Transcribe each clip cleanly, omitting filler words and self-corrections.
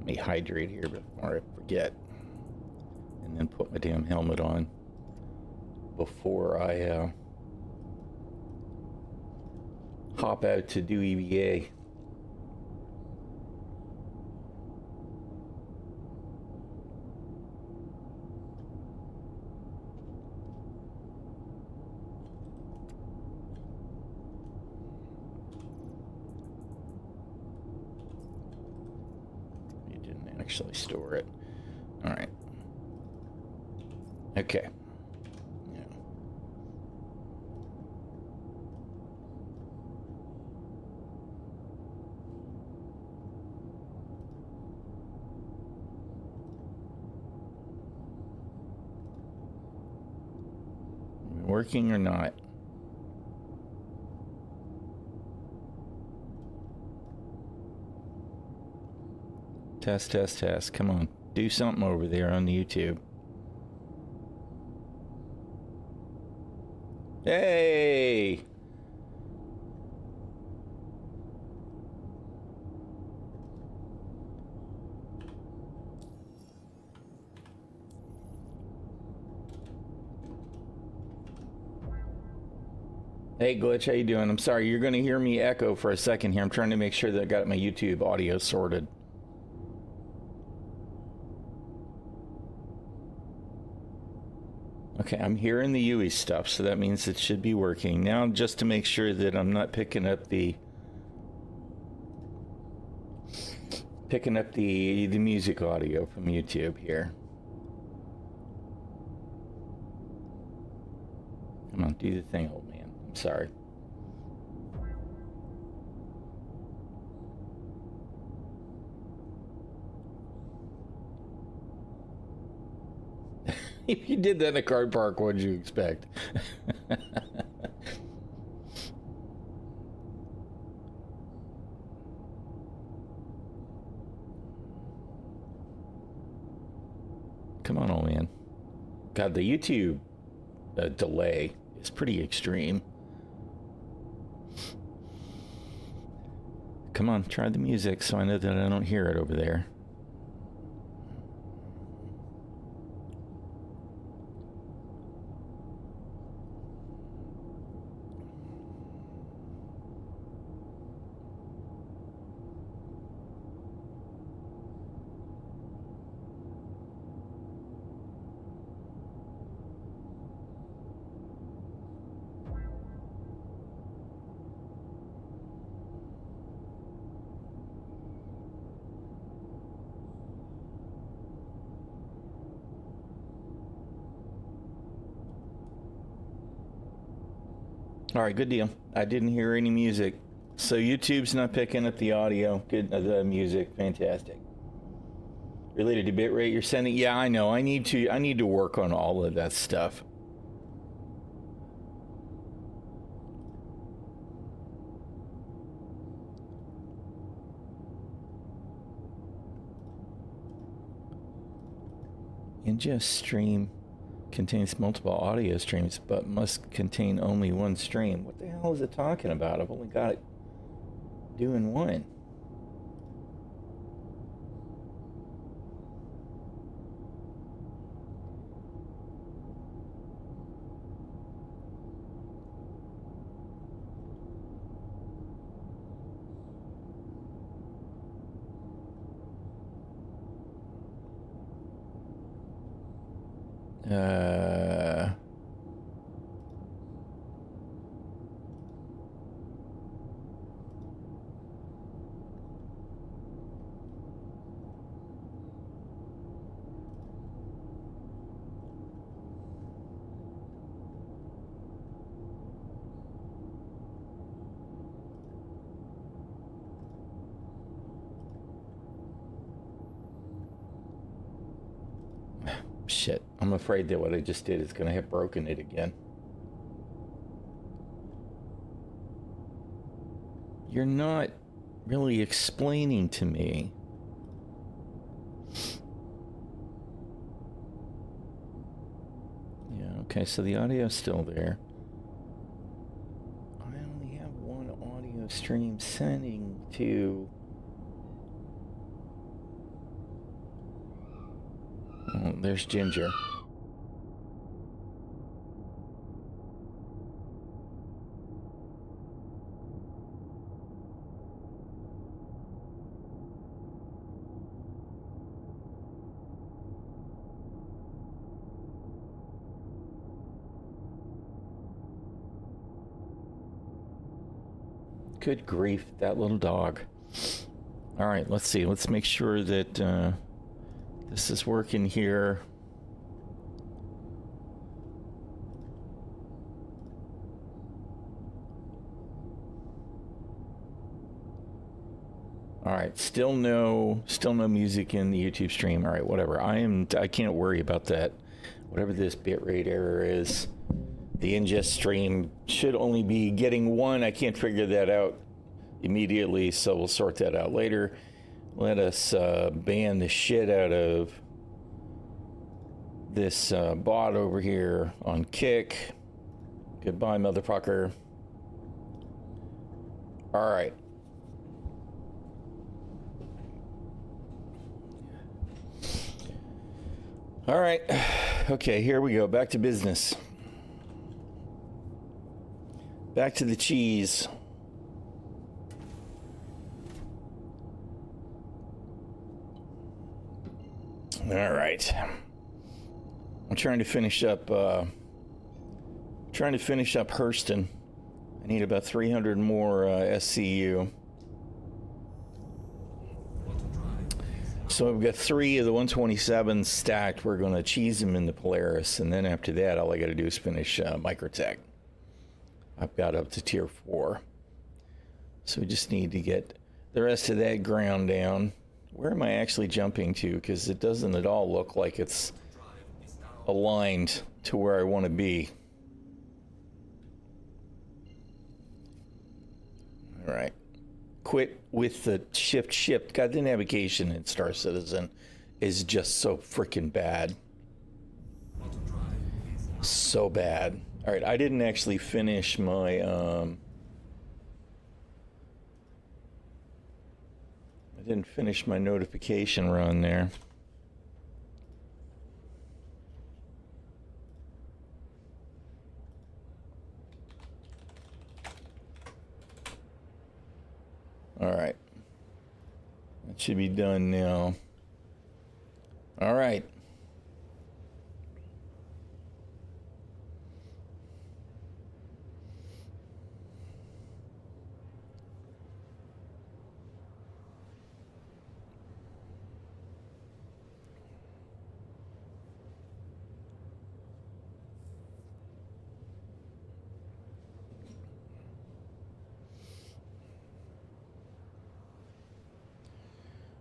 Let me hydrate here before I forget. And then put my damn helmet on before I hop out to do EVA. You didn't actually store it. All right. Okay. Working or not? Test, test, test. Come on. Do something over there on YouTube. Hey! Hey Glitch, how you doing? I'm sorry, you're going to hear me echo for a second here. I'm trying to make sure that I got my YouTube audio sorted. Okay, I'm hearing the UE stuff, so that means it should be working. Now, just to make sure that I'm not picking up the music audio from YouTube here. Come on, do the thing, old man. I'm sorry. If you did that in a car park, what did you expect? Come on, old man. God, the YouTube delay is pretty extreme. Come on, try the music so I know that I don't hear it over there. All right, good deal. I didn't hear any music. So YouTube's not picking up the audio. Good, the music, fantastic. Related to bitrate you're sending? Yeah, I know. I need to work on all of that stuff. Ingest stream contains multiple audio streams, but must contain only one stream. What the hell is it talking about? I've only got it doing one. Shit, I'm afraid that what I just did is going to have broken it again. You're not really explaining to me. Yeah, okay, so the audio's still there. I only have one audio stream sending to Oh, there's Ginger. Good grief, that little dog. All right, let's see. Let's make sure that this is working here. All right, still no music in the YouTube stream. All right, whatever. I can't worry about that. Whatever this bitrate error is. The ingest stream should only be getting one. I can't figure that out immediately, so we'll sort that out later. Let us ban the shit out of this bot over here on Kick. Goodbye, motherfucker. All right. All right. Okay, here we go. Back to business. Back to the cheese. All right. I'm trying to finish up Hurston. I need about 300 more SCU. So I've got 3 of the 127s stacked. We're going to cheese them in the Polaris, and then after that, all I got to do is finish Microtech. I've got up to tier 4. So we just need to get the rest of that ground down. Where am I actually jumping to? Because it doesn't at all look like it's aligned to where I want to be. All right. Quit with the shift. God, the navigation in Star Citizen is just so freaking bad. So bad. All right, I didn't actually finish my I didn't finish my notification run there. All right. That should be done now. All right.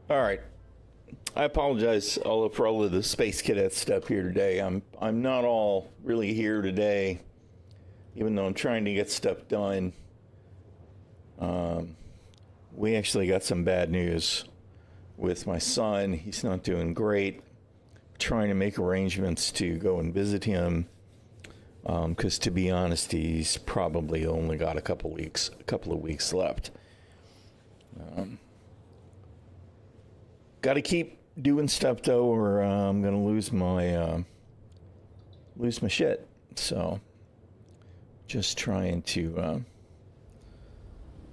All right. I apologize for all of the Space Cadet stuff here today. I'm not all really here today, even though I'm trying to get stuff done. We actually got some bad news with my son. He's not doing great. Trying to make arrangements to go and visit him, because to be honest, he's probably only got a couple of weeks left. Got to keep doing stuff though, or I'm gonna lose my shit. So, just trying to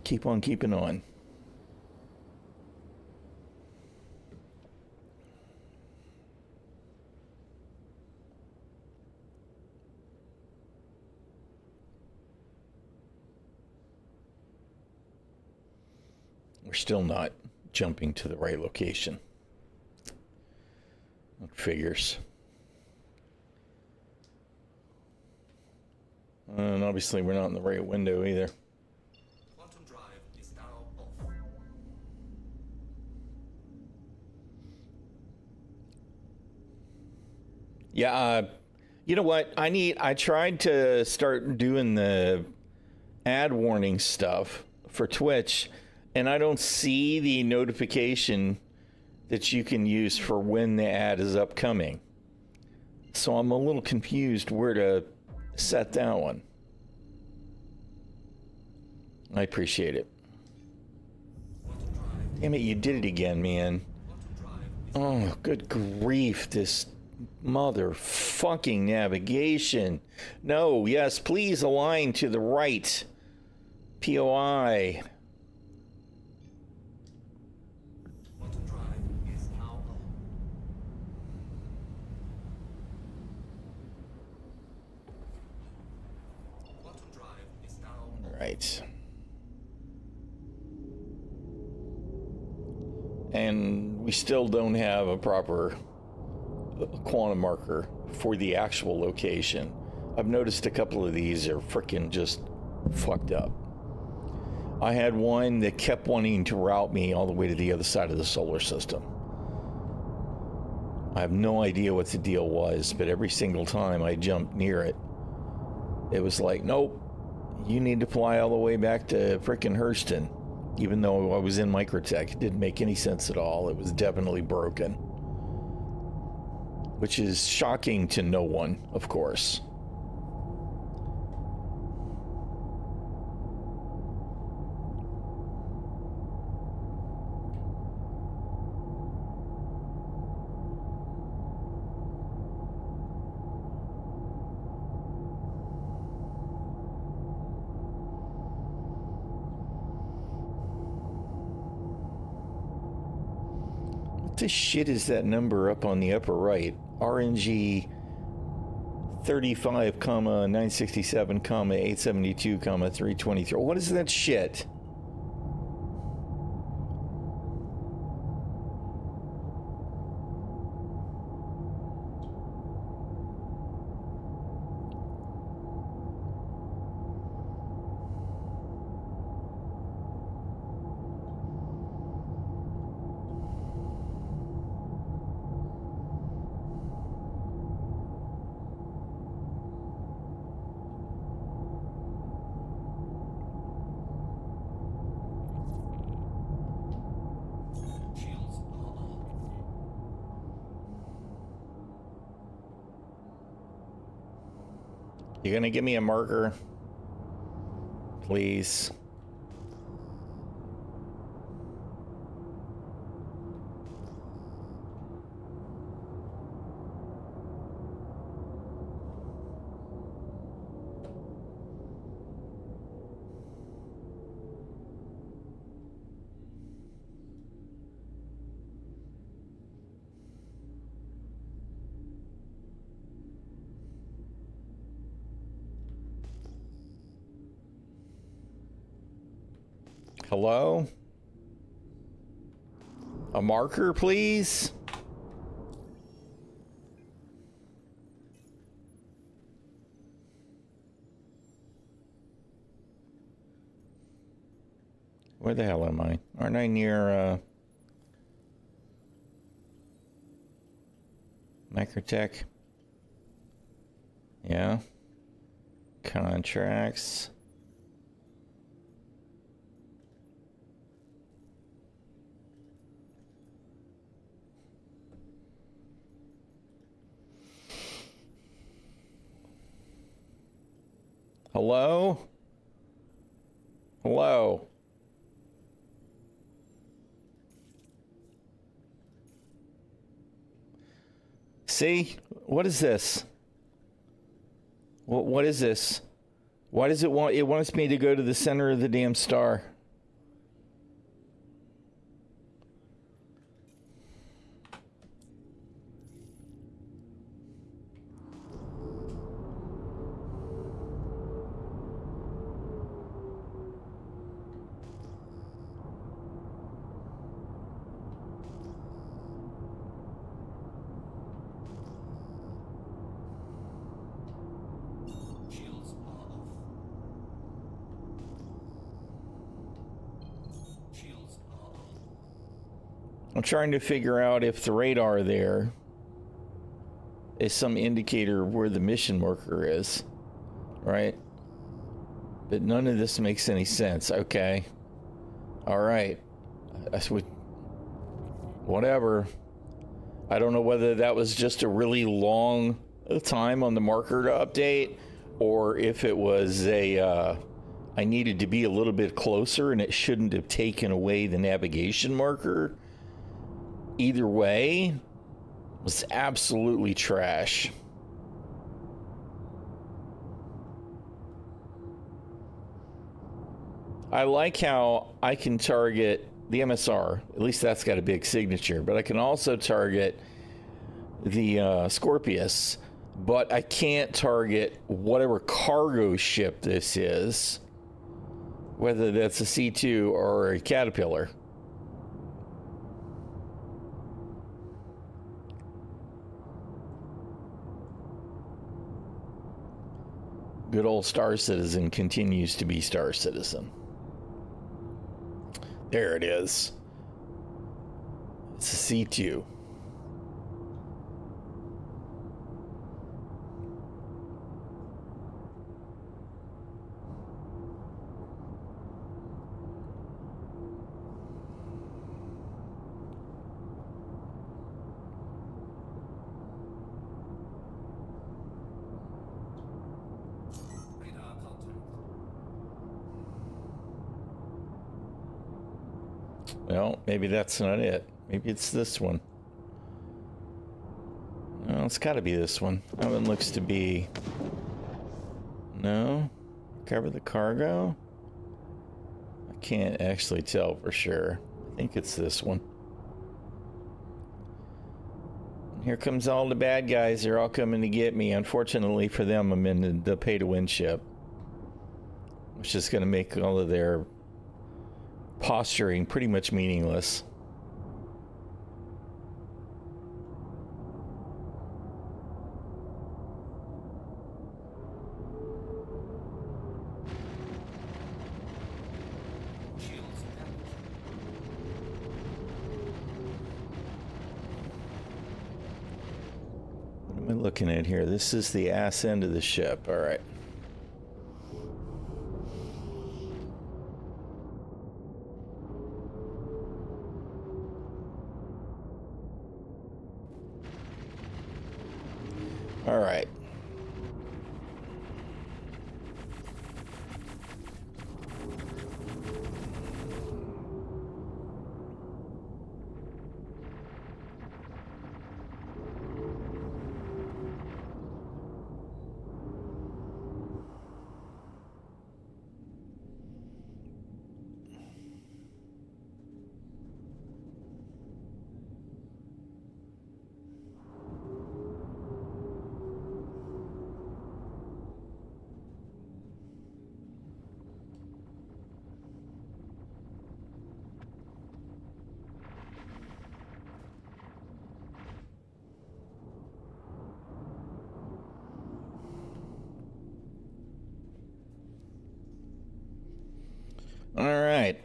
keep on keeping on. We're still not jumping to the right location. That figures. And obviously we're not in the right window either. Quantum drive is now off. Yeah, you know what? I tried to start doing the ad warning stuff for Twitch, and I don't see the notification that you can use for when the ad is upcoming. So I'm a little confused where to set that one. I appreciate it. Damn it, you did it again, man. Oh, good grief, this Motherfucking navigation. No, yes, please align to the right. POI. Quantum drive is now on. Quantum drive is now on. Right. And we still don't have a proper quantum marker for the actual location. I've noticed a couple of these are freaking just fucked up. I had one that kept wanting to route me all the way to the other side of the solar system. I have no idea what the deal was, but every single time I jumped near it, it was like, nope, you need to fly all the way back to frickin' Hurston. Even though I was in Microtech, it didn't make any sense at all. It was definitely broken. Which is shocking to no one, of course. What the shit is that number up on the upper right? RNG 35, 967, 872, 323. What is that shit? Shields are on. You gonna give me a marker? Please. Hello? A marker, please? Where the hell am I? Aren't I near, Microtech? Yeah. Contracts. Hello? Hello? See? What is this? What is this? Why does it want... It wants me to go to the center of the damn star. Shields are off. Shields are on. I'm trying to figure out if the radar there is some indicator of where the mission marker is, right? But none of this makes any sense. Okay. All right. That's what... Whatever. I don't know whether that was just a really long time on the marker to update, or if it was a... I needed to be a little bit closer and it shouldn't have taken away the navigation marker. Either way, was absolutely trash. I like how I can target the MSR. At least that's got a big signature. But I can also target the Scorpius. But I can't target whatever cargo ship this is. Whether that's a C2 or a Caterpillar. Good old Star Citizen continues to be Star Citizen. There it is. It's a C2. Radar contact. Well, maybe that's not it. Maybe it's this one. No, it's got to be this one. That one looks to be... No? Cover the cargo? I can't actually tell for sure. I think it's this one. Here comes all the bad guys. They're all coming to get me. Unfortunately for them, I'm in the pay-to-win ship. Which is going to make all of their posturing pretty much meaningless. Shields damaged. What am I looking at here? This is the ass end of the ship. All right. All right. All right.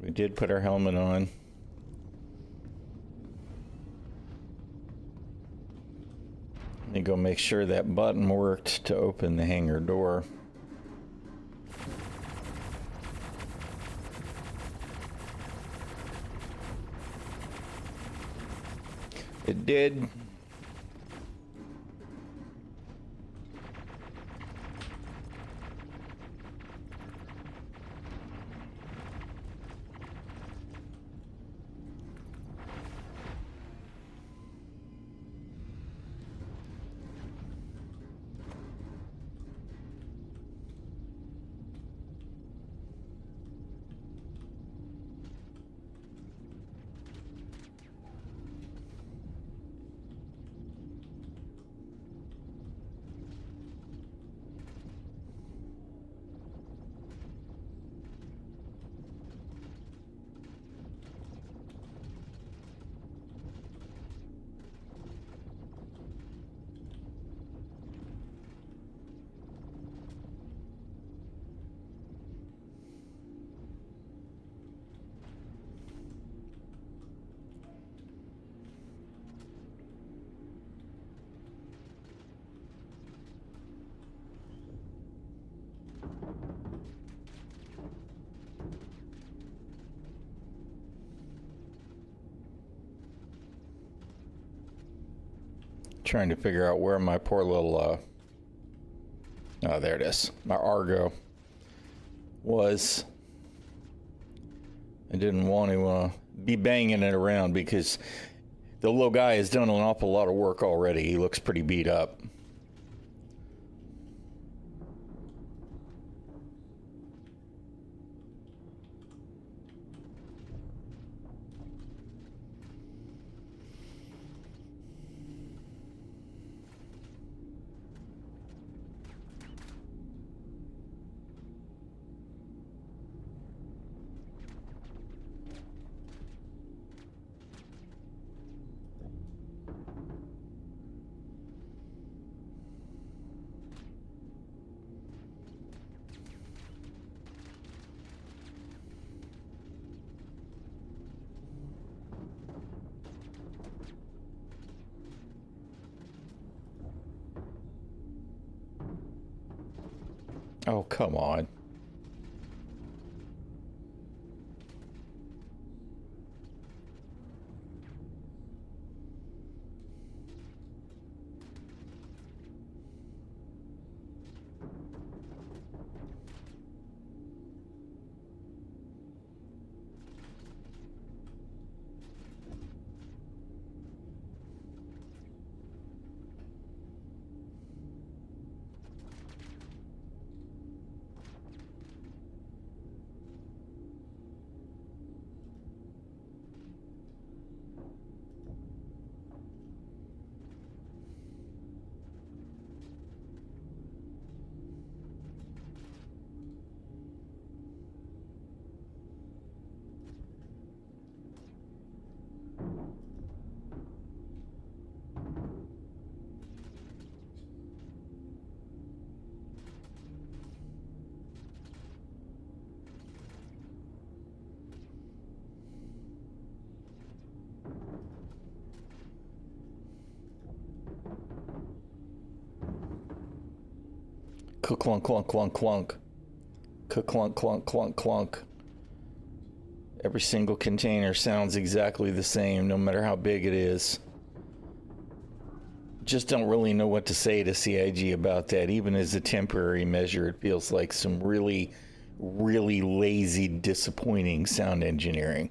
We did put our helmet on. Let me go make sure that button worked to open the hangar door. It did. Trying to figure out where my poor little, oh, there it is. My Argo was. I didn't want to be banging it around because the little guy has done an awful lot of work already. He looks pretty beat up. Oh, come on. Clunk, clunk, clunk, clunk. Clunk, clunk, clunk, clunk. Every single container sounds exactly the same, no matter how big it is. Just don't really know what to say to CIG about that. Even as a temporary measure, it feels like some really, really lazy, disappointing sound engineering.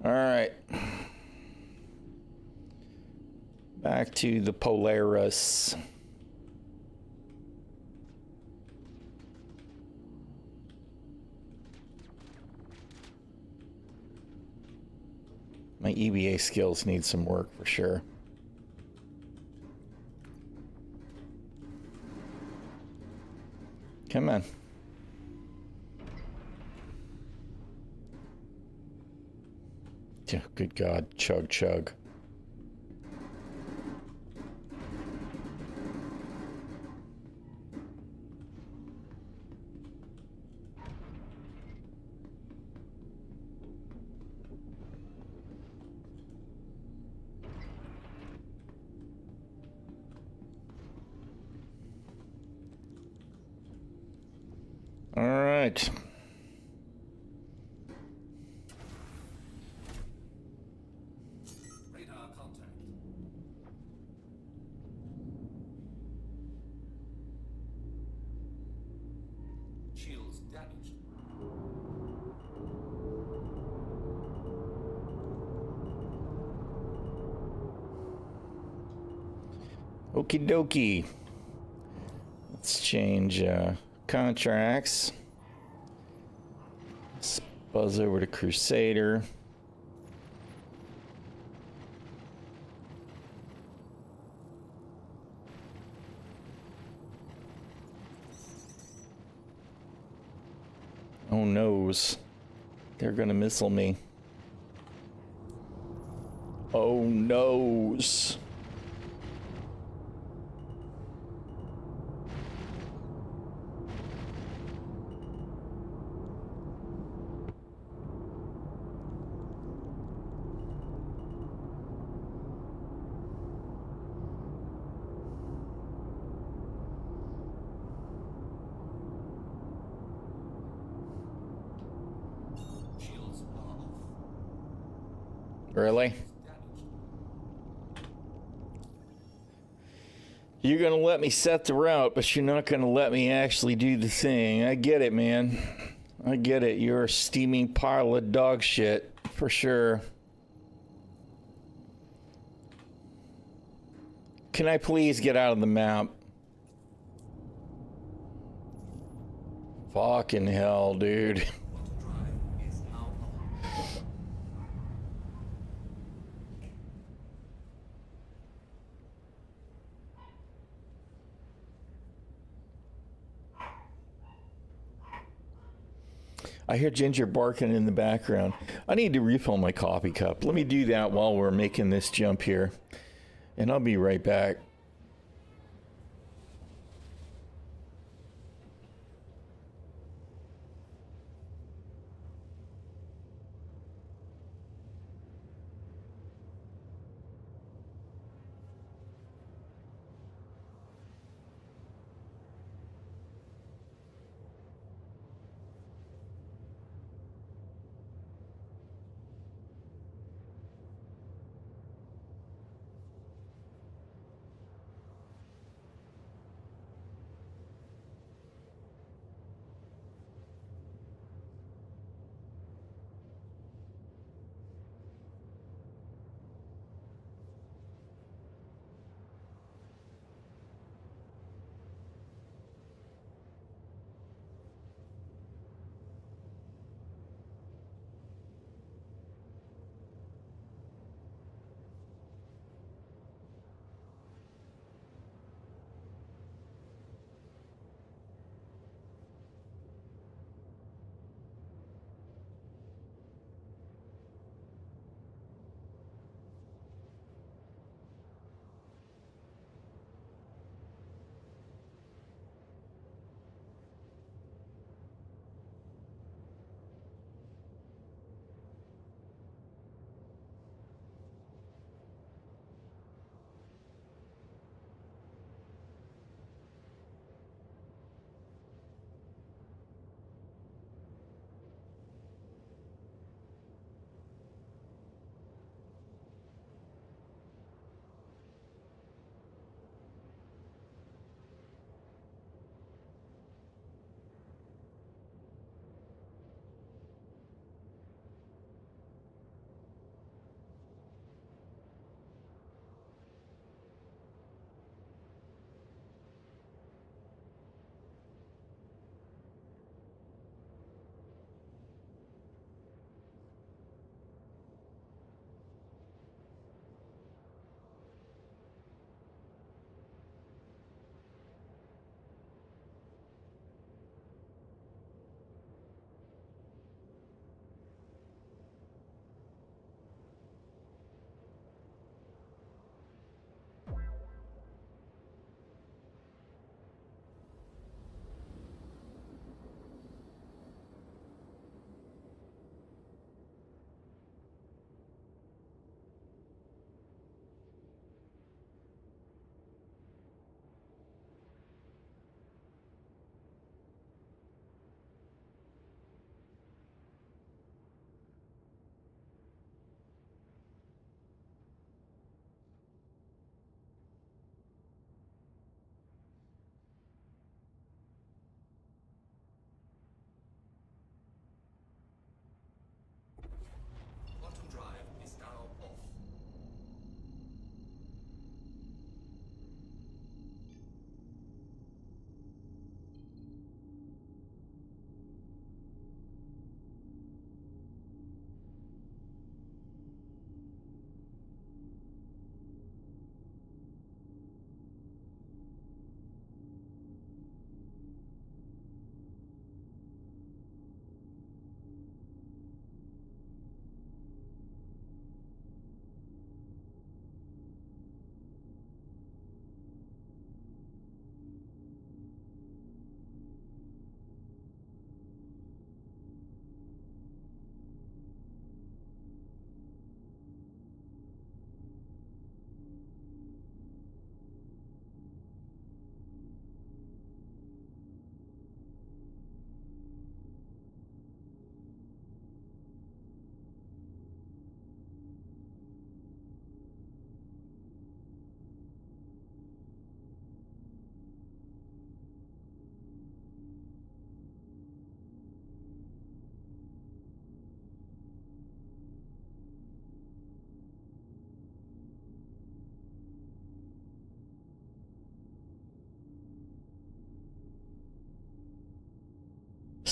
All right. Back to the Polaris. My EVA skills need some work for sure. Come on. Oh, good God, chug, chug. All right. Radar contact. Shields damaged. Okie dokie. Let's change contracts. Let's buzz over to Crusader. Oh noes. They're gonna missile me. Oh noes. Really? You're gonna let me set the route, but you're not gonna let me actually do the thing. I get it, man. I get it. You're a steaming pile of dog shit, for sure. Can I please get out of the map? Fucking hell, dude. Quantum drive is now up. I hear Ginger barking in the background. I need to refill my coffee cup. Let me do that while we're making this jump here. And I'll be right back.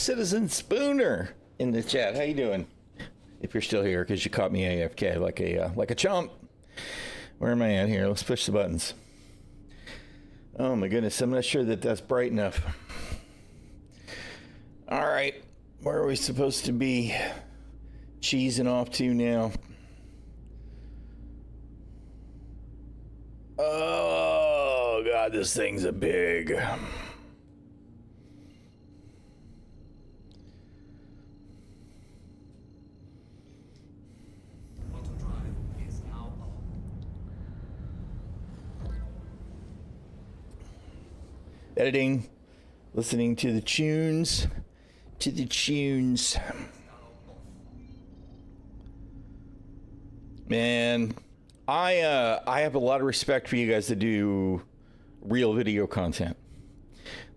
Citizen Spooner in the chat. How you doing? If you're still here, because you caught me AFK like a chump. Where am I at here? Let's push the buttons. Oh my goodness, I'm not sure that that's bright enough. All right, where are we supposed to be cheesing off to now? Oh God, this thing's a big. Auto drive is now up. Editing, listening to the tunes, Man, I have a lot of respect for you guys that do real video content.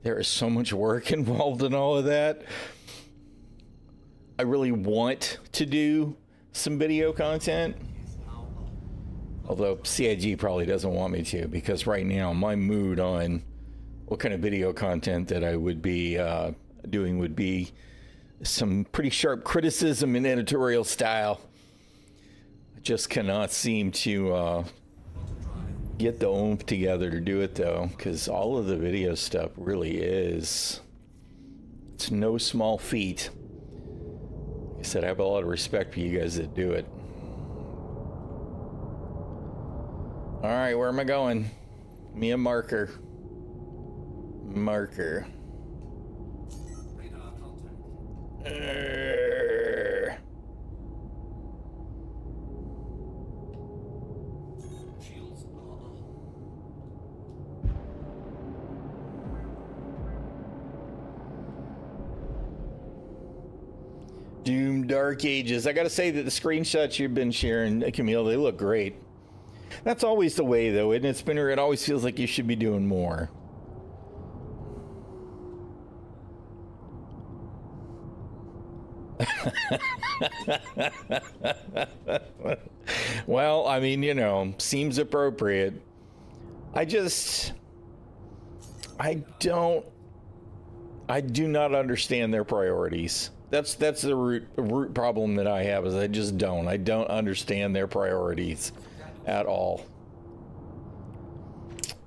There is so much work involved in all of that. I really want to do some video content, although CIG probably doesn't want me to, because right now my mood on what kind of video content that I would be doing would be some pretty sharp criticism and editorial style. I just cannot seem to get the oomph together to do it, though, because all of the video stuff really is, it's no small feat. Like I said, I have a lot of respect for you guys that do it. All right, where am I going? Give me a marker. Radar contact. Shields are up. Doom Dark Ages. I gotta say that the screenshots you've been sharing, Camille, they look great. That's always the way, though, isn't it, Spinner? It always feels like you should be doing more. Well, I mean, you know, seems appropriate. I do not understand their priorities. That's the root problem that I have, is I don't understand their priorities at all.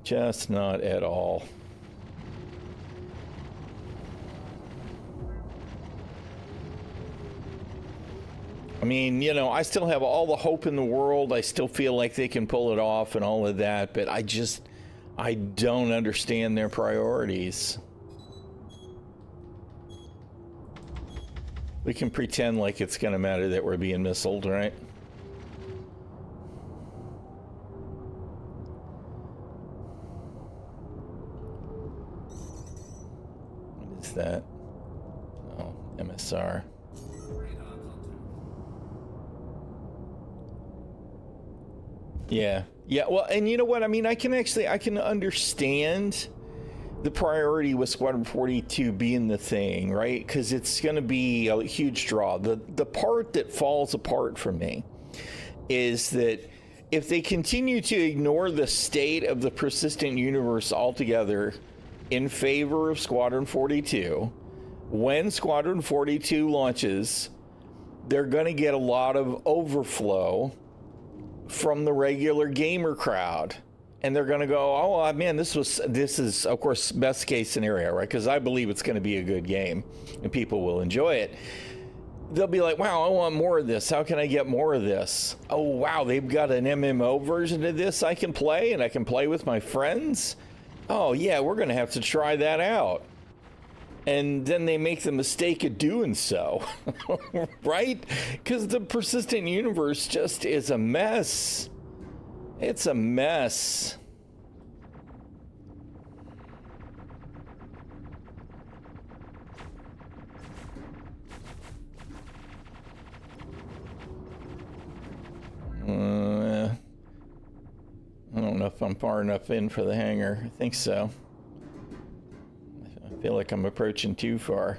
Just not at all. I mean, you know, I still have all the hope in the world. I still feel like they can pull it off and all of that, but I don't understand their priorities. We can pretend like it's going to matter that we're being missiled, right? What is that? Oh, MSR. Yeah. Well, and you know what? I mean, I can understand the priority with Squadron 42 being the thing, right? Because it's going to be a huge draw. The part that falls apart for me is that if they continue to ignore the state of the persistent universe altogether in favor of Squadron 42, when Squadron 42 launches, they're going to get a lot of overflow from the regular gamer crowd, and they're going to go, oh man, this is of course best case scenario, right? Because I believe it's going to be a good game and people will enjoy it. They'll be like, wow, I want more of this. How can I get more of this? Oh wow, they've got an MMO version of this I can play, and I can play with my friends. Oh yeah, we're going to have to try that out. And then they make the mistake of doing so, right? Because the persistent universe just is a mess. It's a mess. I don't know if I'm far enough in for the hangar. I think so. I feel like I'm approaching too far.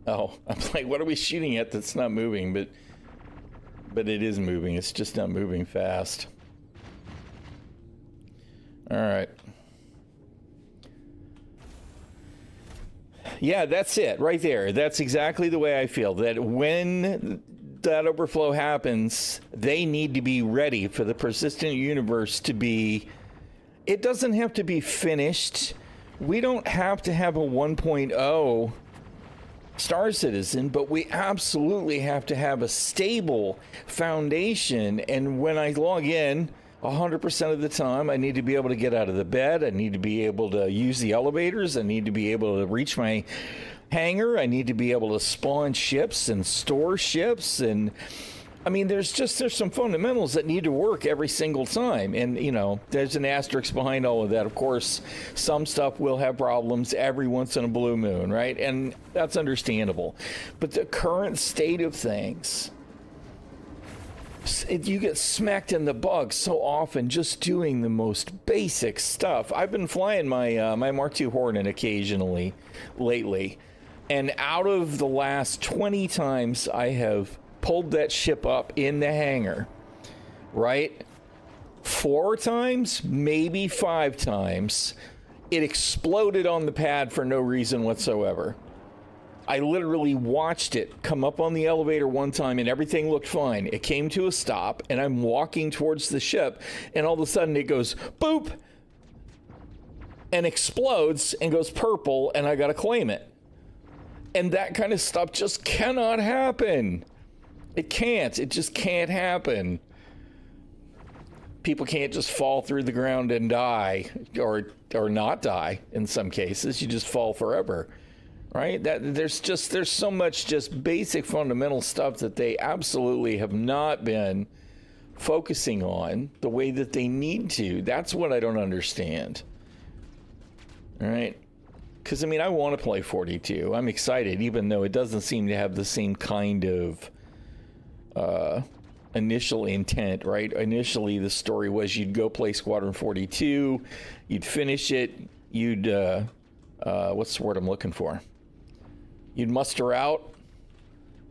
Oh, I'm like, what are we shooting at that's not moving? But it is moving. It's just not moving fast. All right. Yeah, that's it right there. That's exactly the way I feel. That when that overflow happens, they need to be ready for the persistent universe to be. It doesn't have to be finished. We don't have to have a 1.0 Star Citizen, but we absolutely have to have a stable foundation. And when I log in 100% of the time, I need to be able to get out of the bed. I need to be able to use the elevators. I need to be able to reach my hangar. I need to be able to spawn ships and store ships. And I mean, there's some fundamentals that need to work every single time. And, you know, there's an asterisk behind all of that. Of course, some stuff will have problems every once in a blue moon, right? And that's understandable. But the current state of things, you get smacked in the bug so often just doing the most basic stuff. I've been flying my my Mark II Hornet occasionally lately. And out of the last 20 times I have pulled that ship up in the hangar, right? 4 times, maybe 5 times, it exploded on the pad for no reason whatsoever. I literally watched it come up on the elevator one time and everything looked fine. It came to a stop and I'm walking towards the ship and all of a sudden it goes boop and explodes and goes purple and I gotta claim it. And that kind of stuff just cannot happen. It can't. It just can't happen. People can't just fall through the ground and die, or not die in some cases. You just fall forever, right? There's so much just basic fundamental stuff that they absolutely have not been focusing on the way that they need to. That's what I don't understand. All right? Because, I mean, I want to play 42. I'm excited, even though it doesn't seem to have the same kind of initial intent, right? Initially, the story was you'd go play Squadron 42, you'd finish it, you'd, what's the word I'm looking for? You'd muster out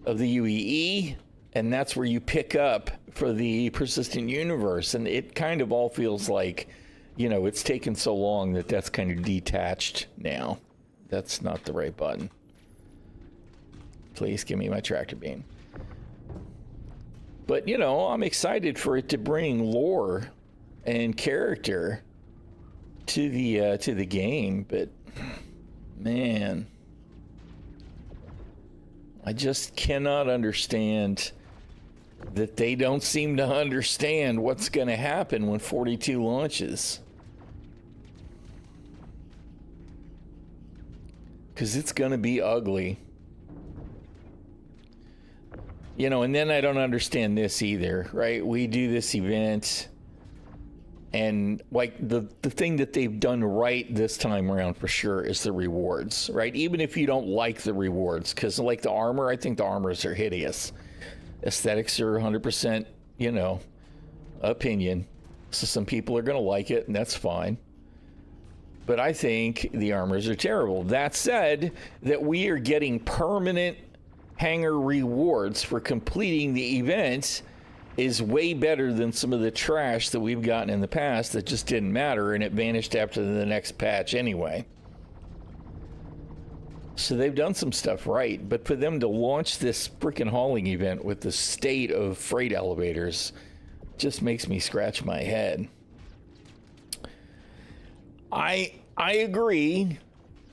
of the UEE, and that's where you pick up for the persistent universe. And it kind of all feels like, you know, it's taken so long that that's kind of detached now. That's not the right button. Please give me my tractor beam. But, you know, I'm excited for it to bring lore and character to the game. But, man, I just cannot understand that they don't seem to understand what's going to happen when 42 launches. Because it's going to be ugly. You know, and then I don't understand this either, right? We do this event, and like the thing that they've done right this time around for sure is the rewards, right? Even if you don't like the rewards, because like the armor, I think the armors are hideous. Aesthetics are 100%, you know, opinion. So some people are going to like it, and that's fine. But I think the armors are terrible. That said, that we are getting permanent hangar rewards for completing the event is way better than some of the trash that we've gotten in the past that just didn't matter and it vanished after the next patch anyway. So they've done some stuff right, but for them to launch this freaking hauling event with the state of freight elevators just makes me scratch my head. I agree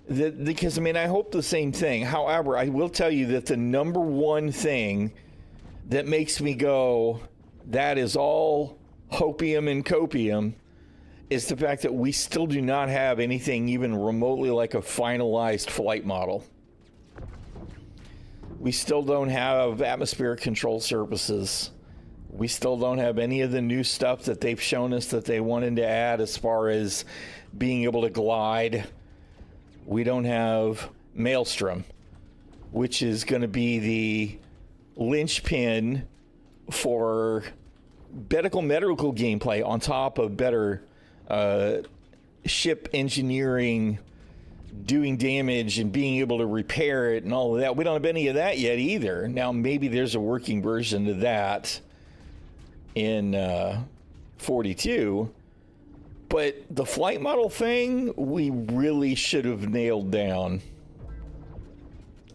that, because I mean, I hope the same thing. However, I will tell you that the number one thing that makes me go, that is all hopium and copium, is the fact that we still do not have anything even remotely like a finalized flight model. We still don't have atmospheric control surfaces. We still don't have any of the new stuff that they've shown us that they wanted to add as far as being able to glide. We don't have Maelstrom, which is going to be the linchpin for medical gameplay on top of better ship engineering, doing damage and being able to repair it and all of that. We don't have any of that yet either. Now, maybe there's a working version of that in 42. But the flight model thing, we really should have nailed down.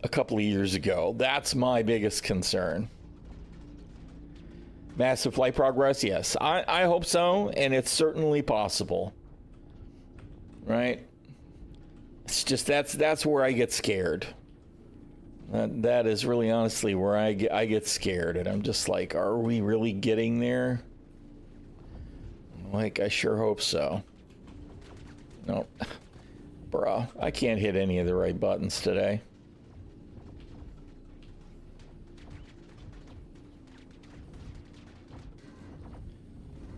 a couple of years ago. That's my biggest concern. Massive flight progress, yes. I hope so, and it's certainly possible. Right? It's just that's where I get scared. That is really honestly where I get scared, and I'm just like, are we really getting there? Like, I sure hope so. No, bruh, I can't hit any of the right buttons today.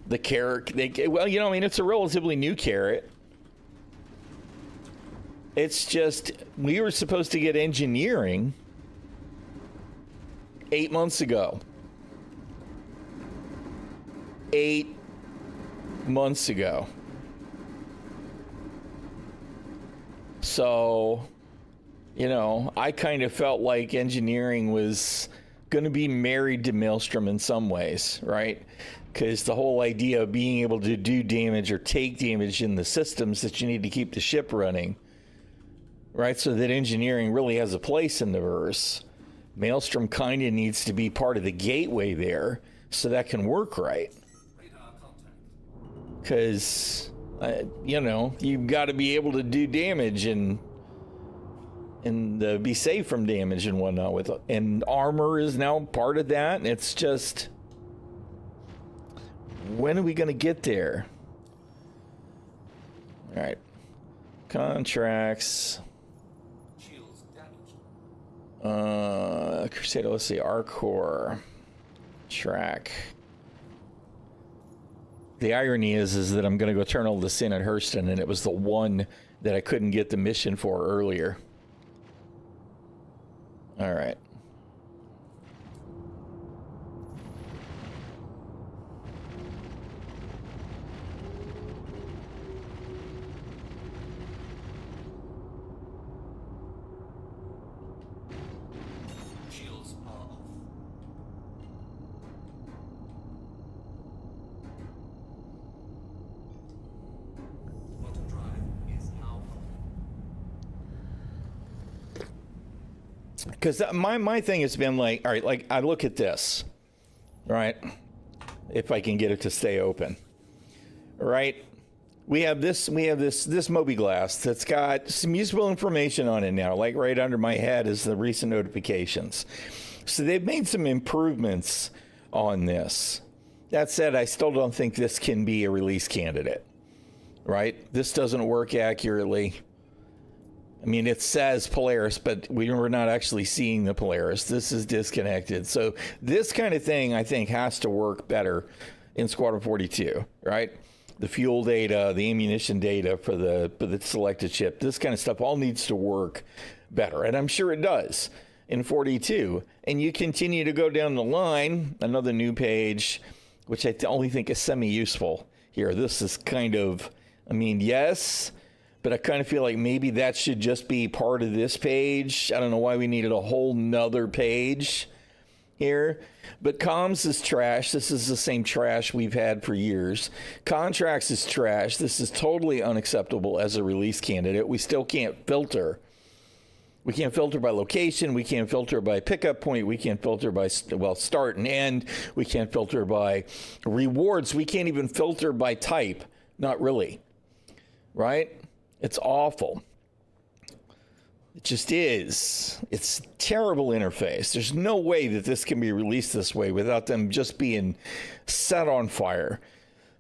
The carrot, well, you know, I mean, it's a relatively new carrot. It's just, we were supposed to get engineering 8 months ago. 8 months ago. So, you know, I kind of felt like engineering was going to be married to Maelstrom in some ways, right? Because the whole idea of being able to do damage or take damage in the systems that you need to keep the ship running, right? So that engineering really has a place in the verse. Maelstrom kind of needs to be part of the gateway there so that can work right. Because, you know, you've got to be able to do damage and be safe from damage and whatnot. And armor is now part of that. And it's just, when are we going to get there? All right. Contracts. Crusader, let's see, Arcor. Track. The irony is that I'm going to go turn all this in at Hurston, and it was the one that I couldn't get the mission for earlier. All right. Because my thing has been like, all right, like I look at this, right? If I can get it to stay open, right? We have this Moby glass that's got some useful information on it now. Like right under my head is the recent notifications. So they've made some improvements on this. That said, I still don't think this can be a release candidate, right? This doesn't work accurately. I mean, it says Polaris, but we're not actually seeing the Polaris. This is disconnected. So this kind of thing, I think, has to work better in Squadron 42, right? The fuel data, the ammunition data for the selected ship, this kind of stuff all needs to work better. And I'm sure it does in 42. And you continue to go down the line, another new page, which I only think is semi-useful here. This is kind of, I mean, yes, but I kind of feel like maybe that should just be part of this page. I don't know why we needed a whole nother page here. But comms is trash. This is the same trash we've had for years. Contracts is trash. This is totally unacceptable as a release candidate. We still can't filter. We can't filter by location. We can't filter by pickup point. We can't filter by, well, start and end. We can't filter by rewards. We can't even filter by type. Not really. Right? It's awful. It just is. It's a terrible interface. There's no way that this can be released this way without them just being set on fire.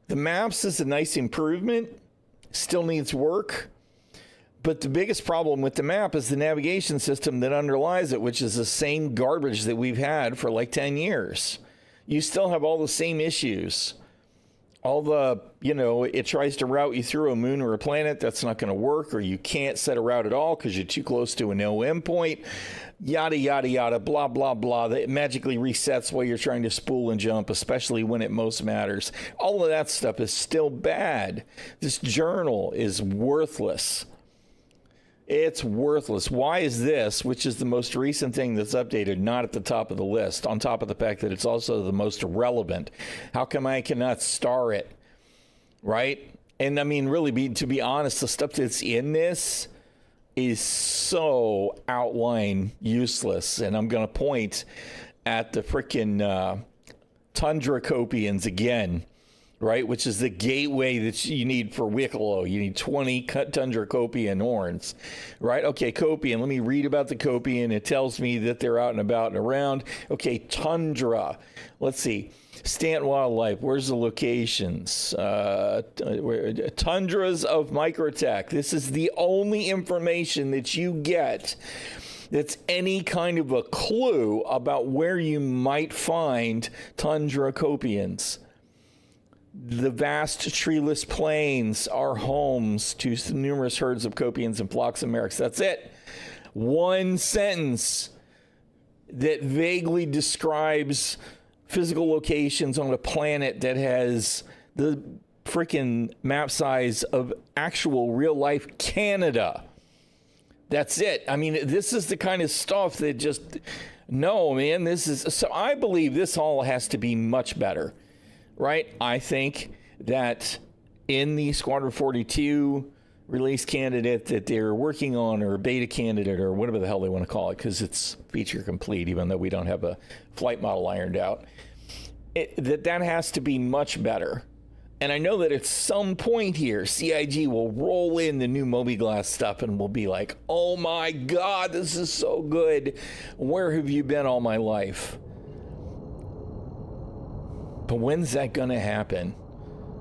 The maps is a nice improvement. Still needs work. But the biggest problem with the map is the navigation system that underlies it, which is the same garbage that we've had for like 10 years. You still have all the same issues. All the, you know, it tries to route you through a moon or a planet. That's not going to work, or you can't set a route at all because you're too close to an OM point. Yada, yada, yada, blah, blah, blah. That magically resets while you're trying to spool and jump, especially when it most matters. All of that stuff is still bad. This journal is worthless. It's worthless. Why is this, which is the most recent thing that's updated, not at the top of the list, on top of the fact that it's also the most relevant? How come I cannot star it, right? And I mean, really, to be honest, the stuff that's in this, is so outline useless. And I'm going to point at the freaking Tundra Copians again, right? Which is the gateway that you need for Wicklow. You need 20 Tundra Copian horns, right? Okay, Copian. Let me read about the Copian. It tells me that they're out and about and around. Okay, Tundra. Let's see. Stanton Wildlife. Where's the locations? Tundras of Microtech. This is the only information that you get that's any kind of a clue about where you might find Tundra Copians. The vast treeless plains are homes to numerous herds of Copians and flocks of Merricks. That's it. One sentence that vaguely describes physical locations on a planet that has the freaking map size of actual real life Canada. That's it. I mean, this is the kind of stuff that just, no, man, this is, so I believe this all has to be much better. Right? I think that in the Squadron 42 release candidate that they're working on, or beta candidate, or whatever the hell they want to call it, because it's feature complete, even though we don't have a flight model ironed out, that has to be much better. And I know that at some point here, CIG will roll in the new Moby-Glass stuff and we'll be like, oh my God, this is so good. Where have you been all my life? But when's that going to happen?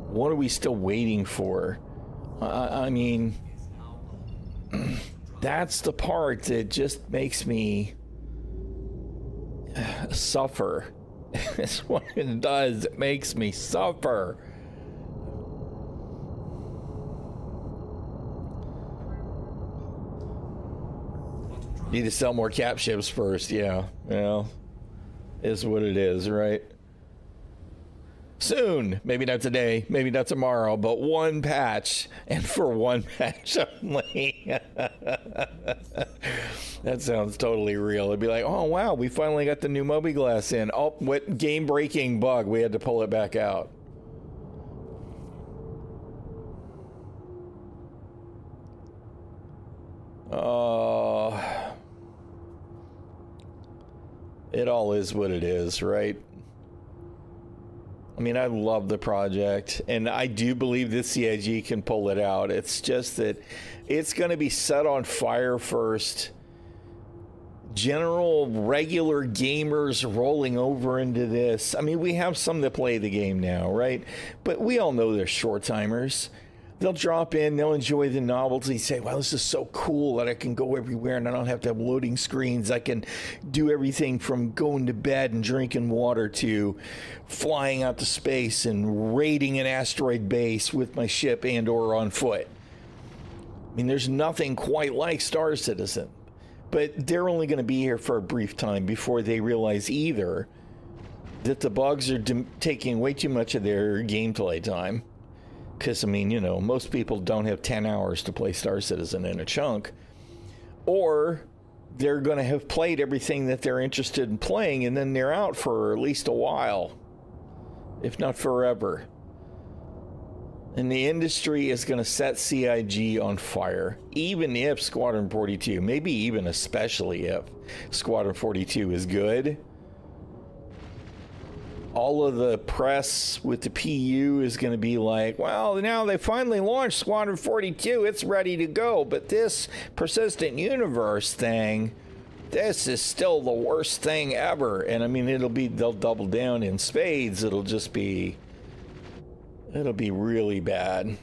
What are we still waiting for? I mean, that's the part that just makes me suffer. It's what it does. It makes me suffer. Need to sell more cap ships first. Yeah, well, is what it is, right? Soon, maybe not today, maybe not tomorrow, but one patch, and for one patch only. That sounds totally real. It'd be like, oh wow, we finally got the new Moby-Glass in. Oh, what game-breaking bug, we had to pull it back out. It all is what it is, right? I mean, I love the project, and I do believe that CIG can pull it out. It's just that it's going to be set on fire first. General, regular gamers rolling over into this. I mean, we have some that play the game now, right? But we all know they're short timers. They'll drop in, they'll enjoy the novelty, say, wow, this is so cool that I can go everywhere and I don't have to have loading screens. I can do everything from going to bed and drinking water to flying out to space and raiding an asteroid base with my ship and or on foot. I mean, there's nothing quite like Star Citizen, but they're only going to be here for a brief time before they realize either that the bugs are taking way too much of their gameplay time. Because, I mean, you know, most people don't have 10 hours to play Star Citizen in a chunk. Or they're going to have played everything that they're interested in playing, and then they're out for at least a while, if not forever. And the industry is going to set CIG on fire, even if Squadron 42, maybe even especially if Squadron 42 is good. All of the press with the PU is going to be like, well, now they finally launched Squadron 42. It's ready to go. But this persistent universe thing, this is still the worst thing ever. And I mean, they'll double down in spades. It'll be really bad.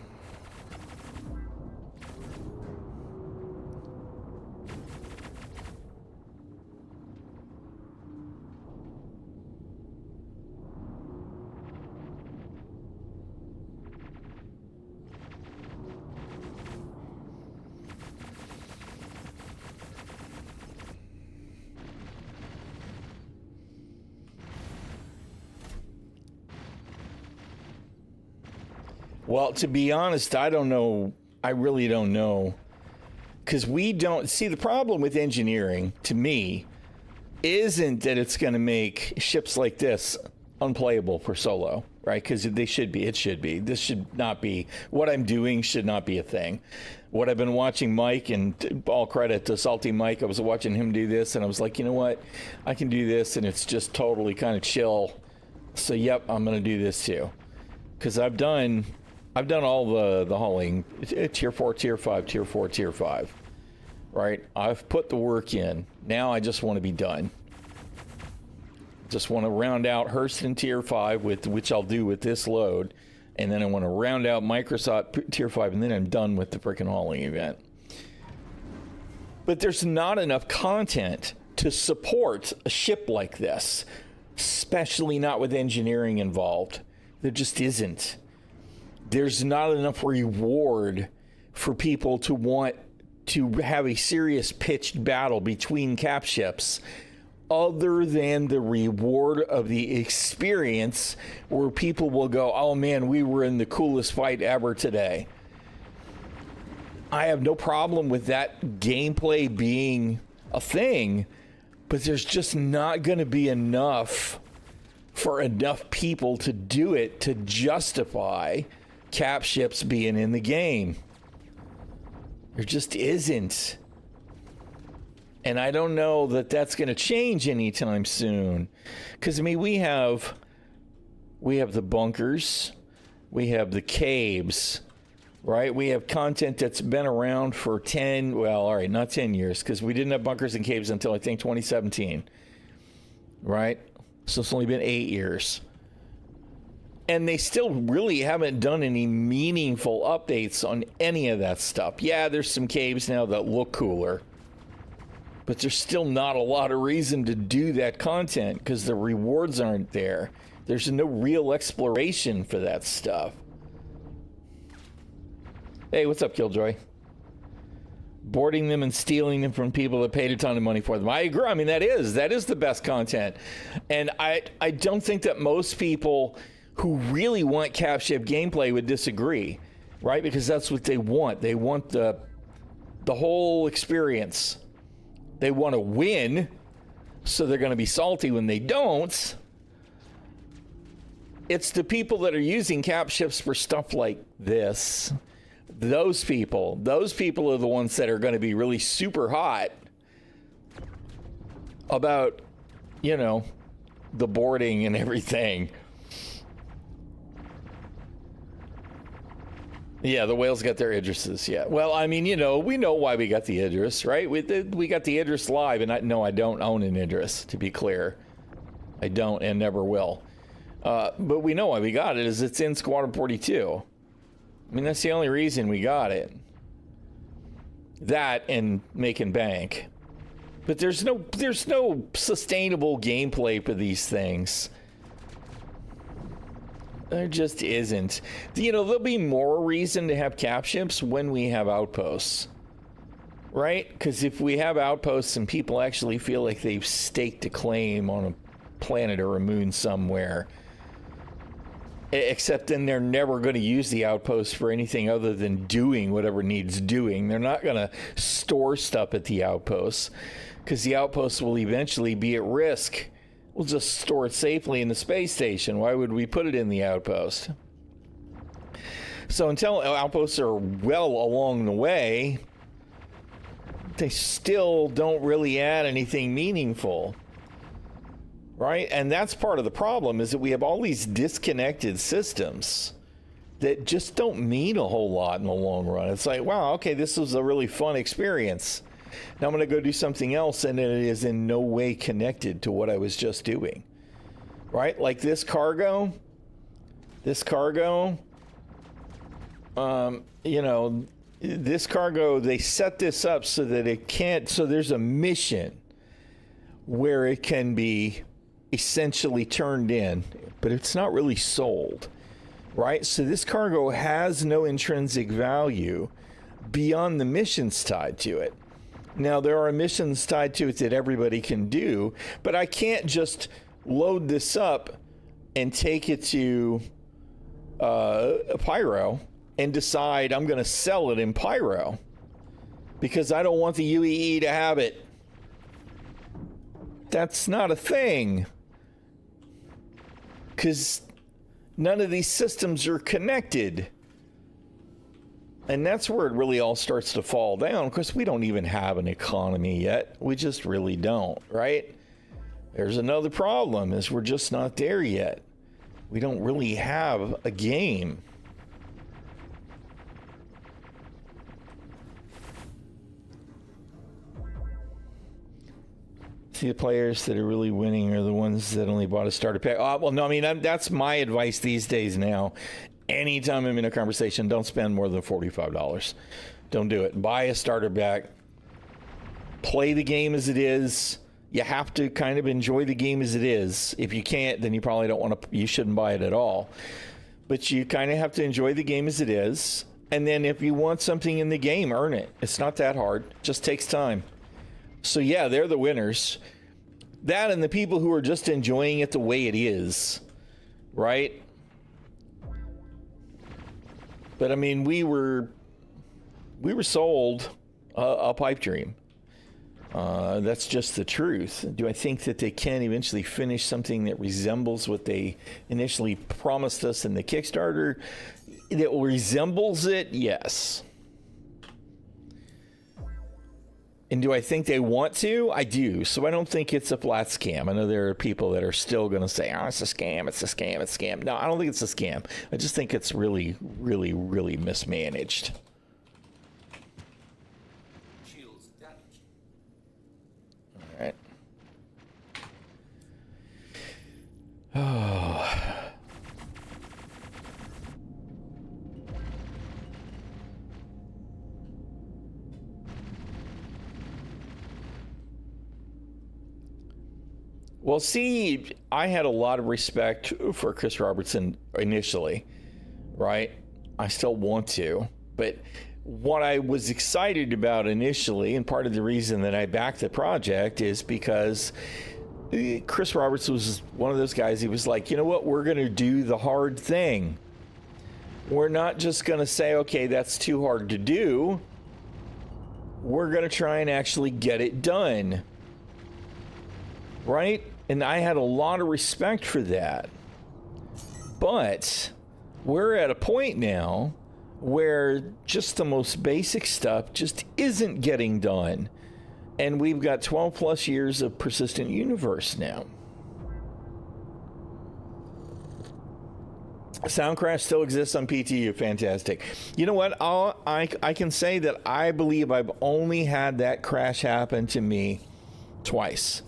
Well, to be honest, I don't know. I really don't know. Because we don't see the problem with engineering, to me, isn't that it's going to make ships like this unplayable for solo. right? Because they should be. It should be. This should not be. What I'm doing should not be a thing. What I've been watching Mike, and all credit to Salty Mike, I was watching him do this, and I was like, you know what? I can do this, and it's just totally kind of chill. So, yep, I'm going to do this too. Because I've done all the hauling, tier 4, tier 5, tier 4, tier 5, right? I've put the work in. Now I just want to be done. Just want to round out Hurston tier 5, which I'll do with this load. And then I want to round out Microsoft tier 5, and then I'm done with the freaking hauling event. But there's not enough content to support a ship like this, especially not with engineering involved. There just isn't. There's not enough reward for people to want to have a serious pitched battle between cap ships, other than the reward of the experience, where people will go, oh man, we were in the coolest fight ever today. I have no problem with that gameplay being a thing, but there's just not going to be enough for enough people to do it to justify cap ships being in the game. There just isn't. And I don't know that that's going to change anytime soon. Because, I mean, we have the bunkers. We have the caves, right? We have content that's been around for 10, well, all right, not 10 years, because we didn't have bunkers and caves until, I think, 2017, right? So it's only been 8 years. And they still really haven't done any meaningful updates on any of that stuff. Yeah, there's some caves now that look cooler, but there's still not a lot of reason to do that content because the rewards aren't there. There's no real exploration for that stuff. Hey, what's up, Killjoy? Boarding them and stealing them from people that paid a ton of money for them. I agree. I mean, that is the best content. And I don't think that most people who really want cap ship gameplay would disagree, right? Because that's what they want. They want the whole experience. They want to win, so they're going to be salty when they don't. It's the people that are using cap ships for stuff like this. Those people are the ones that are going to be really super hot about, you know, the boarding and everything. Yeah, the whales got their Idrises, yeah. Well, I mean, you know, we know why we got the Idris, right? We got the Idris live, and I don't own an Idris, to be clear. I don't and never will. But we know why we got it, is it's in Squadron 42. I mean, that's the only reason we got it. That and making bank. But there's no sustainable gameplay for these things. There just isn't. You know, there'll be more reason to have cap ships when we have outposts. Right? Because if we have outposts and people actually feel like they've staked a claim on a planet or a moon somewhere, except then they're never going to use the outpost for anything other than doing whatever needs doing. They're not going to store stuff at the outposts because the outposts will eventually be at risk. We'll just store it safely in the space station. Why would we put it in the outpost? So until outposts are well along the way, they still don't really add anything meaningful. Right? And that's part of the problem, is that we have all these disconnected systems that just don't mean a whole lot in the long run. It's like, wow, okay, this was a really fun experience. Now I'm going to go do something else, and it is in no way connected to what I was just doing. Right? Like this cargo, you know, this cargo, they set this up so that it can't, so there's a mission where it can be essentially turned in, but it's not really sold, right? So this cargo has no intrinsic value beyond the missions tied to it. Now, there are missions tied to it that everybody can do, but I can't just load this up and take it to Pyro and decide I'm going to sell it in Pyro because I don't want the UEE to have it. That's not a thing. Because None of these systems are connected. And that's where it really all starts to fall down, because we don't even have an economy yet. We just really don't, right? There's another problem, is we're just not there yet. We don't really have a game. See, the players that are really winning are the ones that only bought a starter pack. Oh, well, no, I mean, that's my advice these days now. Anytime I'm in a conversation, don't spend more than $45. Don't do it. Buy a starter pack. Play the game as it is. You have to kind of enjoy the game as it is. If you can't, then you probably don't want to, you shouldn't buy it at all. But you kind of have to enjoy the game as it is. And then if you want something in the game, earn it. It's not that hard. It just takes time. So yeah, they're the winners. That and the people who are just enjoying it the way it is, right? But I mean, we were sold a pipe dream. That's just the truth. Do I think that they can eventually finish something that resembles what they initially promised us in the Kickstarter? That resembles it? Yes. And do I think they want to? I do. So I don't think it's a flat scam. I know there are people that are still going to say, oh, it's a scam, it's a scam, it's a scam. No, I don't think it's a scam. I just think it's really, really, really mismanaged. All right. Oh. Well, see, I had a lot of respect for Chris Robertson initially, right? I still want to, but what I was excited about initially, and part of the reason that I backed the project, is because Chris Robertson was one of those guys. He was like, you know what? We're going to do the hard thing. We're not just going to say, okay, that's too hard to do. We're going to try and actually get it done. Right? And I had a lot of respect for that. But we're at a point now where just the most basic stuff just isn't getting done. And we've got 12 plus years of persistent universe now. Soundcrash still exists on PTU. Fantastic. You know what? I can say that I believe I've only had that crash happen to me twice.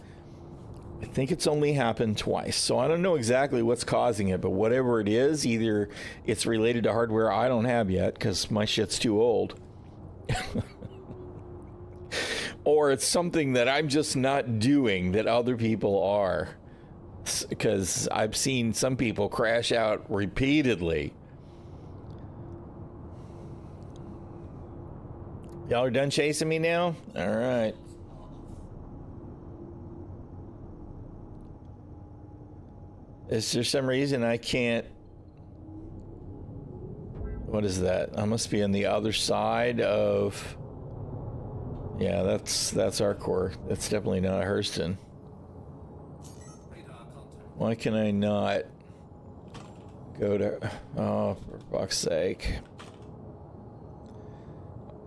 I think it's only happened twice. So I don't know exactly what's causing it, but whatever it is, either it's related to hardware I don't have yet because my shit's too old. Or it's something that I'm just not doing that other people are. Because I've seen some people crash out repeatedly. Y'all are done chasing me now? All right. Is there some reason I can't? What is that? I must be on the other side of. Yeah, that's our core. That's definitely not Hurston. Why can I not go to? Oh, for fuck's sake!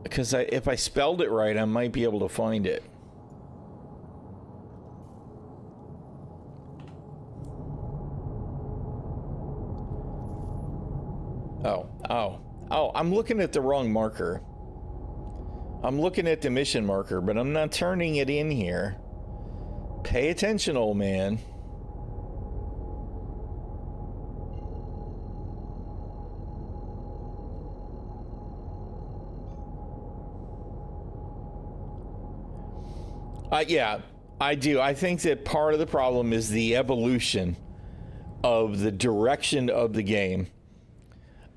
Because if I spelled it right, I might be able to find it. Oh, I'm looking at the wrong marker. I'm looking at the mission marker, but I'm not turning it in here. Pay attention, old man. Yeah, I do. I think that part of the problem is the evolution of the direction of the game.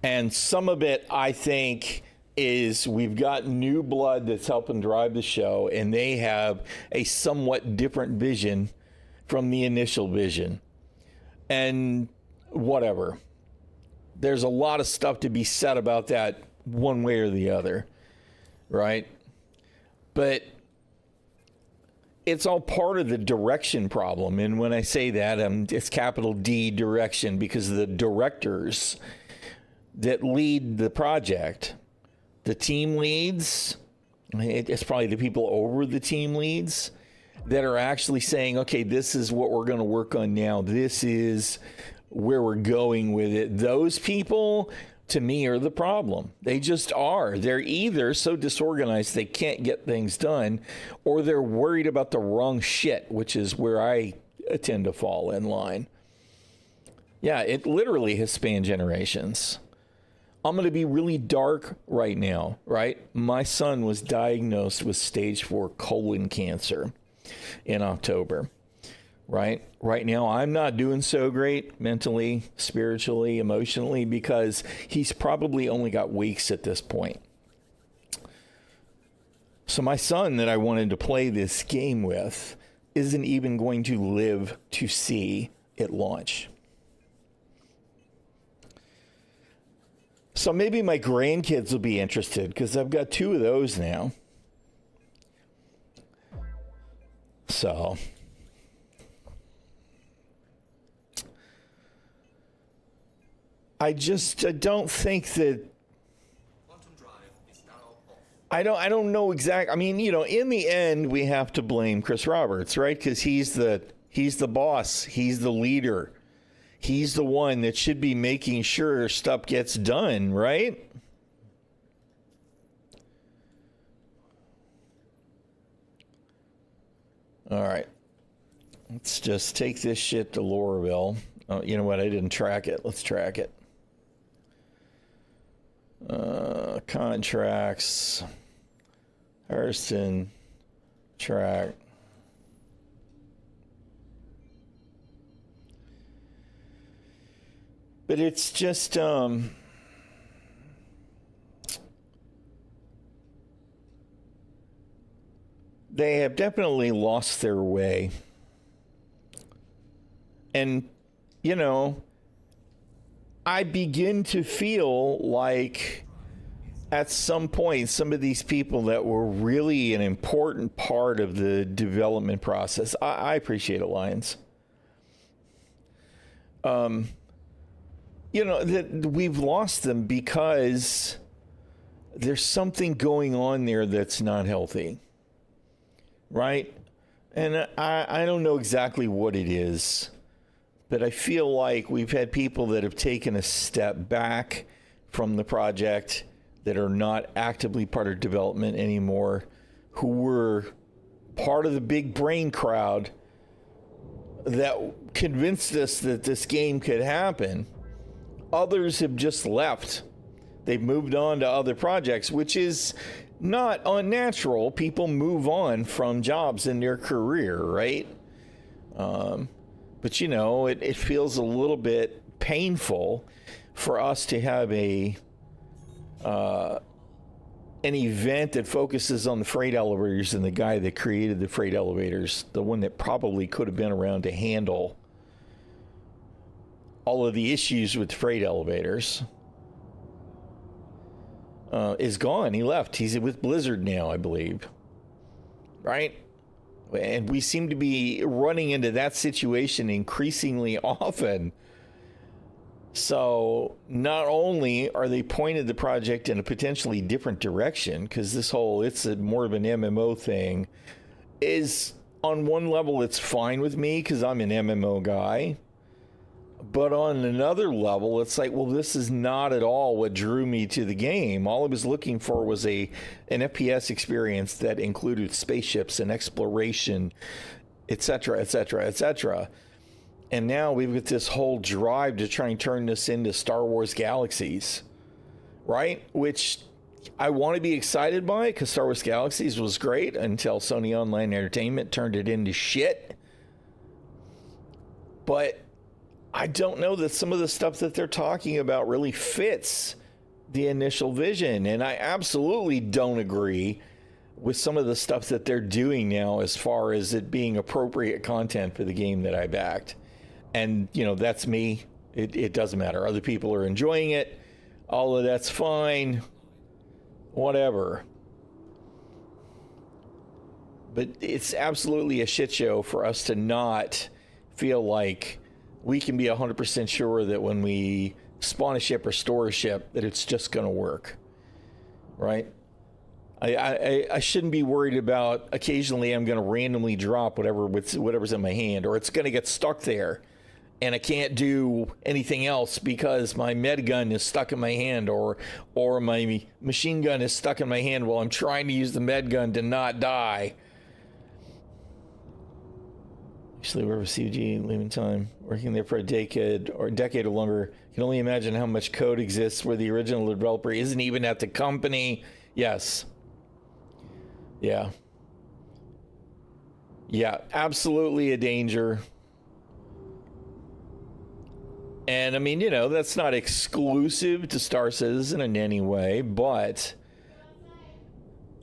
And some of it, I think, is we've got new blood that's helping drive the show, and they have a somewhat different vision from the initial vision. And whatever. There's a lot of stuff to be said about that one way or the other, right? But it's all part of the direction problem. And when I say that, it's capital D direction, because the directors that lead the project, the team leads, it's probably the people over the team leads that are actually saying, okay, this is what we're going to work on now. This is where we're going with it. Those people, to me, are the problem. They just are. They're either so disorganized they can't get things done, or they're worried about the wrong shit, which is where I tend to fall in line. Yeah, it literally has spanned generations. I'm going to be really dark right now, right? My son was diagnosed with stage 4 colon cancer in October, right? Right now, I'm not doing so great mentally, spiritually, emotionally, because he's probably only got weeks at this point. So my son that I wanted to play this game with isn't even going to live to see it launch. So maybe my grandkids will be interested, because I've got 2 of those now. So I don't think that Quantum drive is now off. I don't know exact. I mean, in the end, we have to blame Chris Roberts, right? Because he's the boss. He's the leader. He's the one that should be making sure stuff gets done, right? All right. Let's just take this shit to Lorville. Oh, you know what? I didn't track it. Let's track it. Contracts. Hurston. Track. But it's just, they have definitely lost their way. And, I begin to feel like at some point, some of these people that were really an important part of the development process, I appreciate Alliance. That we've lost them because there's something going on there that's not healthy, right? And I don't know exactly what it is, but I feel like we've had people that have taken a step back from the project that are not actively part of development anymore, who were part of the big brain crowd that convinced us that this game could happen. Others have just left. They've moved on to other projects, which is not unnatural. People move on from jobs in their career, right? But, it feels a little bit painful for us to have an event that focuses on the freight elevators and the guy that created the freight elevators, the one that probably could have been around to handle all of the issues with freight elevators, is gone. He left. He's with Blizzard now, I believe. Right? And we seem to be running into that situation increasingly often. So not only are they pointed the project in a potentially different direction, because it's more of an MMO thing, is on one level, it's fine with me because I'm an MMO guy. But on another level, it's like, well, this is not at all what drew me to the game. All I was looking for was an FPS experience that included spaceships and exploration, etc., etc., etc. And now we've got this whole drive to try and turn this into Star Wars Galaxies, right? Which I want to be excited by, because Star Wars Galaxies was great until Sony Online Entertainment turned it into shit. But I don't know that some of the stuff that they're talking about really fits the initial vision. And I absolutely don't agree with some of the stuff that they're doing now as far as it being appropriate content for the game that I backed. And, that's me. It doesn't matter. Other people are enjoying it. All of that's fine. Whatever. But it's absolutely a shit show for us to not feel like we can be 100% sure that when we spawn a ship or store a ship that it's just going to work, right? I shouldn't be worried about occasionally I'm going to randomly drop whatever's in my hand, or it's going to get stuck there and I can't do anything else because my med gun is stuck in my hand, or my machine gun is stuck in my hand while I'm trying to use the med gun to not die. Actually, we're with CG leaving time, working there for a decade or longer. Can only imagine how much code exists where the original developer isn't even at the company. Yes. Yeah. Yeah, absolutely a danger. And I mean, you know, that's not exclusive to Star Citizen in any way, but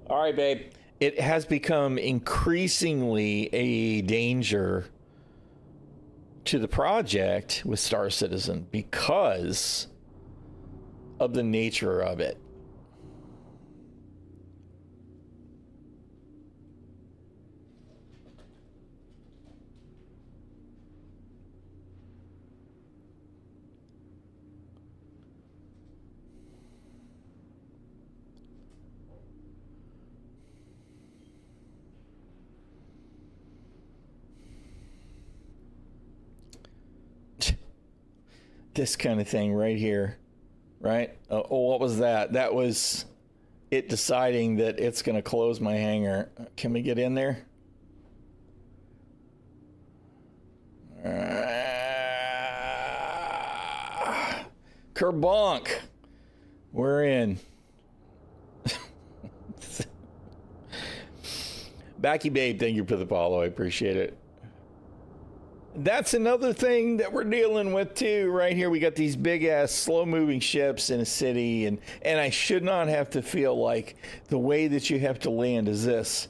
all right, babe. It has become increasingly a danger to the project with Star Citizen because of the nature of it. This kind of thing right here, right? Oh, what was that? That was it deciding that it's going to close my hangar. Can we get in there? Kerbonk. We're in. Backy Babe, thank you for the follow. I appreciate it. That's another thing that we're dealing with too, right here. We got these big ass slow moving ships in a city, and I should not have to feel like the way that you have to land is this.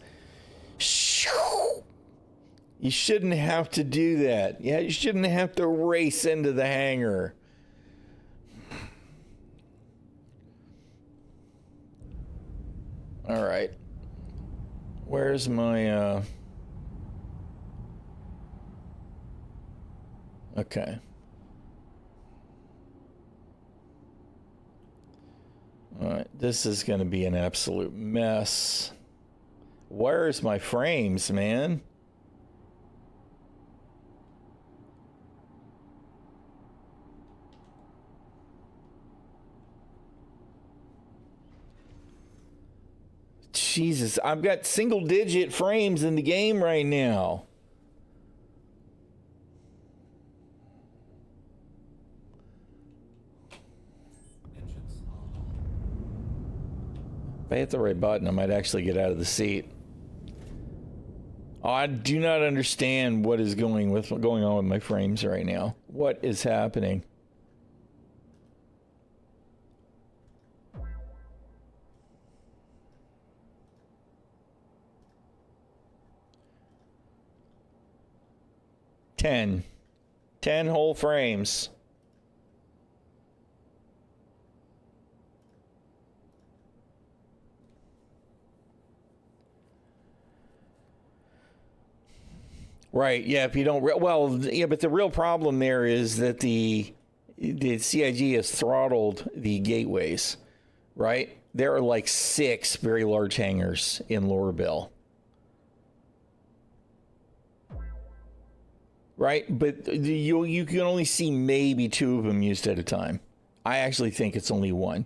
You shouldn't have to do that. Yeah, you shouldn't have to race into the hangar. All right. Where's my okay. All right, this is going to be an absolute mess. Where's my frames, man? Jesus, I've got single-digit frames in the game right now. If I hit the right button, I might actually get out of the seat. Oh, I do not understand what is going on with my frames right now. What is happening? Ten whole frames. Right, yeah, if you don't... Well, yeah, but the real problem there is that the CIG has throttled the gateways, right? There are like 6 very large hangars in Lorville. Right, but you can only see maybe 2 of them used at a time. I actually think it's only 1.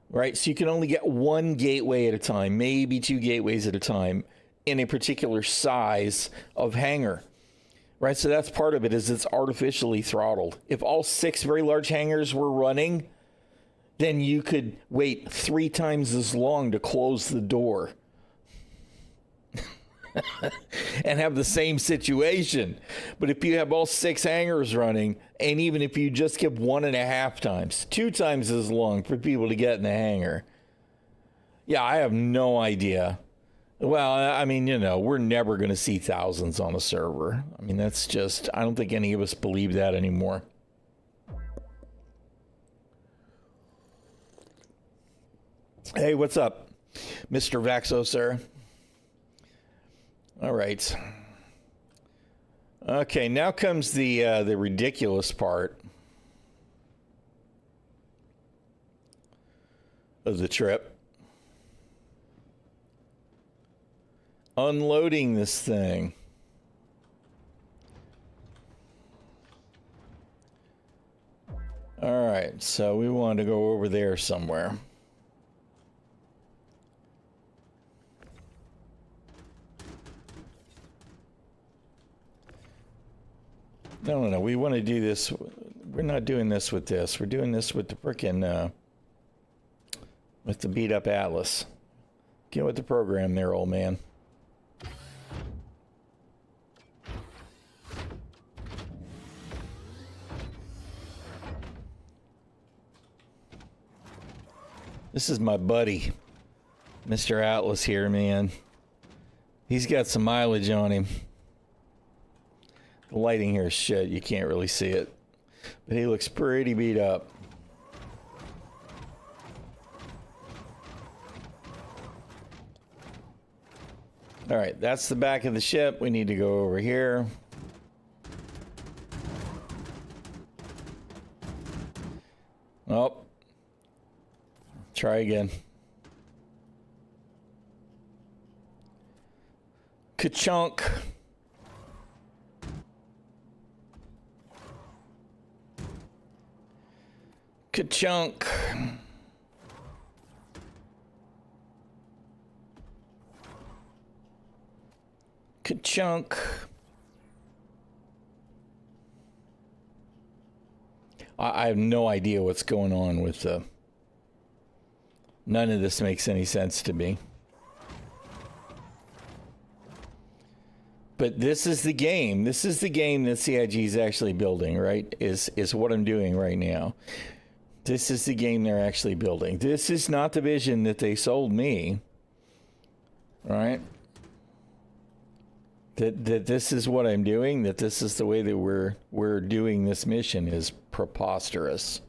Right, so you can only get 1 gateway at a time, maybe 2 gateways at a time in a particular size of hangar. Right, so that's part of it, is it's artificially throttled. If all 6 very large hangars were running, then you could wait 3 times as long to close the door. And have the same situation. But if you have all 6 hangars running, and even if you just give 1.5 times, 2 times as long for people to get in the hangar. Yeah, I have no idea. Well, I mean, you know, we're never going to see thousands on a server. I mean, that's just, I don't think any of us believe that anymore. Hey, what's up, Mr. Vaxo, sir? All right. Okay, now comes the ridiculous part of the trip. Unloading this thing. All right, so we want to go over there somewhere. No. We want to do this. We're not doing this with this. We're doing this with the frickin' with the beat up Atlas. Get with the program there, old man. This is my buddy, Mr. Atlas here, man. He's got some mileage on him. The lighting here is shit. You can't really see it. But he looks pretty beat up. All right, that's the back of the ship. We need to go over here. Oh. Try again. Ka-chunk. Ka-chunk. Ka-chunk. I have no idea what's going on with the... None of this makes any sense to me. But this is the game. This is the game that CIG is actually building, right? Is what I'm doing right now. This is the game they're actually building. This is not the vision that they sold me. All right? That this is what I'm doing, that this is the way that we're doing this mission is preposterous.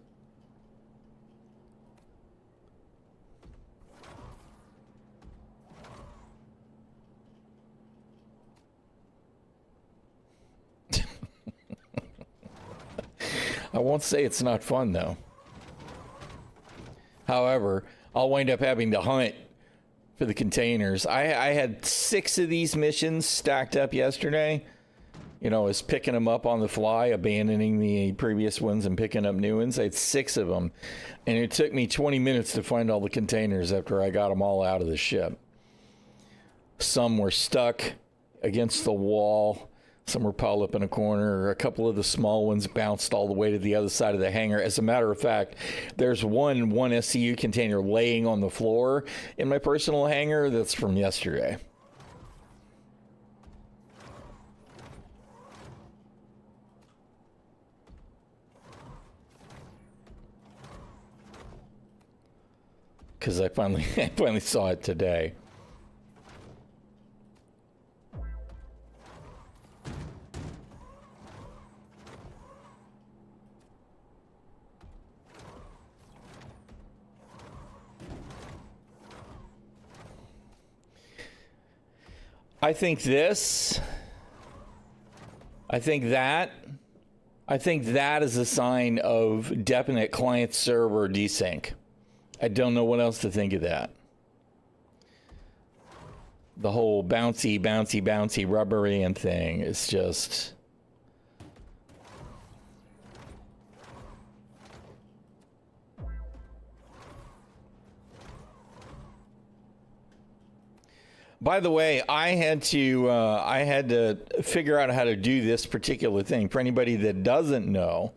I won't say it's not fun, though. However, I'll wind up having to hunt for the containers. I had 6 of these missions stacked up yesterday. You know, I was picking them up on the fly, abandoning the previous ones and picking up new ones. I had 6 of them. And it took me 20 minutes to find all the containers after I got them all out of the ship. Some were stuck against the wall. Some were piled up in a corner. A couple of the small ones bounced all the way to the other side of the hangar. As a matter of fact, there's one SCU container laying on the floor in my personal hangar that's from yesterday. Because I finally saw it today. I think this, I think that is a sign of definite client server desync. I don't know what else to think of that. The whole bouncy rubber band thing is just... By the way, I had to figure out how to do this particular thing. For anybody that doesn't know,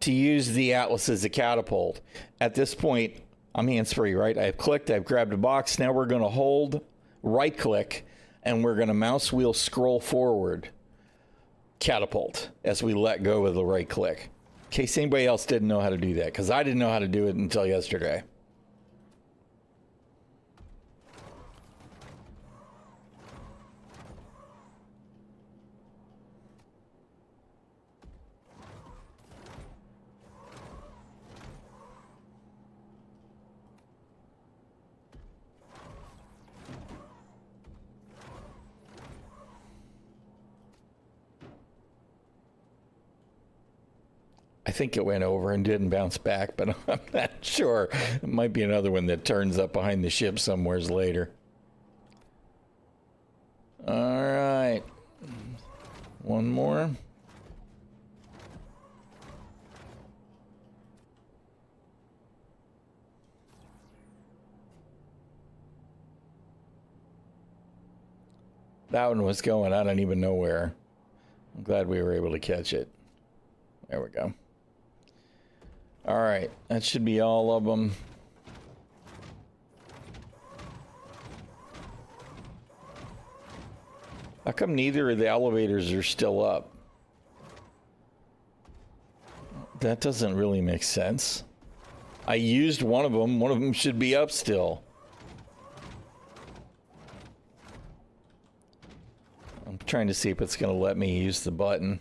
to use the Atlas as a catapult. At this point, I'm hands-free, right? I've clicked, I've grabbed a box. Now we're going to hold, right-click, and we're going to mouse wheel scroll forward, catapult, as we let go of the right-click. In case anybody else didn't know how to do that, because I didn't know how to do it until yesterday. think it went over and didn't bounce back, but I'm not sure. It might be another one that turns up behind the ship somewheres later. All right. One more. That one was going, I don't even know where. I'm glad we were able to catch it. There we go. All right, that should be all of them. How come neither of the elevators are still up? That doesn't really make sense. I used one of them. One of them should be up still. I'm trying to see if it's going to let me use the button.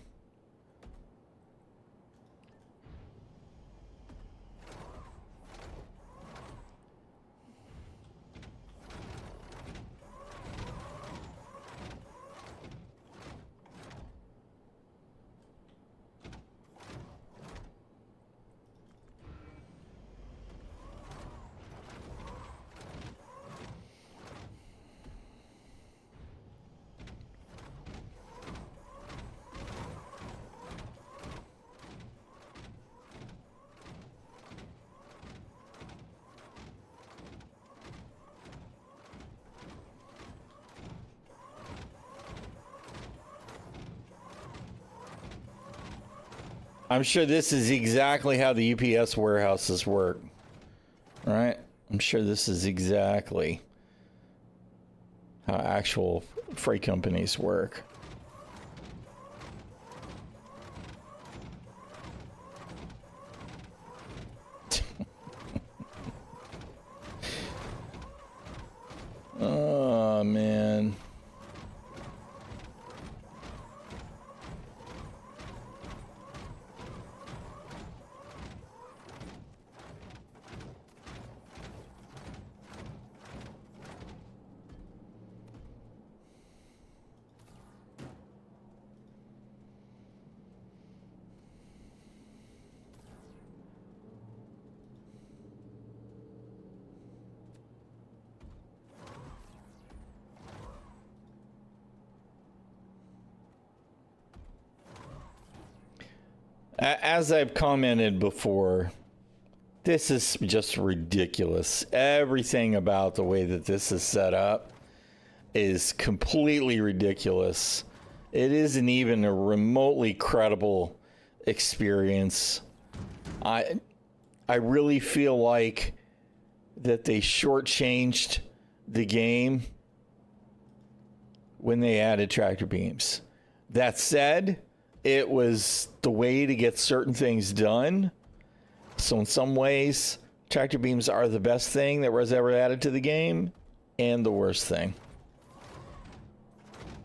I'm sure this is exactly how the UPS warehouses work, right? I'm sure this is exactly how actual freight companies work. Oh, man. As I've commented before, this is just ridiculous. Everything about the way that this is set up is completely ridiculous. It isn't even a remotely credible experience. I really feel like that they shortchanged the game when they added tractor beams. That said, it was the way to get certain things done. So in some ways, tractor beams are the best thing that was ever added to the game and the worst thing.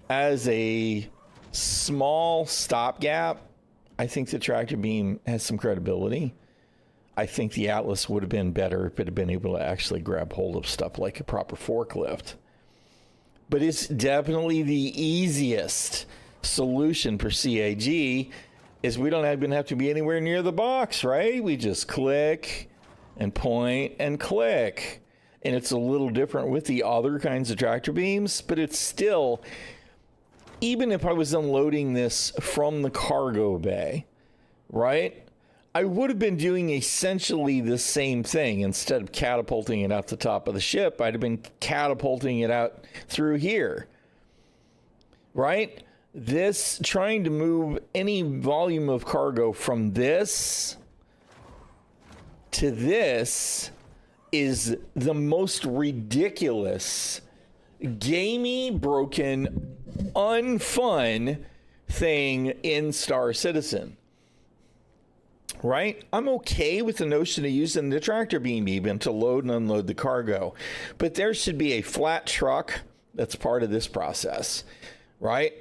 As a small stopgap, I think the tractor beam has some credibility. I think the Atlas would have been better if it had been able to actually grab hold of stuff like a proper forklift. But it's definitely the easiest solution for CAG. Is we don't even have to be anywhere near the box, right? We just click and point and click. And it's a little different with the other kinds of tractor beams, but it's still, even if I was unloading this from the cargo bay, right? I would have been doing essentially the same thing. Instead of catapulting it out the top of the ship, I'd have been catapulting it out through here, right? This, trying to move any volume of cargo from this to this is the most ridiculous, gamey, broken, unfun thing in Star Citizen. Right? I'm okay with the notion of using the tractor beam even to load and unload the cargo, but there should be a flat truck that's part of this process, right?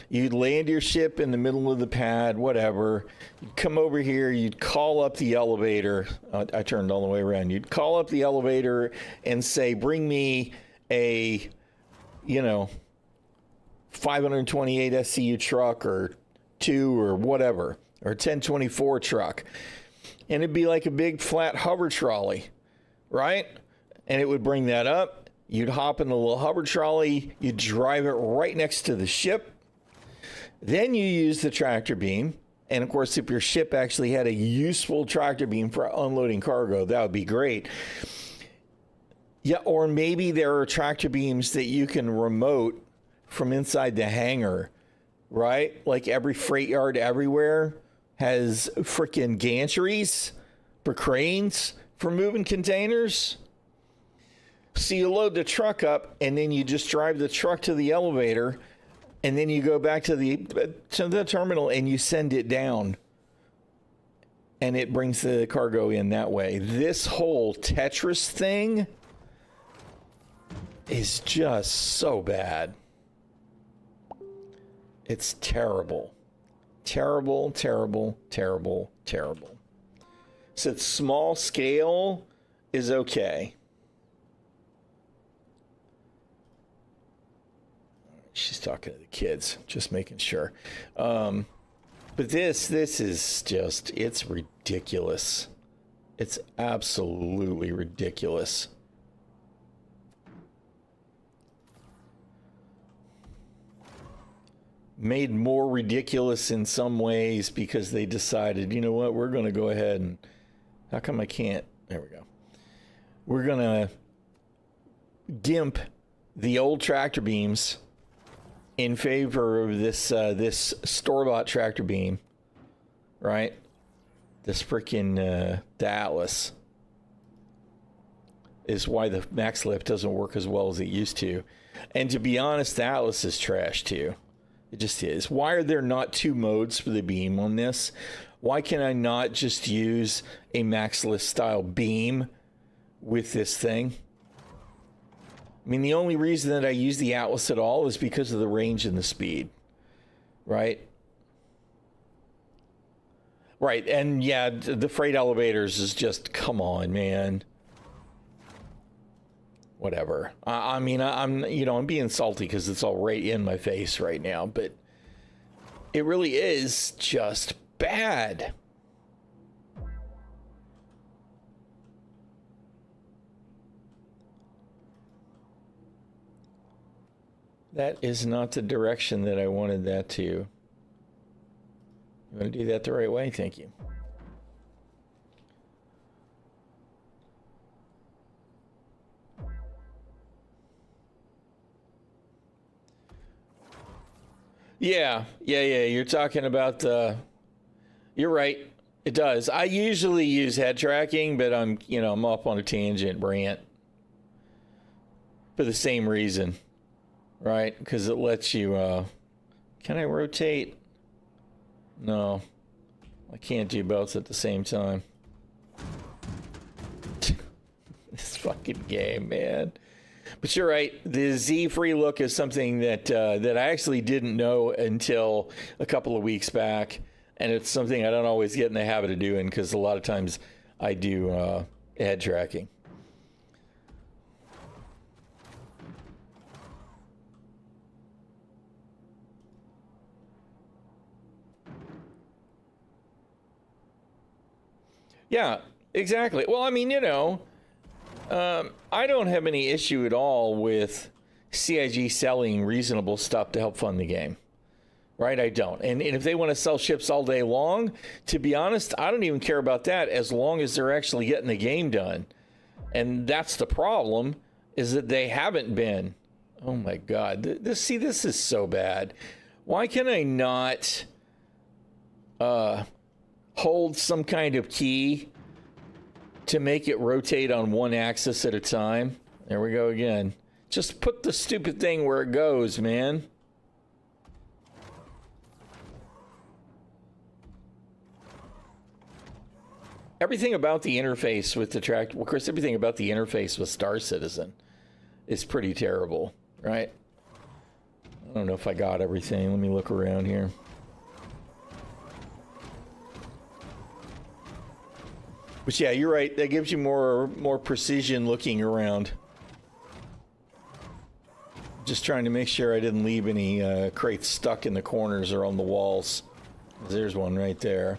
You'd land your ship in the middle of the pad, whatever. You'd come over here, you'd call up the elevator. I turned all the way around. You'd call up the elevator and say, bring me a, 528 SCU truck or 2 or whatever. or a 1024 truck. And it'd be like a big flat hover trolley, right? And it would bring that up. You'd hop in the little hover trolley. You'd drive it right next to the ship. Then you use the tractor beam. And of course, if your ship actually had a useful tractor beam for unloading cargo, that would be great. Yeah, or maybe there are tractor beams that you can remote from inside the hangar, right? Like every freight yard everywhere has freaking gantries for cranes for moving containers. So you load the truck up and then you just drive the truck to the elevator and then you go back to the terminal and you send it down and it brings the cargo in that way. This whole Tetris thing is just so bad. It's terrible. Terrible, terrible, terrible, terrible. So it's small scale is okay. She's talking to the kids, just making sure. But this is just, it's ridiculous. It's absolutely ridiculous. Made more ridiculous in some ways because they decided, you know what, we're going to go ahead and, how come I can't? There we go. We're going to gimp the old tractor beams in favor of this store-bought tractor beam, right? This freaking the Atlas is why the max lift doesn't work as well as it used to. And to be honest, the Atlas is trash too. It just is. Why are there not two modes for the beam on this? Why can I not just use a max lift style beam with this thing? I mean, the only reason that I use the Atlas at all is because of the range and the speed, right? Right, and yeah, the freight elevators is just, come on, man. Whatever. I mean, I'm being salty because it's all right in my face right now, but it really is just bad. That is not the direction that I wanted that to. You want to do that the right way? Thank you. Yeah. You're talking about you're right. It does. I usually use head tracking, but I'm up on a tangent rant for the same reason, right? Because it lets you. Can I rotate? No, I can't do both at the same time. This fucking game, man. But you're right. The Z free look is something that I actually didn't know until a couple of weeks back, and it's something I don't always get in the habit of doing because a lot of times I do head tracking. Yeah, exactly. Well, I mean, I don't have any issue at all with CIG selling reasonable stuff to help fund the game, right? I don't. And if they want to sell ships all day long, to be honest, I don't even care about that as long as they're actually getting the game done. And that's the problem, is that they haven't been. Oh my God. This is so bad. Why can I not hold some kind of key to make it rotate on one axis at a time? There we go again. Just put the stupid thing where it goes, man. Everything about the interface with the track, of course, everything about the interface with Star Citizen is pretty terrible, right? I don't know if I got everything. Let me look around here. But yeah, you're right. That gives you more precision looking around. Just trying to make sure I didn't leave any crates stuck in the corners or on the walls. There's one right there.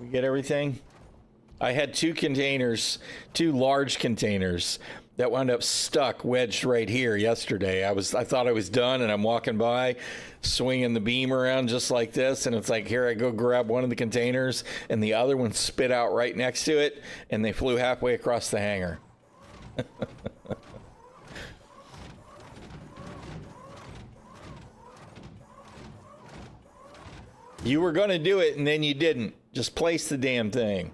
We get everything? I had two containers, two large containers that wound up stuck, wedged right here yesterday. I thought I was done, and I'm walking by, swinging the beam around just like this, and it's like, here I go grab one of the containers, and the other one spit out right next to it, and they flew halfway across the hangar. You were going to do it, and then you didn't. Just place the damn thing.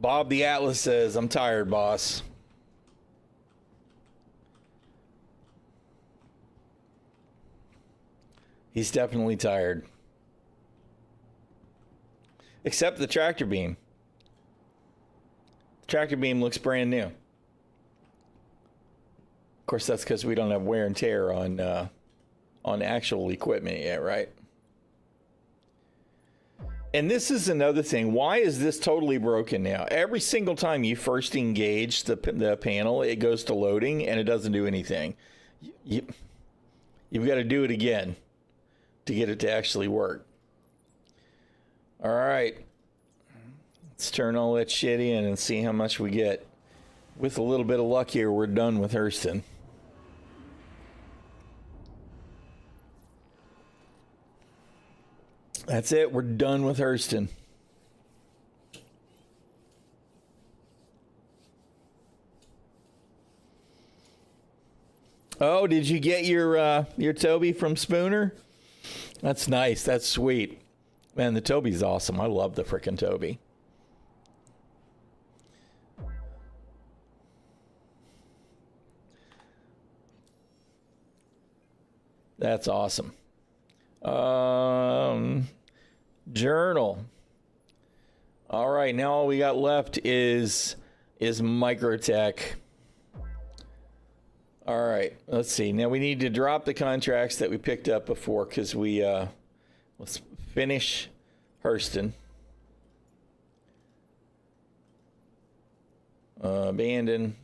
Bob the Atlas says, I'm tired, boss. He's definitely tired. Except the tractor beam. The tractor beam looks brand new. Of course, that's because we don't have wear and tear on actual equipment yet, right? And this is another thing. Why is this totally broken now? Every single time you first engage the panel, it goes to loading and it doesn't do anything. You've got to do it again to get it to actually work. All right. Let's turn all that shit in and see how much we get. With a little bit of luck here, we're done with Hurston. That's it. We're done with Hurston. Oh, did you get your Toby from Spooner? That's nice. That's sweet. Man, the Toby's awesome. I love the frickin' Toby. That's awesome. Journal. All right, now all we got left is Microtech. All right, let's see. Now we need to drop the contracts that we picked up before because we let's finish Hurston. Abandon.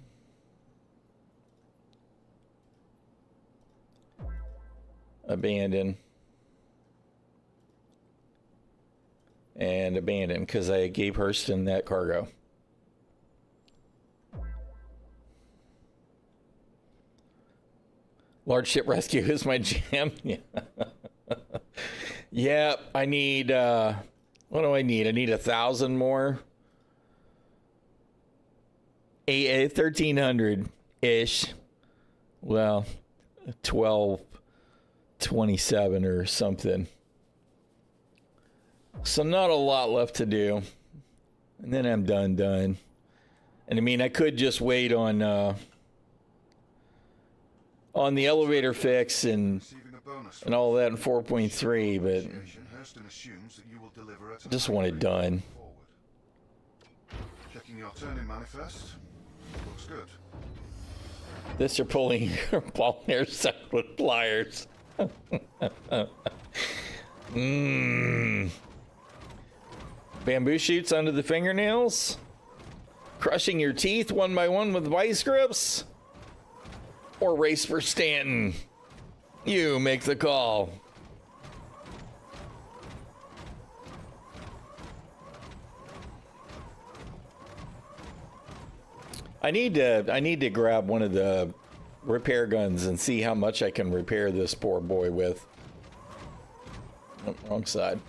Abandon. And abandon because I gave Hurston that cargo. Large ship rescue is my jam. Yeah. Yeah, I need, what do I need? I need 1,000 more. 1,300-ish. Well, 1227 or something. So not a lot left to do. And then I'm done. And I mean, I could just wait on the elevator fix and all that in 4.3, but I just want it done. Checking your turn-in manifest. Looks good. This are pulling your ball hair set with pliers. Bamboo shoots under the fingernails? Crushing your teeth one by one with vice grips? Or race for Stanton? You make the call. I need to grab one of the repair guns and see how much I can repair this poor boy with. Oh, wrong side.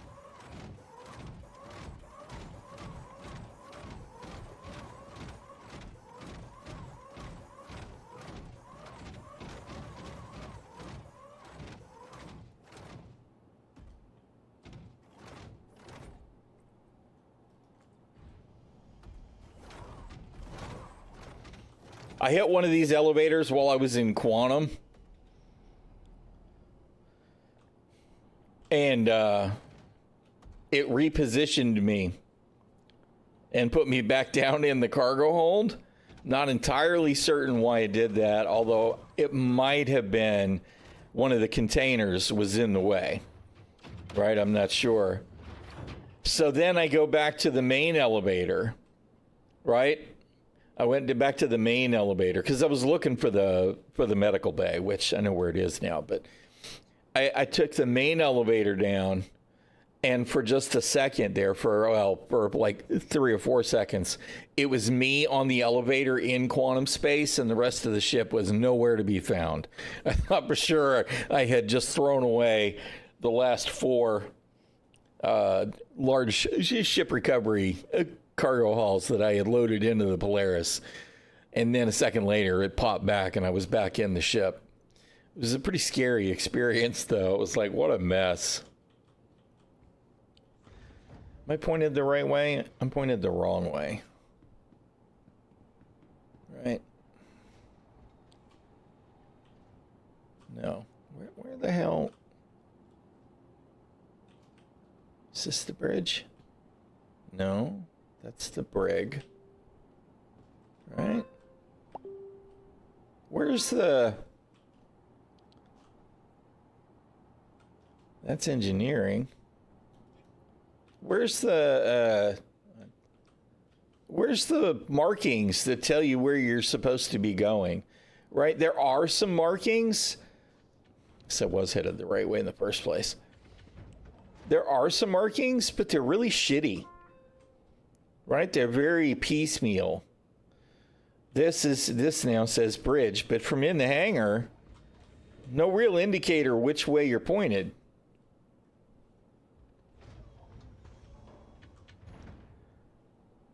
I hit one of these elevators while I was in Quantum. And it repositioned me and put me back down in the cargo hold. Not entirely certain why it did that, although it might have been one of the containers was in the way, right? I'm not sure. So then I go back to the main elevator, right? I went back to the main elevator because I was looking for the medical bay, which I know where it is now, but I took the main elevator down. And for just a second there, for like 3 or 4 seconds, it was me on the elevator in quantum space, and the rest of the ship was nowhere to be found. I thought for sure I had just thrown away the last 4 large ship recovery cargo hauls that I had loaded into the Polaris. And then a second later, it popped back, and I was back in the ship. It was a pretty scary experience, though. It was like, what a mess. Am I pointed the right way? I'm pointed the wrong way. Right? No. Where the hell? Is this the bridge? No. That's the brig. Right? Where's the... That's engineering. Where's the markings that tell you where you're supposed to be going? Right? There are some markings. So it was headed the right way in the first place. There are some markings, but they're really shitty. Right? They're very piecemeal. This now says bridge, but from in the hangar, no real indicator which way you're pointed.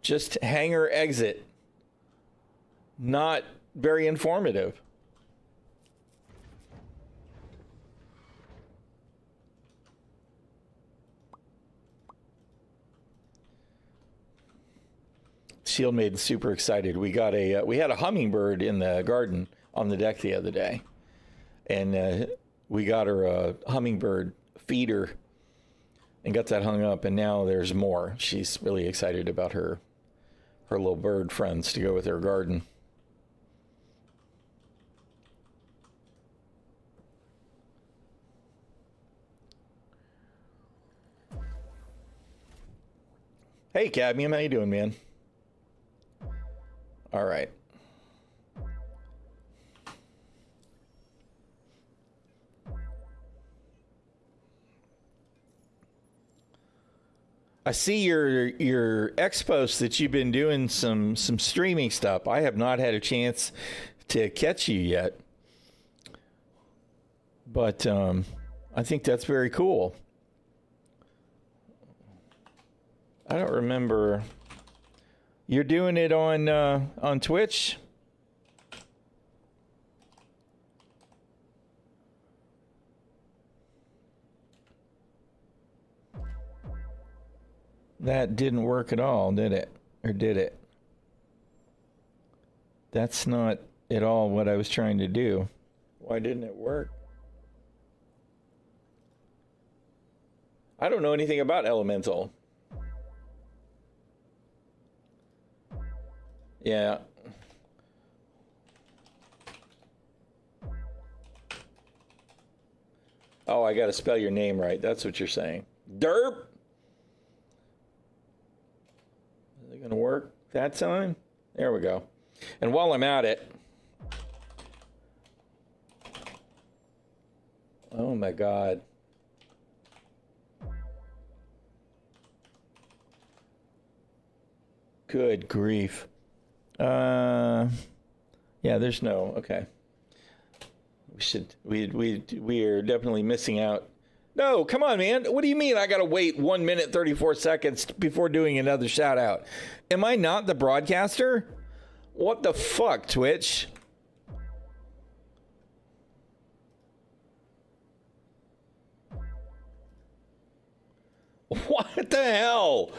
Just hangar exit. Not very informative. Shield Maiden's super excited. We got we had a hummingbird in the garden on the deck the other day, and we got her a hummingbird feeder and got that hung up, and now there's more. She's really excited about her little bird friends to go with her garden. Hey, Cadmium, how you doing, man? All right. I see your X posts that you've been doing some streaming stuff. I have not had a chance to catch you yet, but I think that's very cool. I don't remember. You're doing it on Twitch? That didn't work at all, did it? Or did it? That's not at all what I was trying to do. Why didn't it work? I don't know anything about Elemental. Yeah. Oh, I got to spell your name right. That's what you're saying. Derp. Is it going to work that time? There we go. And while I'm at it. Oh my God. Good grief. Yeah, there's no, okay. We are definitely missing out. No, come on, man. What do you mean I got to wait 1 minute, 34 seconds before doing another shout out? Am I not the broadcaster? What the fuck, Twitch? What the hell?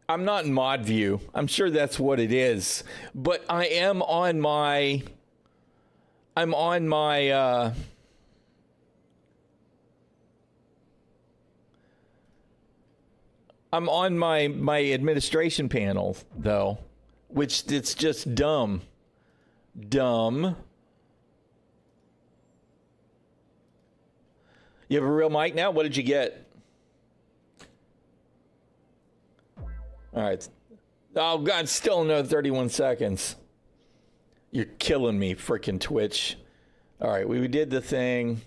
I'm not in mod view. I'm sure that's what it is. But I am on my... I'm on my... I'm on my administration panel, though, which it's just dumb. Dumb. You have a real mic now? What did you get? All right. Oh, God, still another 31 seconds. You're killing me, freaking Twitch. All right, we did the thing.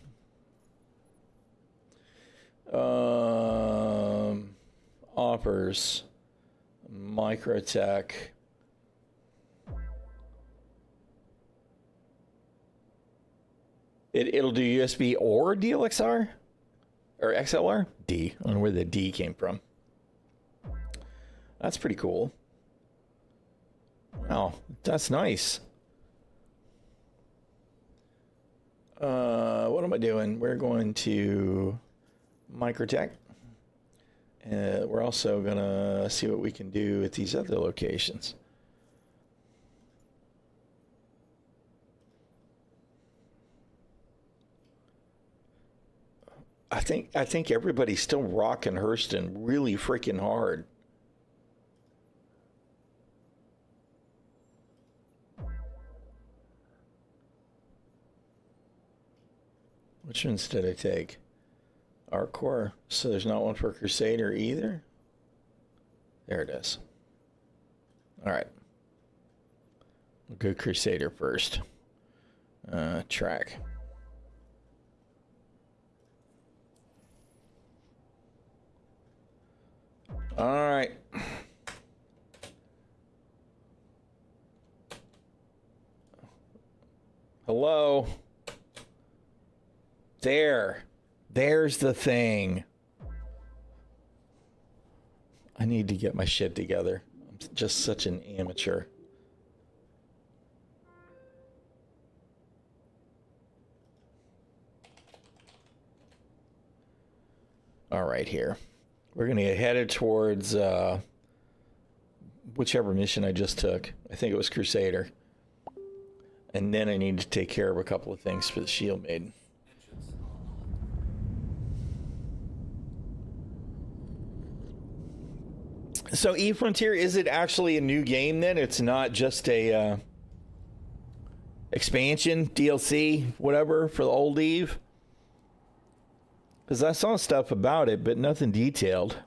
Offers. Microtech. It'll do USB or DLXR? Or XLR? D. I don't know where the D came from. That's pretty cool. Oh, that's nice. What am I doing? We're going to Microtech. We're also going to see what we can do at these other locations. I think everybody's still rocking Hurston really freaking hard. Which ones did I take? Arcor. So there's not one for Crusader either? There it is. All right. We'll go Crusader first. Track. All right. Hello. There's the thing. I need to get my shit together. I'm just such an amateur. All right, here. We're going to get headed towards whichever mission I just took. I think it was Crusader. And then I need to take care of a couple of things for the Shield Maiden. So E-Frontier, is it actually a new game then? It's not just a expansion, DLC, whatever, for the old Eve? Because I saw stuff about it, but nothing detailed.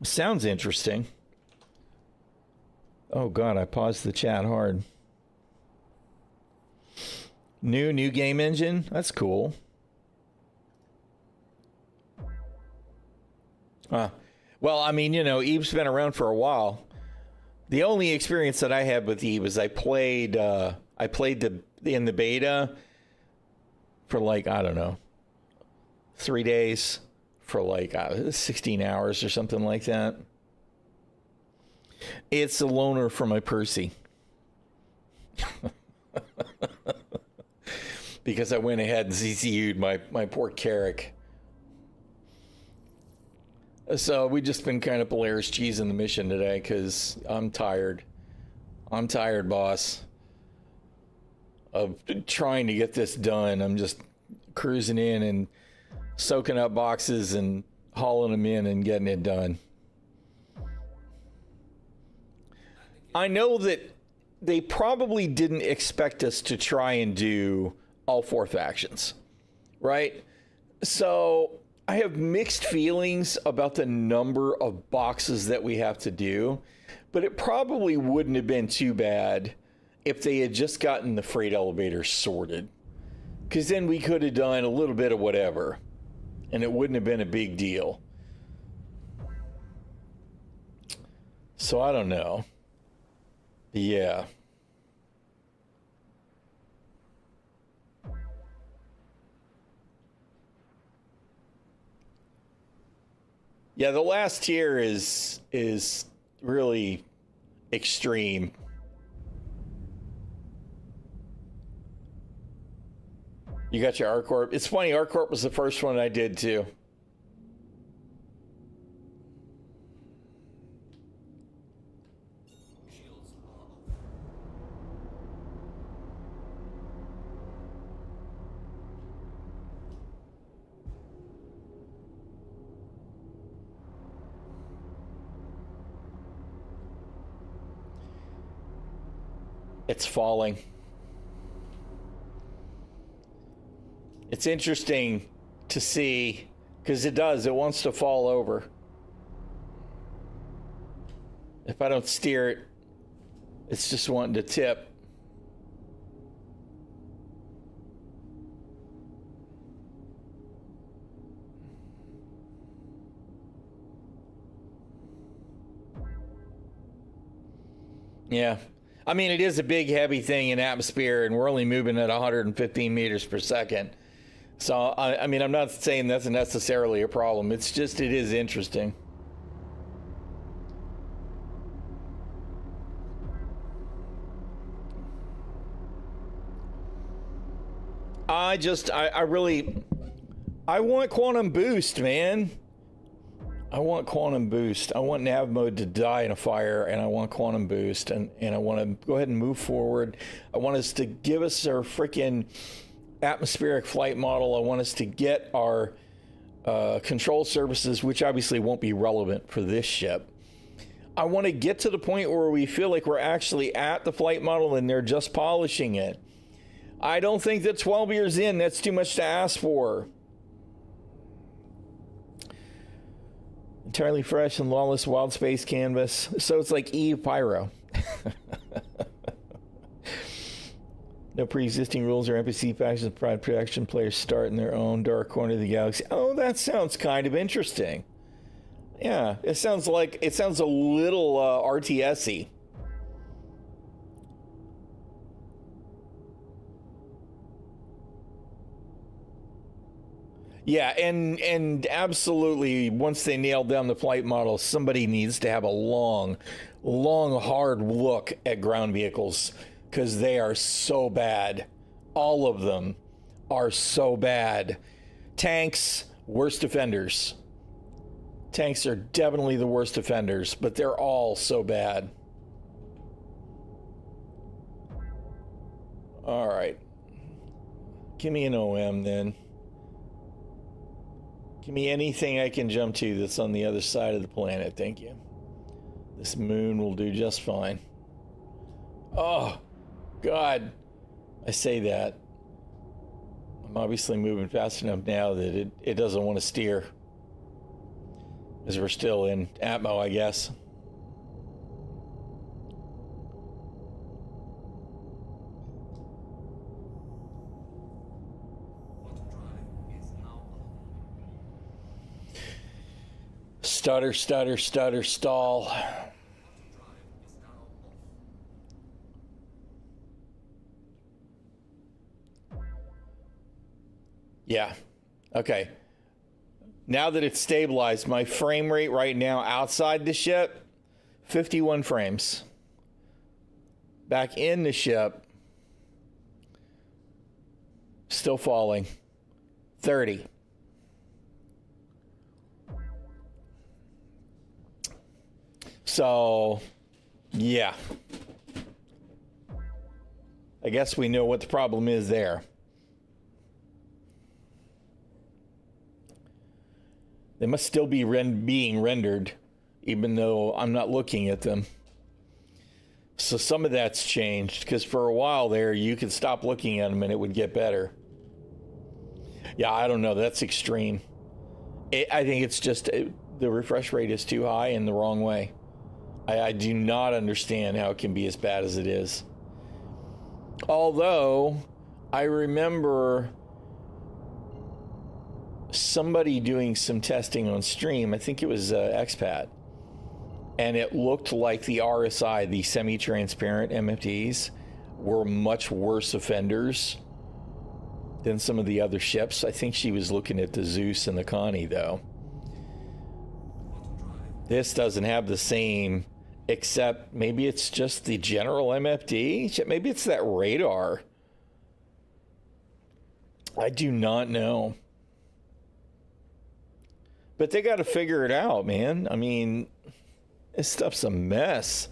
Sounds interesting. Oh God, I paused the chat hard. New game engine? That's cool. Well, I mean, you know, Eve's been around for a while. The only experience that I had with Eve is I played in the beta for like, I don't know, 3 days for like 16 hours or something like that. It's a loaner for my Percy. Because I went ahead and CCU'd my poor Carrick. So we just been kind of Polaris cheesing the mission today because I'm tired. I'm tired, boss, of trying to get this done. I'm just cruising in and soaking up boxes and hauling them in and getting it done. I know that they probably didn't expect us to try and do all 4 factions, right? So I have mixed feelings about the number of boxes that we have to do, but it probably wouldn't have been too bad if they had just gotten the freight elevator sorted, because then we could have done a little bit of whatever and it wouldn't have been a big deal. So I don't know. Yeah. Yeah, the last tier is really extreme. You got your ArcCorp. It's funny, ArcCorp was the first one I did too. Shields are off. It's falling. It's interesting to see, because it wants to fall over. If I don't steer it, it's just wanting to tip. Yeah. I mean, it is a big, heavy thing in atmosphere, and we're only moving at 115 meters per second. So, I mean, I'm not saying that's necessarily a problem. It's just, it is interesting. I want quantum boost, man. I want quantum boost. I want nav mode to die in a fire, and I want quantum boost, and I want to go ahead and move forward. I want us to give us our freaking atmospheric flight model. I want us to get our control services, which obviously won't be relevant for this ship. I want to get to the point where we feel like we're actually at the flight model and they're just polishing it. I don't think that 12 years in, that's too much to ask for. Entirely fresh and lawless wild space canvas. So it's like Eve Pyro. No pre-existing rules or NPC factions. Pride production players start in their own dark corner of the galaxy. Oh, that sounds kind of interesting. Yeah, it sounds a little RTS-y. Yeah, and absolutely, once they nailed down the flight model, somebody needs to have a long, hard look at ground vehicles, because they are so bad. All of them are so bad. Tanks, worst offenders. Tanks are definitely the worst offenders, but they're all so bad. All right. Give me an OM then. Give me anything I can jump to that's on the other side of the planet, thank you. This moon will do just fine. Oh, God. I say that. I'm obviously moving fast enough now that it doesn't want to steer. Because we're still in Atmo, I guess. Stutter, stutter, stutter, stall. Yeah. Okay. Now that it's stabilized, my frame rate right now outside the ship, 51 frames. Back in the ship, still falling, 30. So, yeah. I guess we know what the problem is there. They must still be being rendered, even though I'm not looking at them. So some of that's changed, because for a while there, you could stop looking at them and it would get better. Yeah, I don't know. That's extreme. I think it's just the refresh rate is too high in the wrong way. I do not understand how it can be as bad as it is. Although, I remember somebody doing some testing on stream. I think it was Expat. And it looked like the RSI, the semi-transparent MFTs, were much worse offenders than some of the other ships. I think she was looking at the Zeus and the Connie, though. This doesn't have the same, except maybe it's just the general MFD. Maybe it's that radar. I do not know. But they got to figure it out, man. I mean, this stuff's a mess.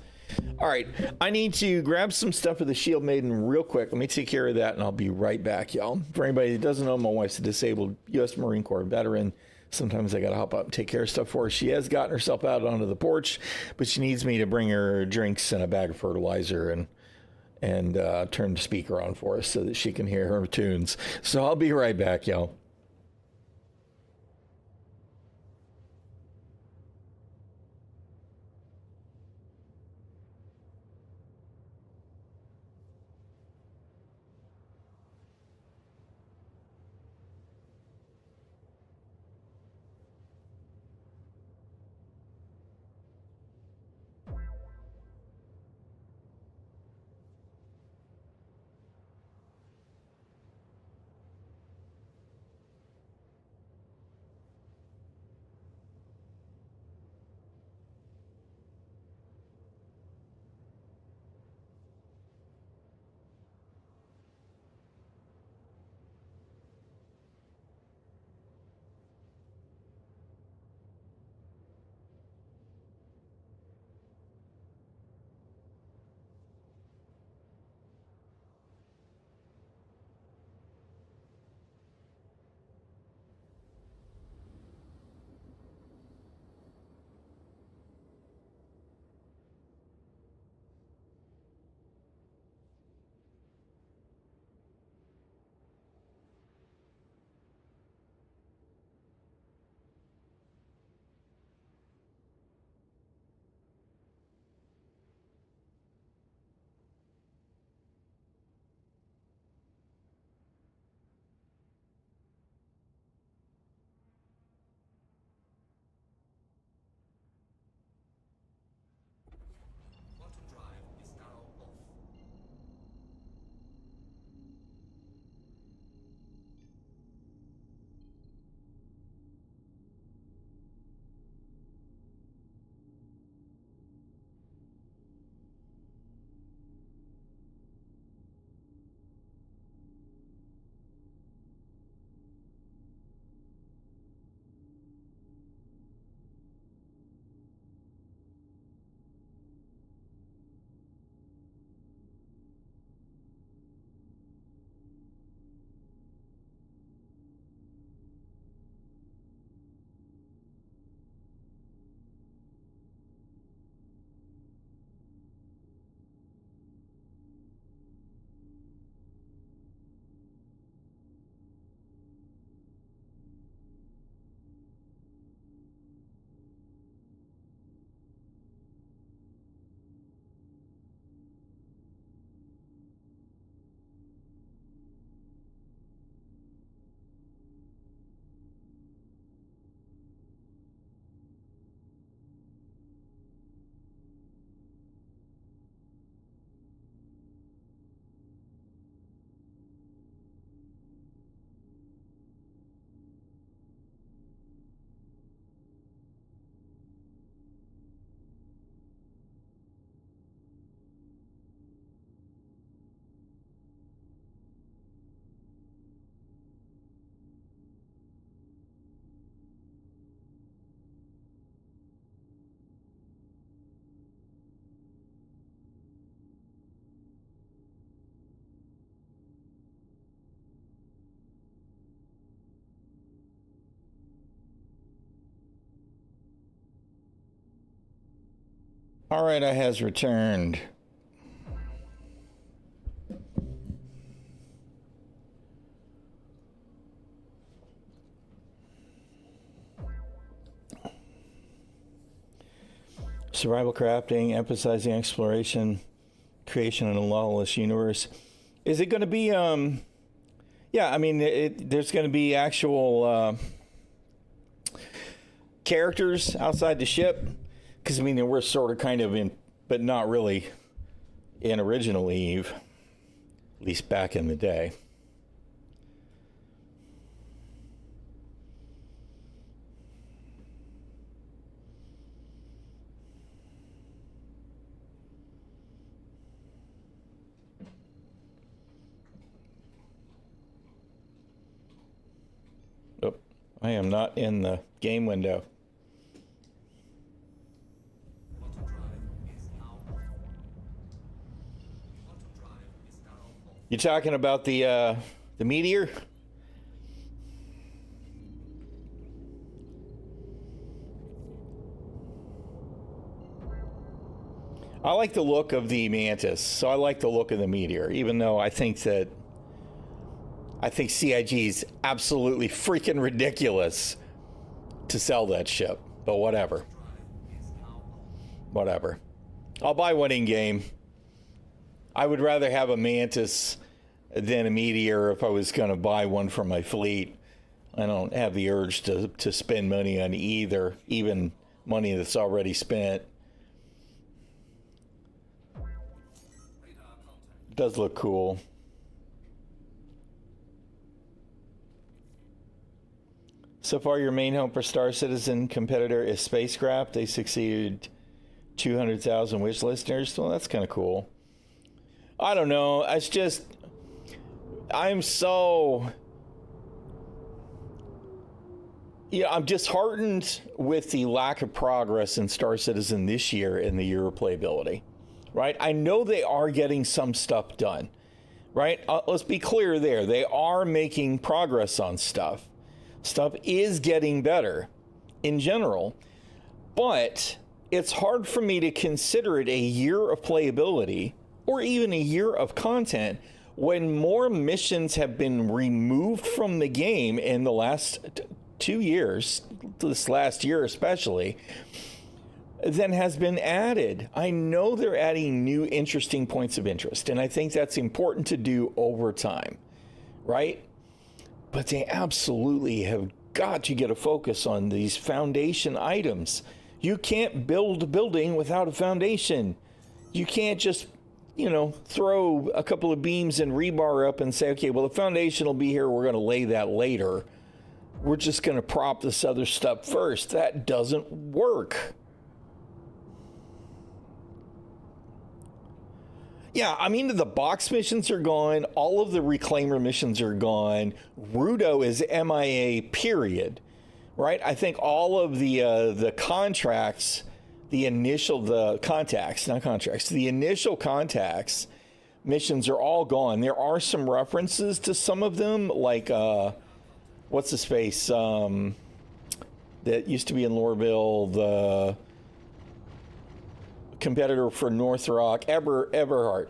All right, I need to grab some stuff for the Shield Maiden real quick. Let me take care of that, and I'll be right back, y'all. For anybody that doesn't know, my wife's a disabled U.S. Marine Corps veteran. Sometimes I got to hop up and take care of stuff for her. She has gotten herself out onto the porch, but she needs me to bring her drinks and a bag of fertilizer and turn the speaker on for us so that she can hear her tunes. So I'll be right back, y'all. Quantum drive is now off. All right, I has returned. Survival crafting, emphasizing exploration, creation in a lawless universe. Is it going to be? Yeah, I mean, there's going to be actual characters outside the ship, because I mean, we're sort of kind of in, but not really in original Eve, at least back in the day. I am not in the game window. Auto drive is now off. Auto drive is now off. You talking about the meteor? I like the look of the Mantis, so I like the look of the meteor, even though I think CIG is absolutely freaking ridiculous to sell that ship. But whatever. Whatever. I'll buy one in game. I would rather have a Mantis than a meteor if I was going to buy one for my fleet. I don't have the urge to spend money on either, even money that's already spent. It does look cool. So far, your main hope for Star Citizen competitor is Spacecraft. They succeeded 200,000 wish listeners. Well, that's kind of cool. I don't know. It's just, I'm disheartened with the lack of progress in Star Citizen this year in the year of playability. Right? I know they are getting some stuff done, right? Let's be clear there. They are making progress on stuff. Stuff is getting better in general, but it's hard for me to consider it a year of playability or even a year of content when more missions have been removed from the game in the last 2 years, this last year especially, than has been added. I know they're adding new interesting points of interest, and I think that's important to do over time, right? But they absolutely have got to get a focus on these foundation items. You can't build a building without a foundation. You can't just, throw a couple of beams and rebar up and say, okay, well, the foundation will be here. We're going to lay that later. We're just going to prop this other stuff first. That doesn't work. Yeah, I mean, the box missions are gone. All of the Reclaimer missions are gone. Rudo is MIA, period. Right? I think all of the contracts, the initial contacts missions are all gone. There are some references to some of them, like, what's the space that used to be in Loreville, the competitor for North Rock, Everhart,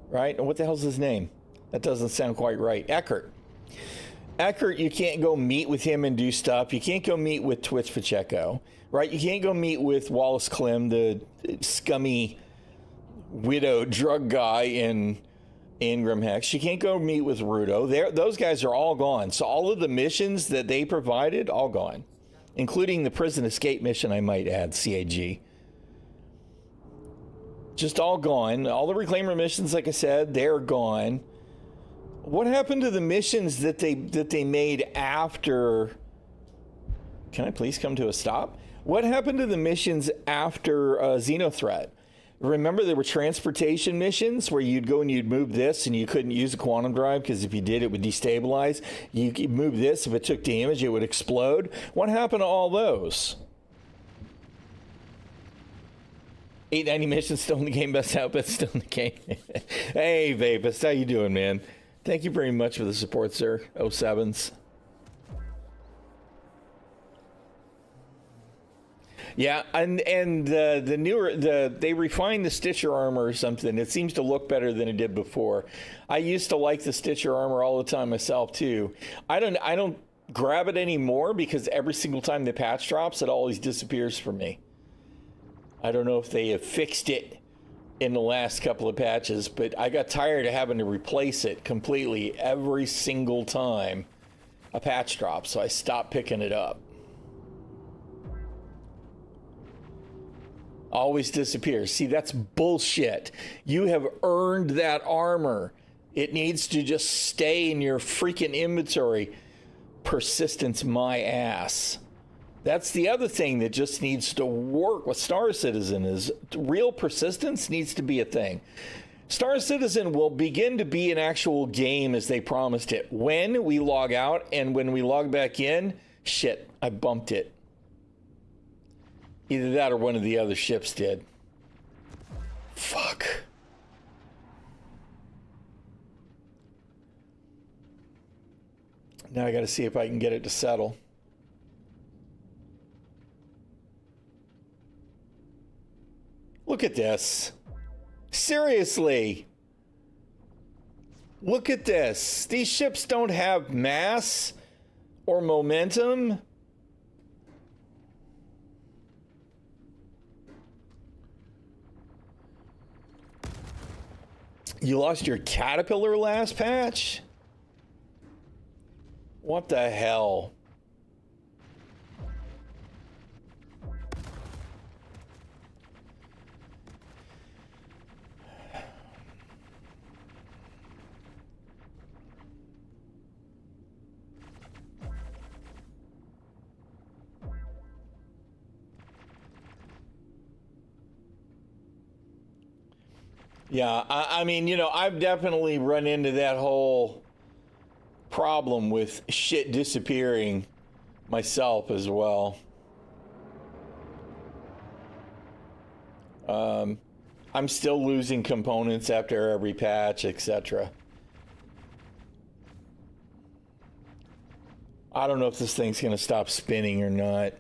right? And what the hell's his name? That doesn't sound quite right. Eckert, you can't go meet with him and do stuff. You can't go meet with Twitch Pacheco, right? You can't go meet with Wallace Clem, the scummy widow drug guy in Ingram Hex. You can't go meet with Rudo. Those guys are all gone. So all of the missions that they provided, all gone, including the prison escape mission, I might add, CAG. Just all gone. All the Reclaimer missions, like I said, they're gone. What happened to the missions that they made after? Can I please come to a stop? What happened to the missions after Xenothreat? Remember, there were transportation missions where you'd go and you'd move this and you couldn't use a quantum drive because if you did, it would destabilize. You could move this. If it took damage, it would explode. What happened to all those? 890 missions still in the game. Best outfit still in the game. Hey, Vapus, how you doing, man? Thank you very much for the support, sir. 07s. Yeah, and the newer they refined the Stitcher armor or something. It seems to look better than it did before. I used to like the Stitcher armor all the time myself too. I don't grab it anymore because every single time the patch drops, it always disappears from me. I don't know if they have fixed it in the last couple of patches, but I got tired of having to replace it completely every single time a patch drops, so I stopped picking it up. Always disappears. See, that's bullshit. You have earned that armor. It needs to just stay in your freaking inventory. Persistence, my ass. That's the other thing that just needs to work with Star Citizen is real persistence needs to be a thing. Star Citizen will begin to be an actual game as they promised it. When we log out and when we log back in, shit, I bumped it. Either that or one of the other ships did. Fuck. Now I gotta see if I can get it to settle. Look at this. Seriously. Look at this. These ships don't have mass or momentum. You lost your caterpillar last patch? What the hell? Yeah, I mean, you know, I've definitely run into that whole problem with shit disappearing myself as well. I'm still losing components after every patch, etc. I don't know if this thing's going to stop spinning or not.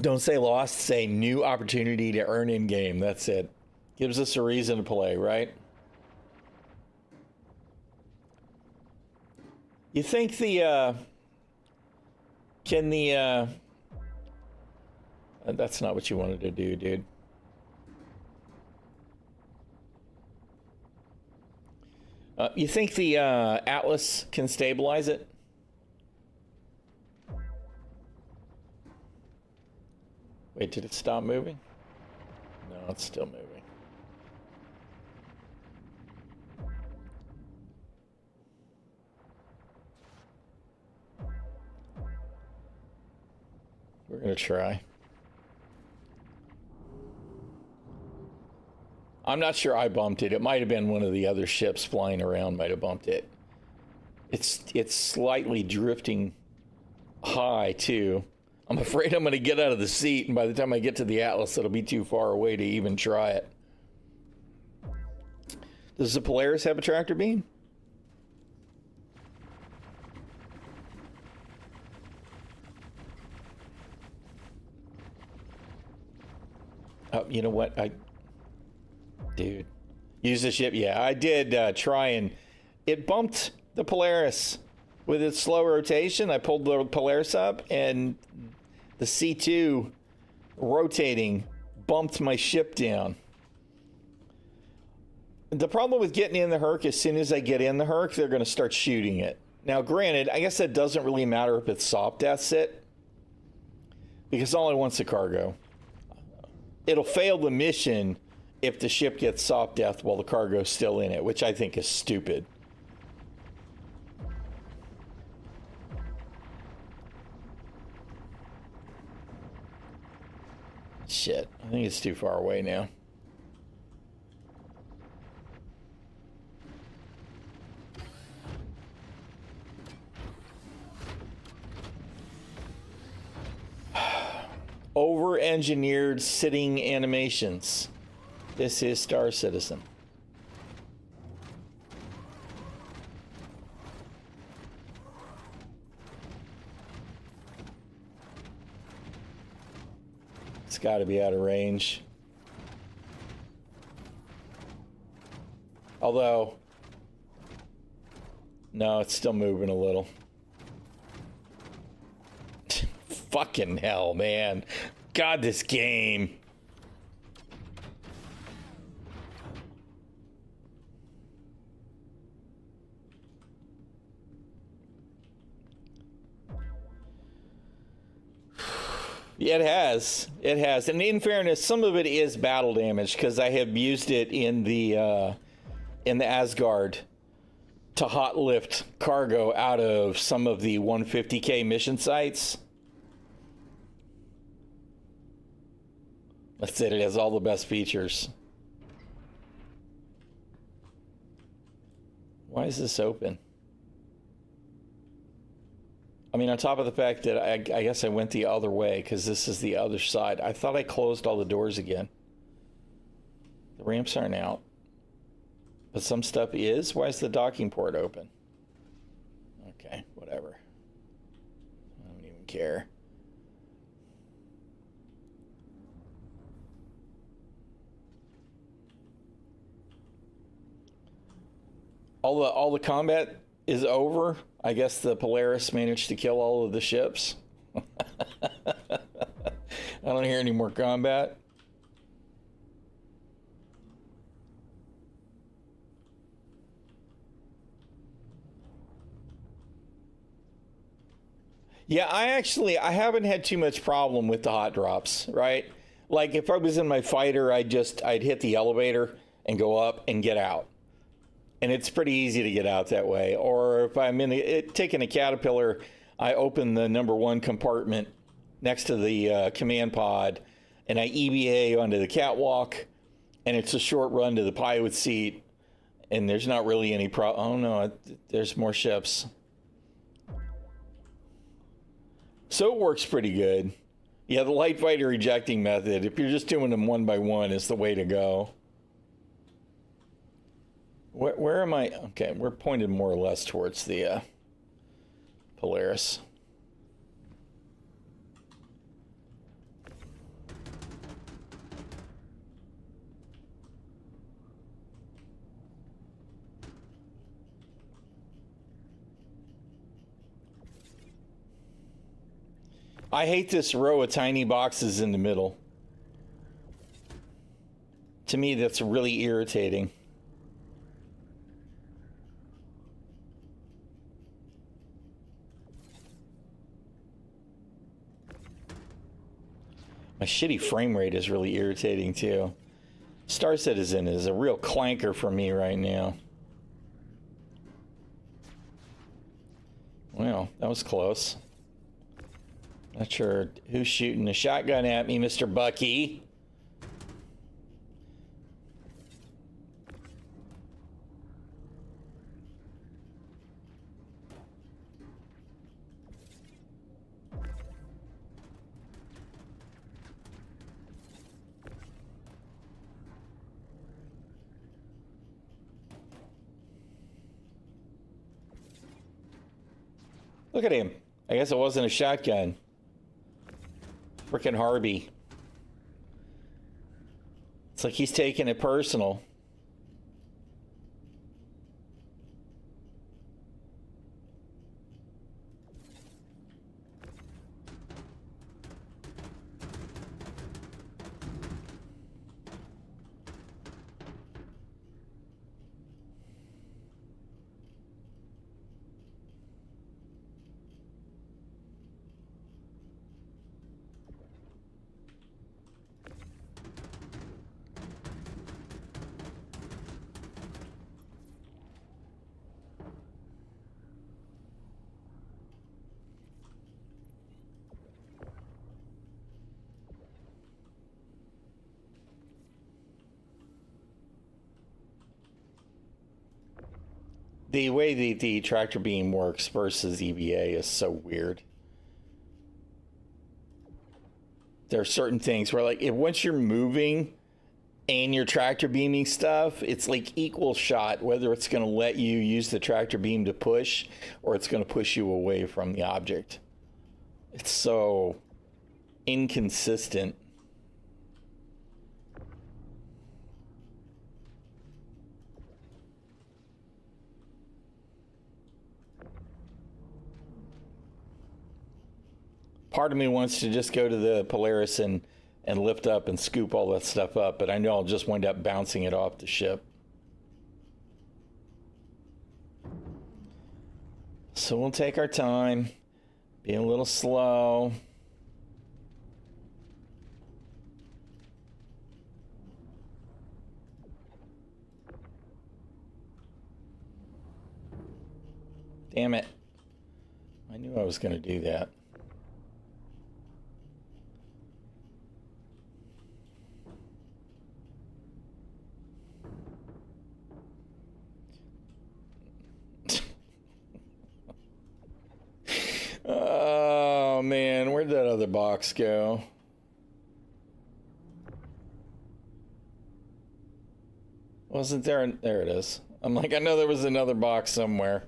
Don't say lost, say new opportunity to earn in game. That's it. Gives us a reason to play, right? You think the that's not what you wanted to do, dude. You think the Atlas can stabilize it? Wait, did it stop moving? No, it's still moving. We're gonna try. I'm not sure I bumped it. It might have been one of the other ships flying around might have bumped it. It's slightly drifting high too. I'm afraid I'm going to get out of the seat, and by the time I get to the Atlas, it'll be too far away to even try it. Does the Polaris have a tractor beam? Oh, you know what? Dude. Use the ship? Yeah, I did try and... It bumped the Polaris with its slow rotation. I pulled the Polaris up, and the C2 rotating bumped my ship down. The problem with getting in the Herc, as soon as I get in the Herc, they're going to start shooting it. Now, granted, I guess that doesn't really matter if it's soft deaths it, because all I want's the cargo. It'll fail the mission if the ship gets soft death while the cargo's still in it, which I think is stupid. Shit, I think it's too far away now. Over-engineered sitting animations. This is Star Citizen. It's got to be out of range. Although, no, it's still moving a little. Fucking hell, man. God, this game. Yeah, it has. It has. And in fairness, some of it is battle damage because I have used it in the Asgard to hot lift cargo out of some of the 150K mission sites. That's it. It has all the best features. Why is this open? I mean, on top of the fact that I guess I went the other way because this is the other side. I thought I closed all the doors again. The ramps aren't out. But some stuff is. Why is the docking port open? Okay, whatever. I don't even care. All the combat is over. I guess the Polaris managed to kill all of the ships. I don't hear any more combat. Yeah, I haven't had too much problem with the hot drops, right? Like if I was in my fighter, I'd hit the elevator and go up and get out. And it's pretty easy to get out that way. Or if I'm taking a Caterpillar, I open the #1 compartment next to the command pod, and I EVA onto the catwalk, and it's a short run to the pilot seat, and there's not really any problem. Oh no, there's more ships. So it works pretty good. Yeah, the light fighter ejecting method, if you're just doing them one by one, is the way to go. Where am I? Okay, we're pointed more or less towards the Polaris. I hate this row of tiny boxes in the middle. To me, that's really irritating. My shitty frame rate is really irritating too. Star Citizen is a real clanker for me right now. Well, that was close. Not sure who's shooting a shotgun at me, Mr. Bucky. Look at him. I guess it wasn't a shotgun. Frickin' Harvey. It's like he's taking it personal. The way the tractor beam works versus EVA is so weird. There are certain things where, like, if once you're moving and you're tractor beaming stuff, it's like equal shot whether it's going to let you use the tractor beam to push or it's going to push you away from the object. It's so inconsistent. Part of me wants to just go to the Polaris and lift up and scoop all that stuff up, but I know I'll just wind up bouncing it off the ship. So we'll take our time, be a little slow. Damn it. I knew I was going to do that. other box go? Wasn't there? There it is. I'm like, I know there was another box somewhere.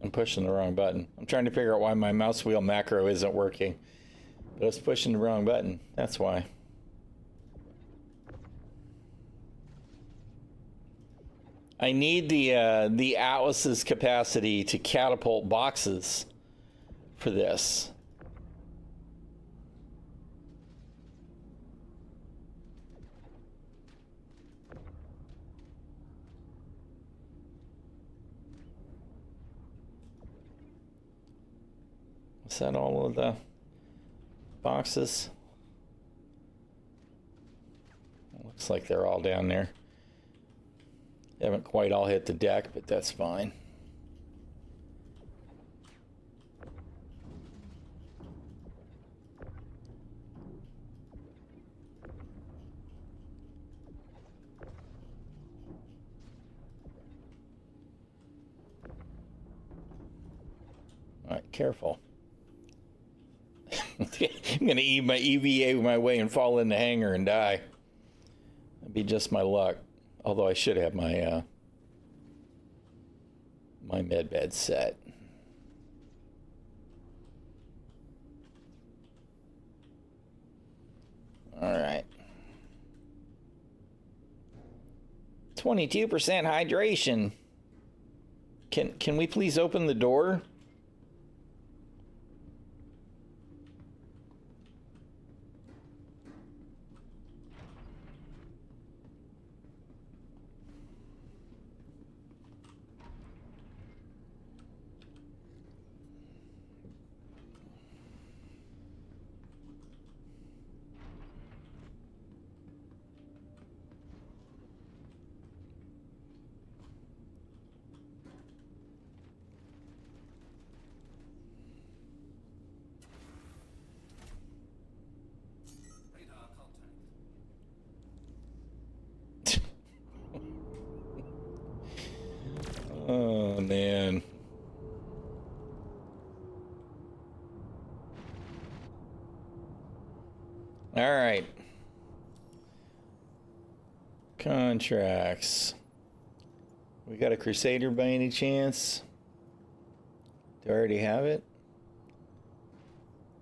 I'm pushing the wrong button. I'm trying to figure out why my mouse wheel macro isn't working. But I was pushing the wrong button. That's why. I need the Atlas's capacity to catapult boxes for this. Is that all of the boxes? Looks like they're all down there. They haven't quite all hit the deck, but that's fine. All right, careful. I'm gonna EVA my way and fall in the hangar and die. That'd be just my luck. Although I should have my my med bed set. All right. 22% hydration. Can we please open the door? Radar contact. Oh, man. All right. Contracts. We got a Crusader by any chance? Do I already have it?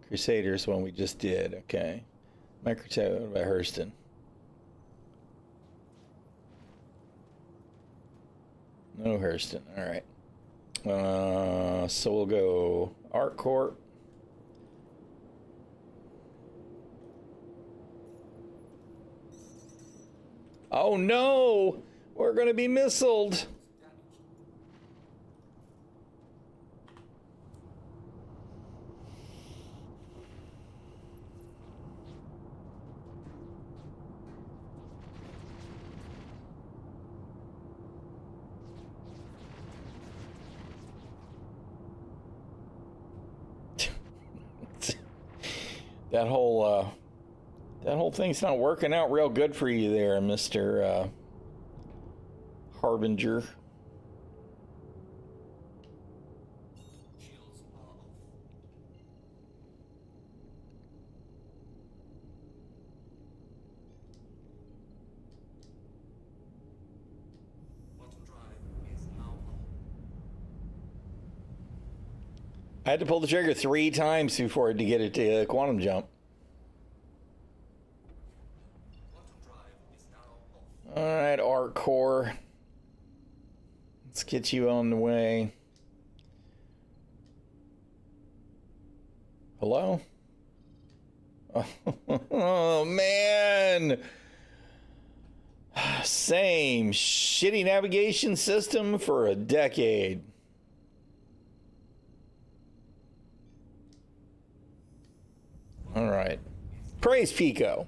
Crusader's one we just did. Okay. Microtech, what about Hurston? No Hurston. All right. So we'll go Art Corp. Oh no! We're gonna be missiled. That whole thing's not working out real good for you there, Mr. Harbinger. Shields are off. Quantum drive is now on. I had to pull the trigger 3 times before to get it to quantum jump. Quantum drive is now off. All right, Art Core. Let's get you on the way. Hello? Oh, man. Same shitty navigation system for a decade. All right. Praise Pico.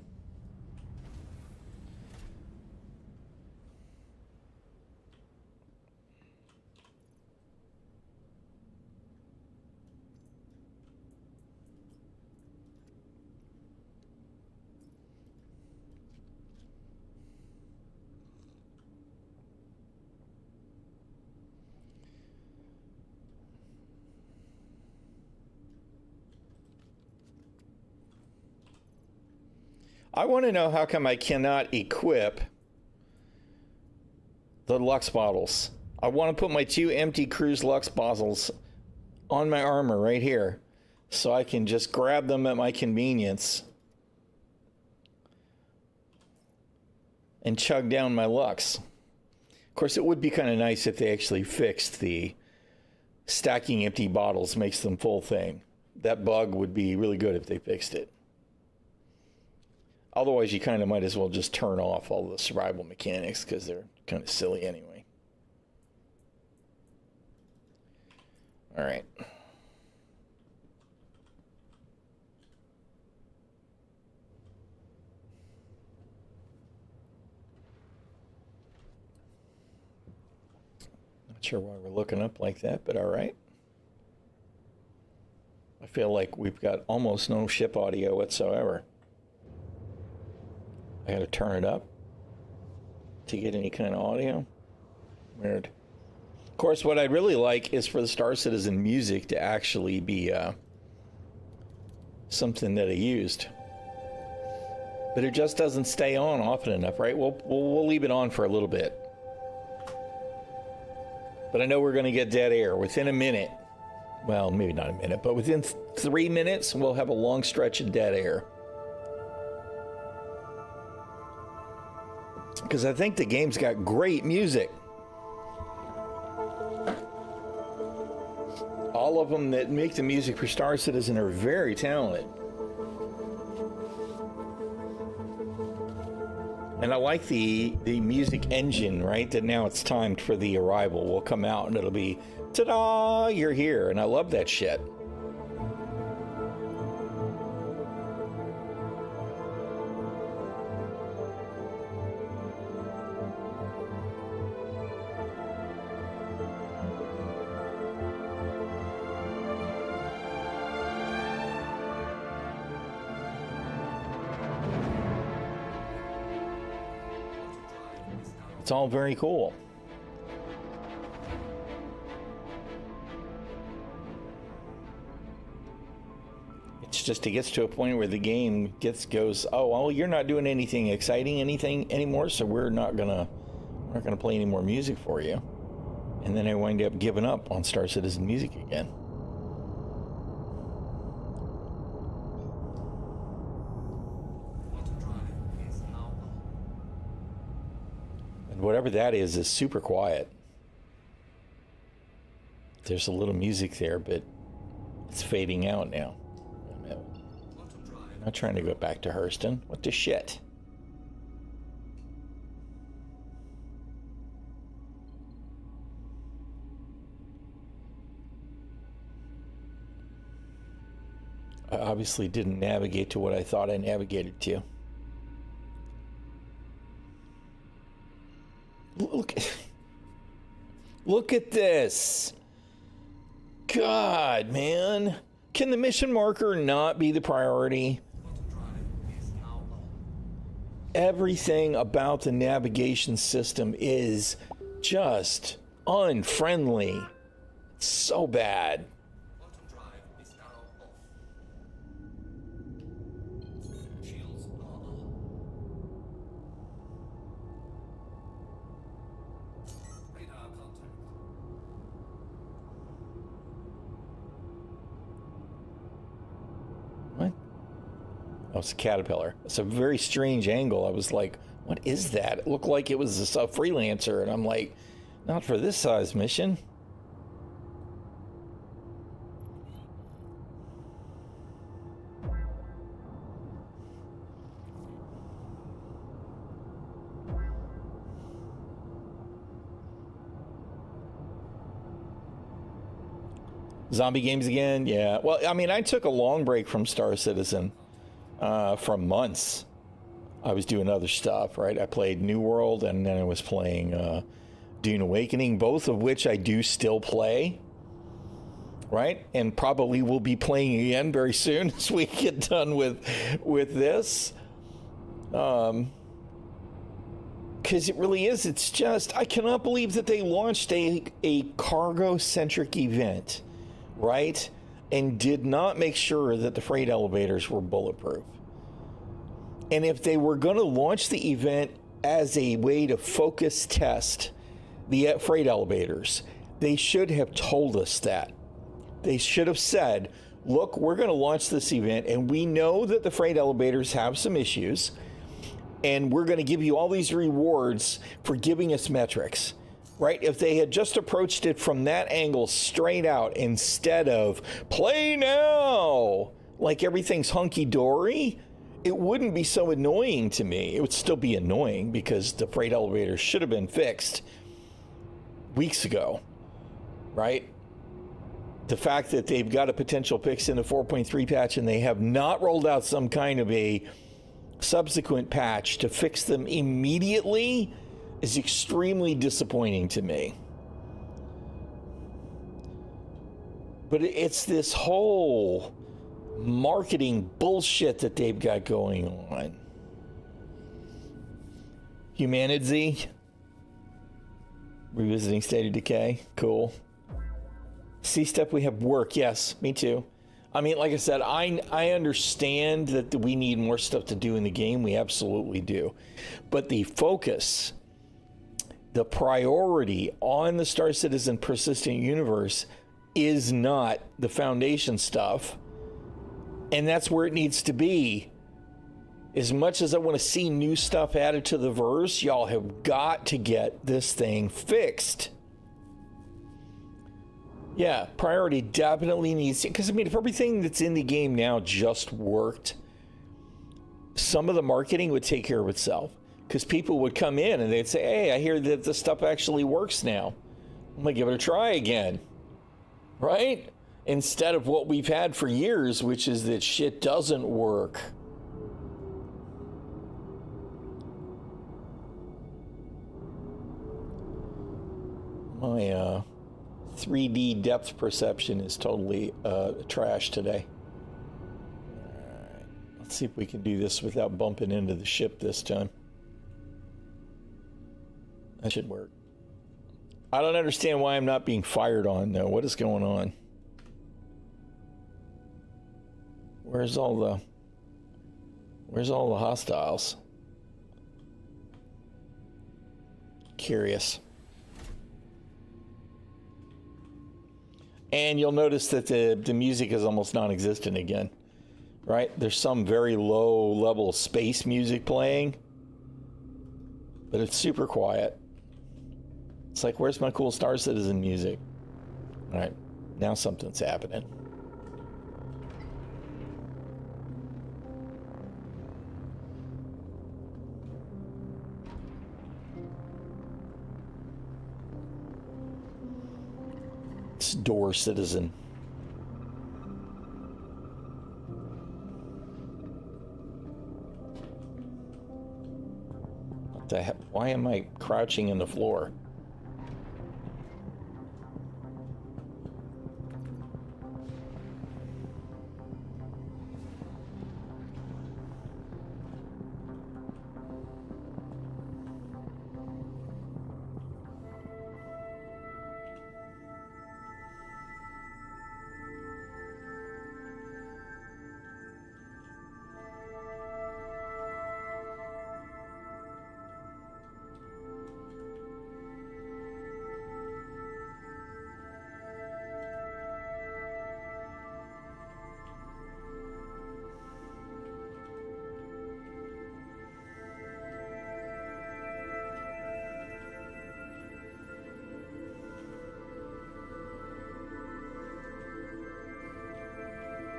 I want to know how come I cannot equip the Lux bottles. I want to put my 2 empty Cruise Lux bottles on my armor right here so I can just grab them at my convenience and chug down my Lux. Of course, it would be kind of nice if they actually fixed the stacking empty bottles makes them full thing. That bug would be really good if they fixed it. Otherwise, you kind of might as well just turn off all the survival mechanics because they're kind of silly anyway. All right. Not sure why we're looking up like that, but all right. I feel like we've got almost no ship audio whatsoever. I gotta turn it up to get any kind of audio. Weird. Of course, what I'd really like is for the Star Citizen music to actually be something that I used. But it just doesn't stay on often enough, right? We'll leave it on for a little bit. But I know we're gonna get dead air within a minute. Well, maybe not a minute, but within 3 minutes, we'll have a long stretch of dead air. Because I think the game's got great music. All of them that make the music for Star Citizen are very talented. And I like the music engine, right? That now it's timed for the arrival will come out and it'll be, ta-da, you're here. And I love that shit. It's all very cool. It's just it gets to a point where the game goes, oh well, you're not doing anything exciting anymore, so we're not gonna play any more music for you. And then I wind up giving up on Star Citizen music again. Whatever that is super quiet. There's a little music there, but it's fading out now. I'm not trying to go back to Hurston. What the shit? I obviously didn't navigate to what I thought I navigated to. Look at this. God, man. Can the mission marker not be the priority? Everything about the navigation system is just unfriendly. It's so bad. Oh, it's a caterpillar. It's a very strange angle. I was like, what is that? It looked like it was a freelancer. And I'm like, not for this size mission. Zombie games again? Yeah. Well, I mean, I took a long break from Star Citizen for months. I was doing other stuff, right? I played New World, and then I was playing Dune Awakening, both of which I do still play, right? And probably will be playing again very soon as we get done with this. Because it really is. It's just, I cannot believe that they launched a cargo-centric event, right? And did not make sure that the freight elevators were bulletproof. And if they were going to launch the event as a way to focus test the freight elevators, they should have told us that. They should have said, look, we're going to launch this event, and we know that the freight elevators have some issues, and we're going to give you all these rewards for giving us metrics. Right? If they had just approached it from that angle straight out instead of play now, like everything's hunky-dory, it wouldn't be so annoying to me. It would still be annoying because the freight elevator should have been fixed weeks ago, right? The fact that they've got a potential fix in the 4.3 patch and they have not rolled out some kind of a subsequent patch to fix them immediately is extremely disappointing to me. But it's this whole marketing bullshit that they've got going on. Humanity. Revisiting State of Decay. Cool. C-Step, we have work. Yes, me too. I mean, like I said, I understand that we need more stuff to do in the game. We absolutely do. But the focus, the priority on the Star Citizen persistent universe is not the Foundation stuff. And that's where it needs to be. As much as I want to see new stuff added to the verse, y'all have got to get this thing fixed. Yeah, priority definitely needs to, because I mean, if everything that's in the game now just worked, some of the marketing would take care of itself. Because people would come in and they'd say, hey, I hear that this stuff actually works now. I'm going to give it a try again. Right? Instead of what we've had for years, which is that shit doesn't work. My 3D depth perception is totally trash today. All right. Let's see if we can do this without bumping into the ship this time. That should work. I don't understand why I'm not being fired on, though. What is going on? Where's all the hostiles? Curious. And you'll notice that the music is almost non-existent again, right? There's some very low level space music playing, but it's super quiet. It's like, where's my cool Star Citizen music? All right, now something's happening. It's Door Citizen. What the heck? Why am I crouching in the floor?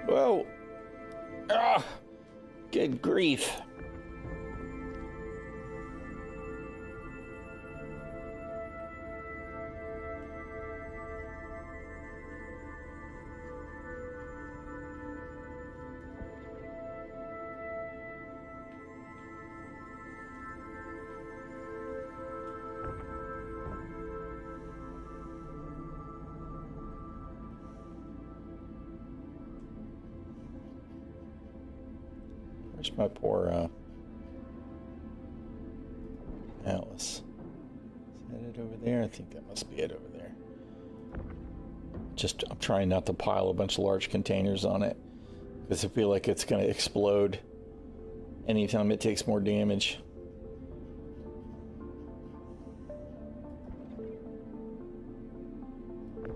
Whoa. Ah, good grief. Where's my poor Atlas? Is that it over there? I think that must be it over there. I'm trying not to pile a bunch of large containers on it, because I feel like it's going to explode anytime it takes more damage.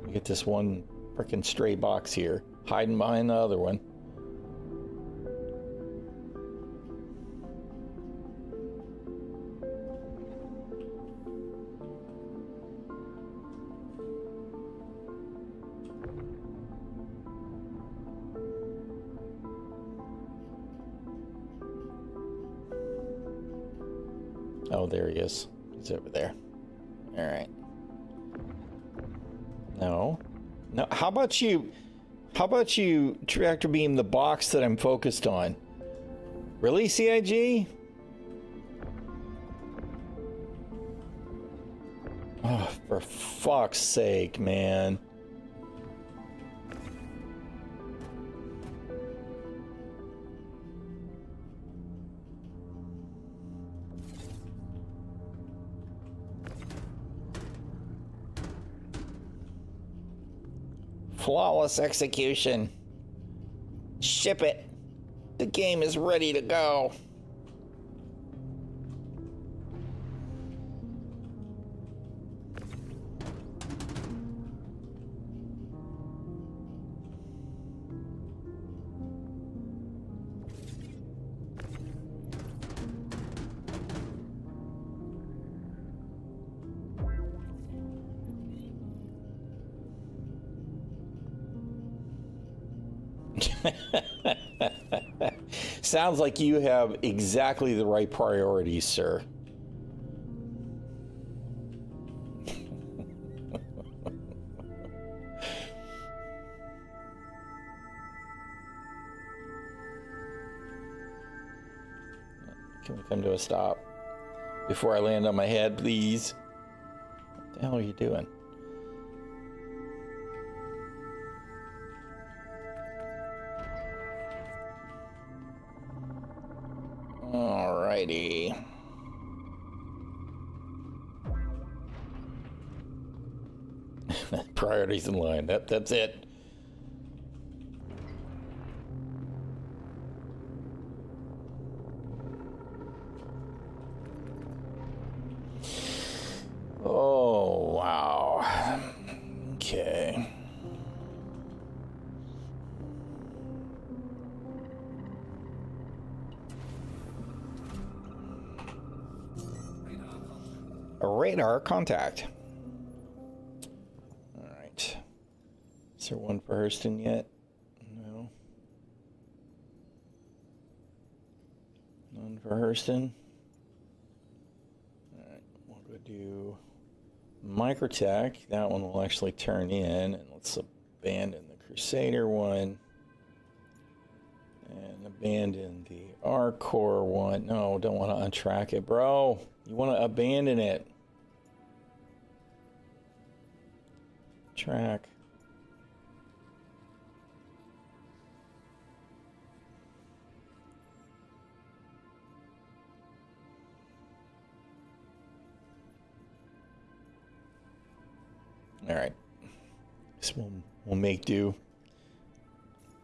You get this one freaking stray box here, hiding behind the other one. Oh, there he is. He's over there. All right. No. No. How about you tractor beam the box that I'm focused on? Really, CIG? Oh, for fuck's sake, man. Flawless execution. Ship it. The game is ready to go. Sounds like you have exactly the right priorities, sir. Can we come to a stop before I land on my head, please? What the hell are you doing? Alrighty. Priorities in line. That's it. Oh, wow. Okay. A radar contact. All right. Is there one for Hurston yet? No. None for Hurston. All right. We'll go do Microtech. That one will actually turn in. And let's abandon the Crusader one. And abandon the R-Core one. No, don't want to untrack it, bro. You want to abandon it. Track. All right. This one we'll make do.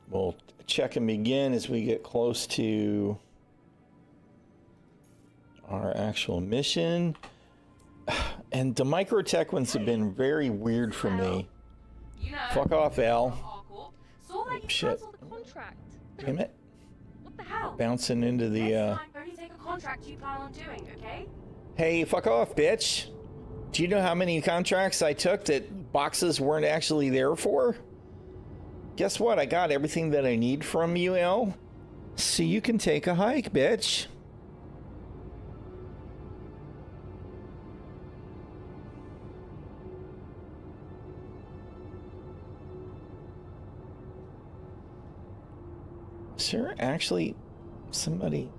We'll check and begin as we get close to our actual mission. And the Microtech ones have been very weird for me. You know, Fuck off, Al. saw that you Shit. cancelled the contract. Damn it. What the hell? Bouncing into the, Next time, only take a contract you plan on doing, okay? Hey, fuck off, bitch. Do you know how many contracts I took that boxes weren't actually there for? Guess what? I got everything that I need from you, Al. So you can take a hike, bitch. Is there actually somebody?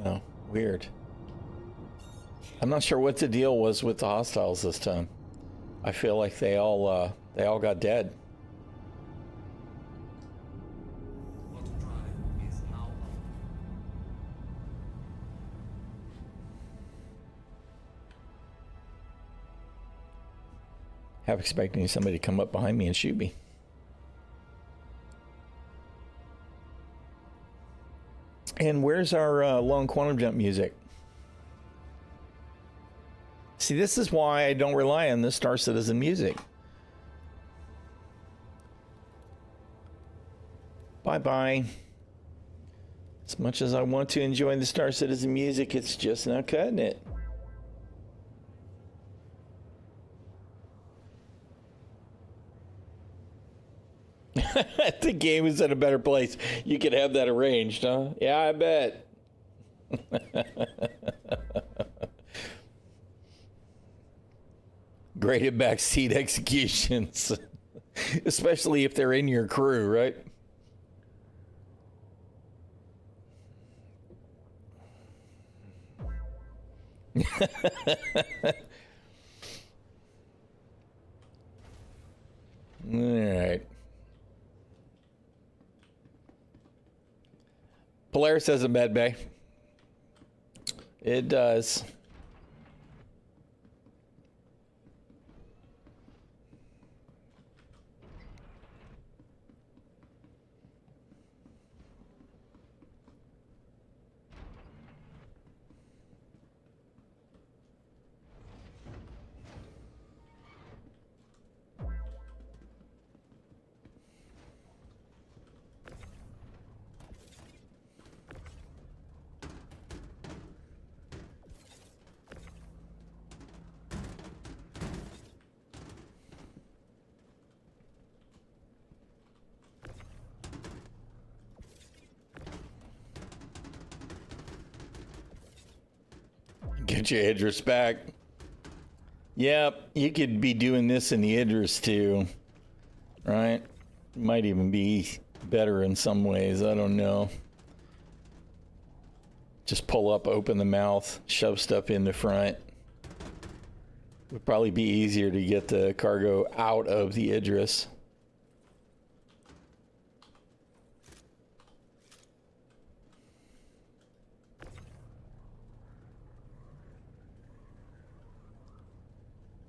No, weird. I'm not sure what the deal was with the hostiles this time. I feel like they all got dead. Half expecting somebody to come up behind me and shoot me. And where's our long quantum jump music? See, this is why I don't rely on the Star Citizen music. Bye-bye. As much as I want to enjoy the Star Citizen music, it's just not cutting it. The game is in a better place. You could have that arranged, huh? Yeah, I bet. Great at backseat executions. Especially if they're in your crew, right? All right. Polaris has a med bay. It does. Get your Idris back. Yep, you could be doing this in the Idris too, right? Might even be better in some ways, I don't know. Just pull up, open the mouth, shove stuff in the front. Would probably be easier to get the cargo out of the Idris.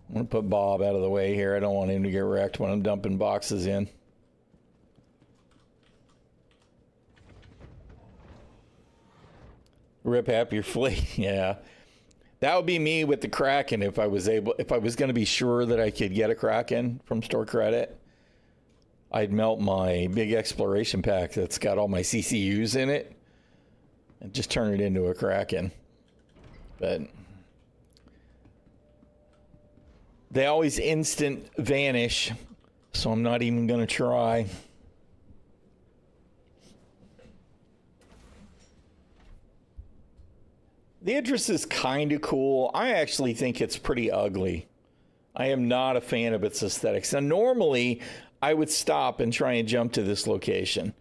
I'm going to put Bob out of the way here. I don't want him to get wrecked when I'm dumping boxes in. Rip Happy Fleet. Yeah. That would be me with the Kraken if I was going to be sure that I could get a Kraken from store credit. I'd melt my big exploration pack that's got all my CCUs in it and just turn it into a Kraken. But they always instant vanish, so I'm not even going to try. The Idris is kind of cool. I actually think it's pretty ugly. I am not a fan of its aesthetics. Now, normally, I would stop and try and jump to this location,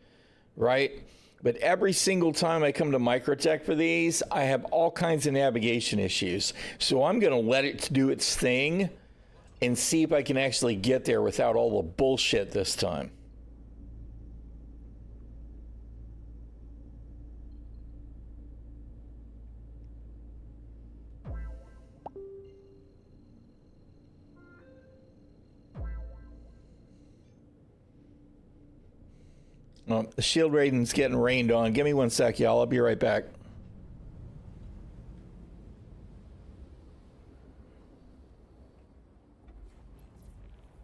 right? But every single time I come to Microtech for these, I have all kinds of navigation issues. So I'm going to let it do its thing and see if I can actually get there without all the bullshit this time. The shield rating's getting rained on. Give me 1 sec, y'all. I'll be right back.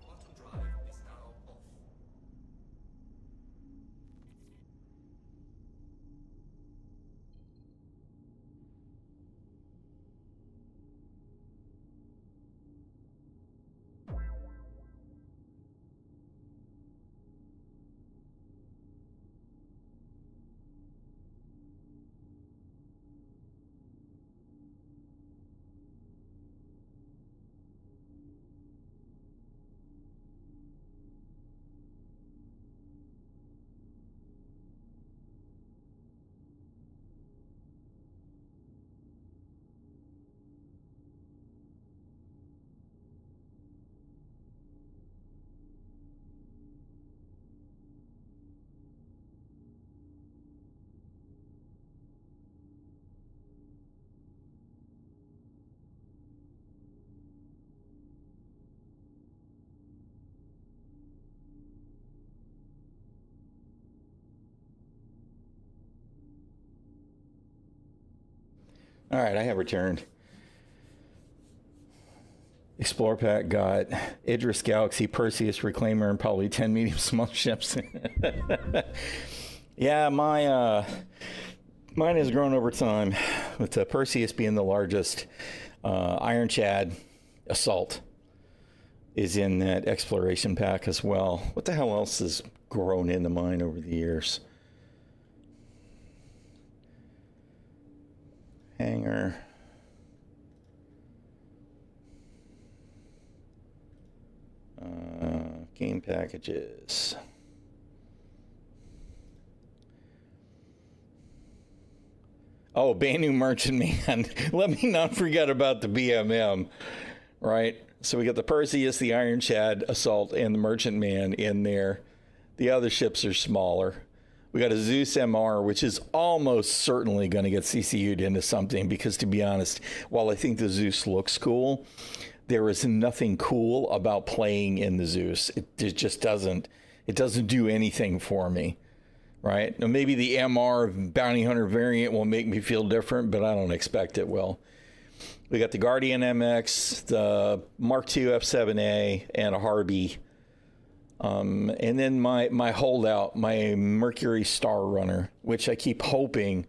Quantum drive is now off. All right, I have returned. Explorer Pack got Idris Galaxy, Perseus, Reclaimer, and probably 10 medium small ships. Yeah, mine has grown over time, with Perseus being the largest. Iron Chad Assault is in that exploration pack as well. What the hell else has grown into mine over the years? Hangar. Game packages. Oh, Banu Merchant Man. Let me not forget about the BMM, right? So we got the Perseus, the Iron Chad Assault, and the Merchant Man in there. The other ships are smaller. We got a Zeus MR, which is almost certainly going to get CCU'd into something because, to be honest, while I think the Zeus looks cool, there is nothing cool about playing in the Zeus. It just doesn't. It doesn't do anything for me, right? Now, maybe the MR Bounty Hunter variant will make me feel different, but I don't expect it will. We got the Guardian MX, the Mark II F7A, and a Harby. And then my holdout, my Mercury Star Runner, which I keep hoping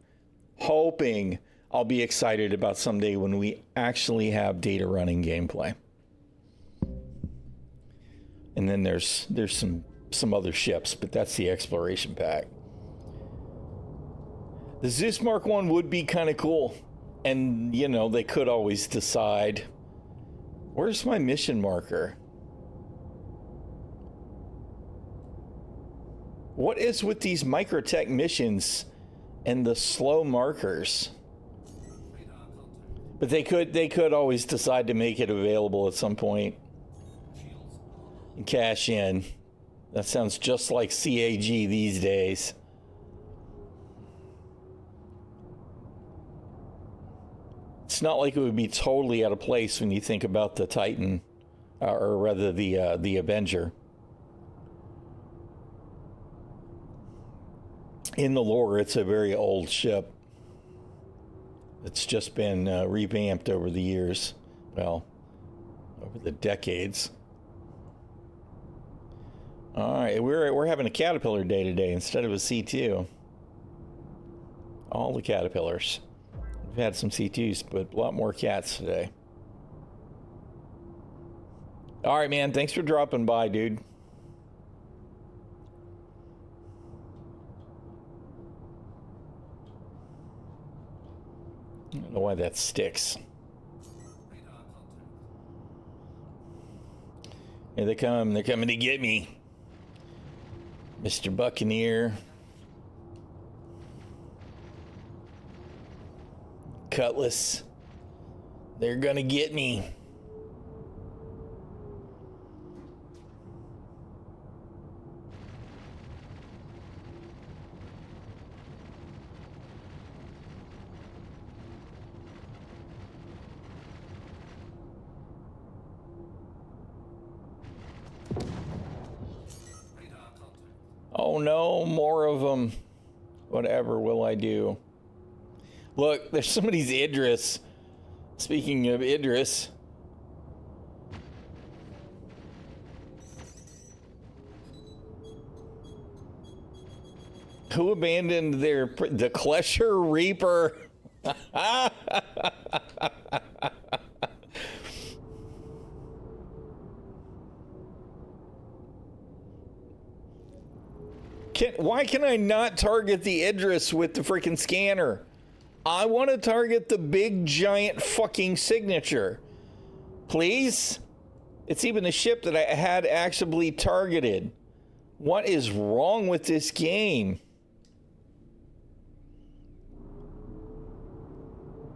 I'll be excited about someday when we actually have data running gameplay. And then there's some other ships, but that's the exploration pack. The Zeus Mark I would be kind of cool. And, you know, they could always decide, where's my mission marker? What is with these Microtech missions and the slow markers? But they could always decide to make it available at some point and cash in. That sounds just like CAG these days. It's not like it would be totally out of place when you think about the Titan, or rather the Avenger. In the lore, it's a very old ship. It's just been revamped over the years. Well, over the decades. All right, we're having a Caterpillar day today instead of a C2. All the Caterpillars. We've had some C2s, but a lot more cats today. All right, man. Thanks for dropping by, dude. I don't know why that sticks. Here they come. They're coming to get me. Mr. Buccaneer. Cutlass. They're gonna get me. Oh no, more of them. Whatever will I do? Look, there's somebody's Idris. Speaking of Idris. Who abandoned the Klesher Reaper? Why can I not target the Idris with the freaking scanner? I want to target the big giant fucking signature. Please? It's even the ship that I had actually targeted. What is wrong with this game?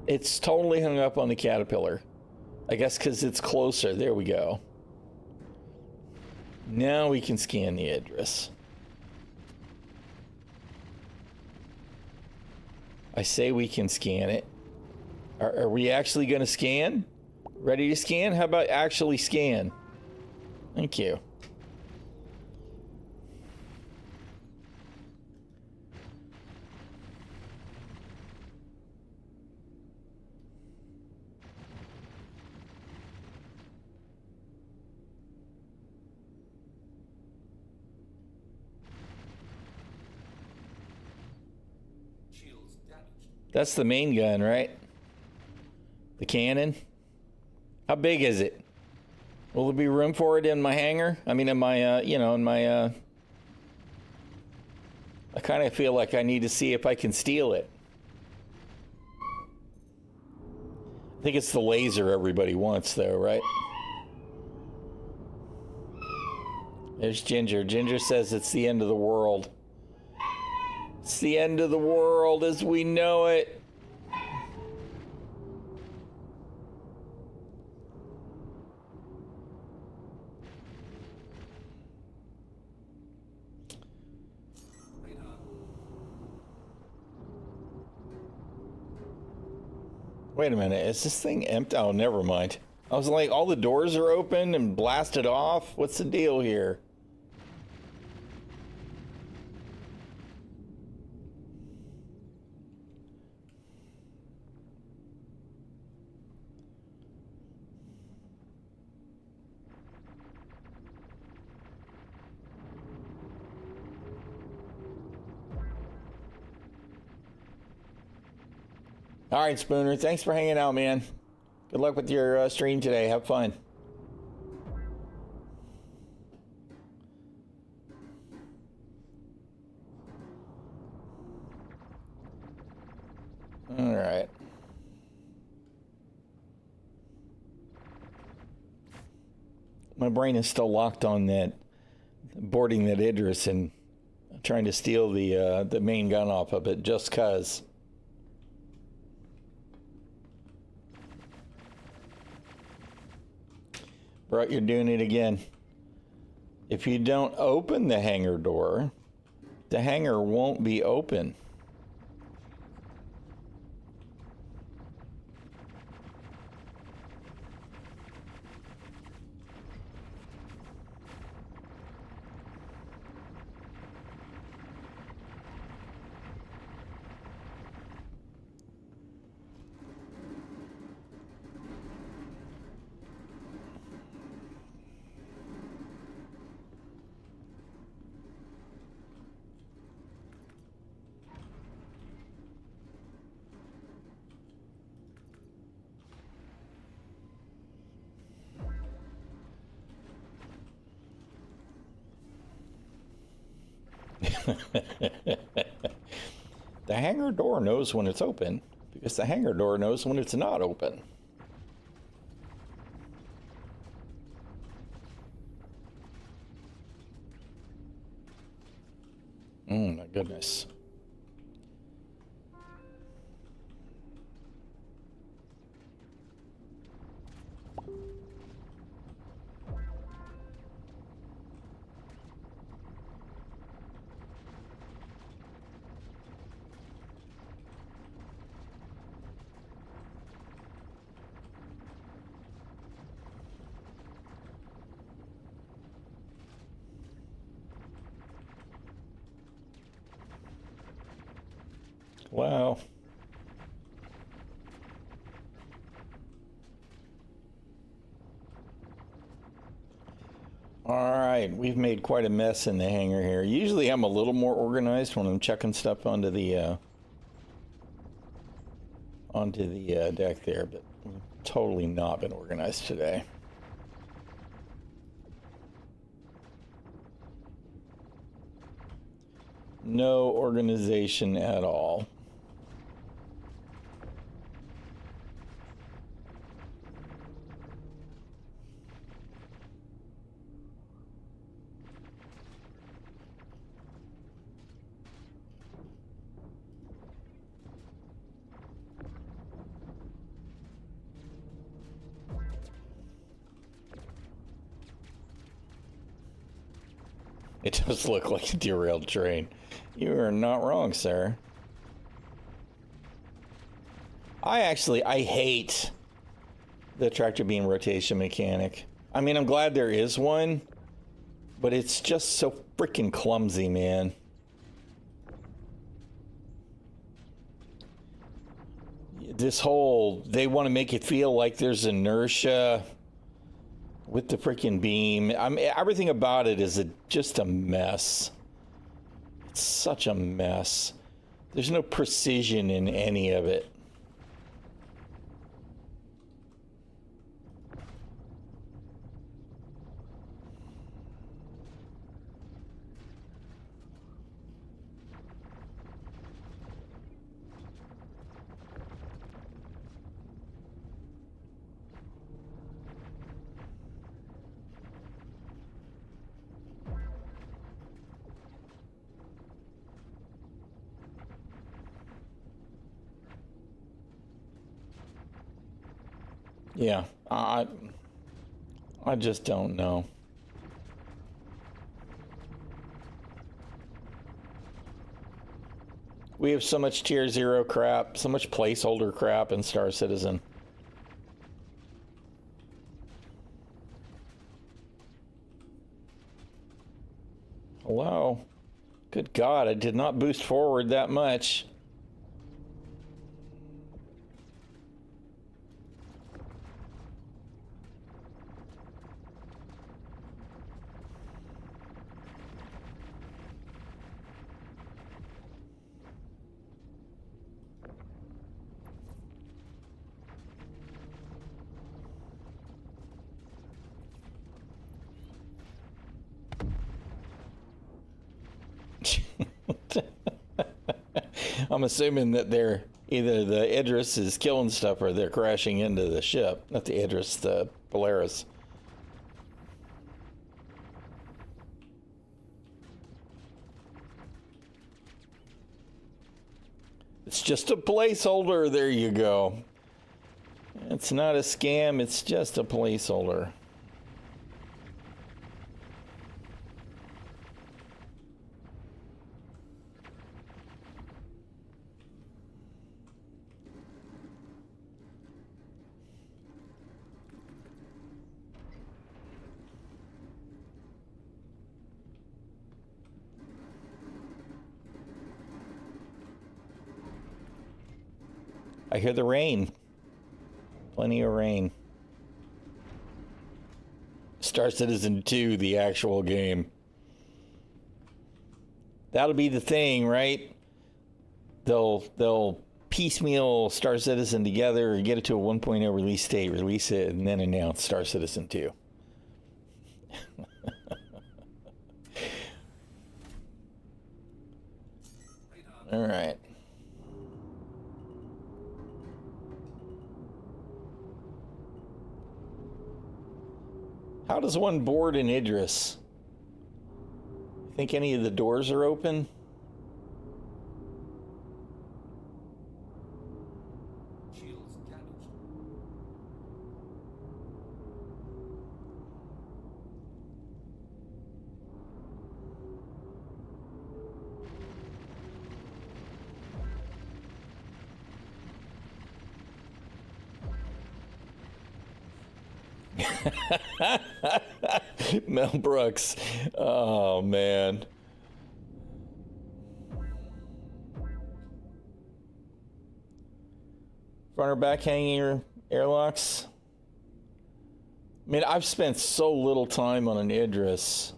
It's totally hung up on the Caterpillar. I guess because it's closer. There we go. Now we can scan the Idris. I say we can scan it. Are we actually going to scan? Ready to scan? How about actually scan? Thank you. That's the main gun, right? The cannon. How big is it? Will there be room for it in my hangar? I mean, in my, in my, I kind of feel like I need to see if I can steal it. I think it's the laser everybody wants, though, right? There's Ginger. Ginger says it's the end of the world. It's the end of the world as we know it. Wait a minute, is this thing empty? Oh, never mind. I was like, all the doors are open and blasted off? What's the deal here? All right, Spooner, thanks for hanging out, man. Good luck with your stream today. Have fun. All right. My brain is still locked on that boarding that Idris and trying to steal the main gun off of it just 'cause. Bro, you're doing it again. If you don't open the hangar door, the hangar won't be open. The hangar door knows when it's open because the hangar door knows when it's not open. Oh my goodness. Wow. All right, we've made quite a mess in the hangar here. Usually I'm a little more organized when I'm checking stuff onto the deck there, but we've totally not been organized today. No organization at all. It does look like a derailed train. You are not wrong, sir. I hate the tractor beam rotation mechanic. I mean, I'm glad there is one, but it's just so freaking clumsy, man. This whole, they want to make it feel like there's inertia with the freaking beam. Everything about it is just a mess. It's such a mess. There's no precision in any of it. Yeah, I just don't know. We have so much tier 0 crap, so much placeholder crap in Star Citizen. Hello? Good God, I did not boost forward that much. I'm assuming that they're either the Idris is killing stuff or they're crashing into the ship. Not the Idris, the Polaris. It's just a placeholder. There you go. It's not a scam. It's just a placeholder. I hear the rain. Plenty of rain. Star Citizen 2, the actual game. That'll be the thing, right? They'll piecemeal Star Citizen together and get it to a 1.0 release date, release it, and then announce Star Citizen 2. All right. How does one board in Idris? Think any of the doors are open? Shields damaged. Mel Brooks. Oh, man. Front or back hanging airlocks? I mean, I've spent so little time on an Idris.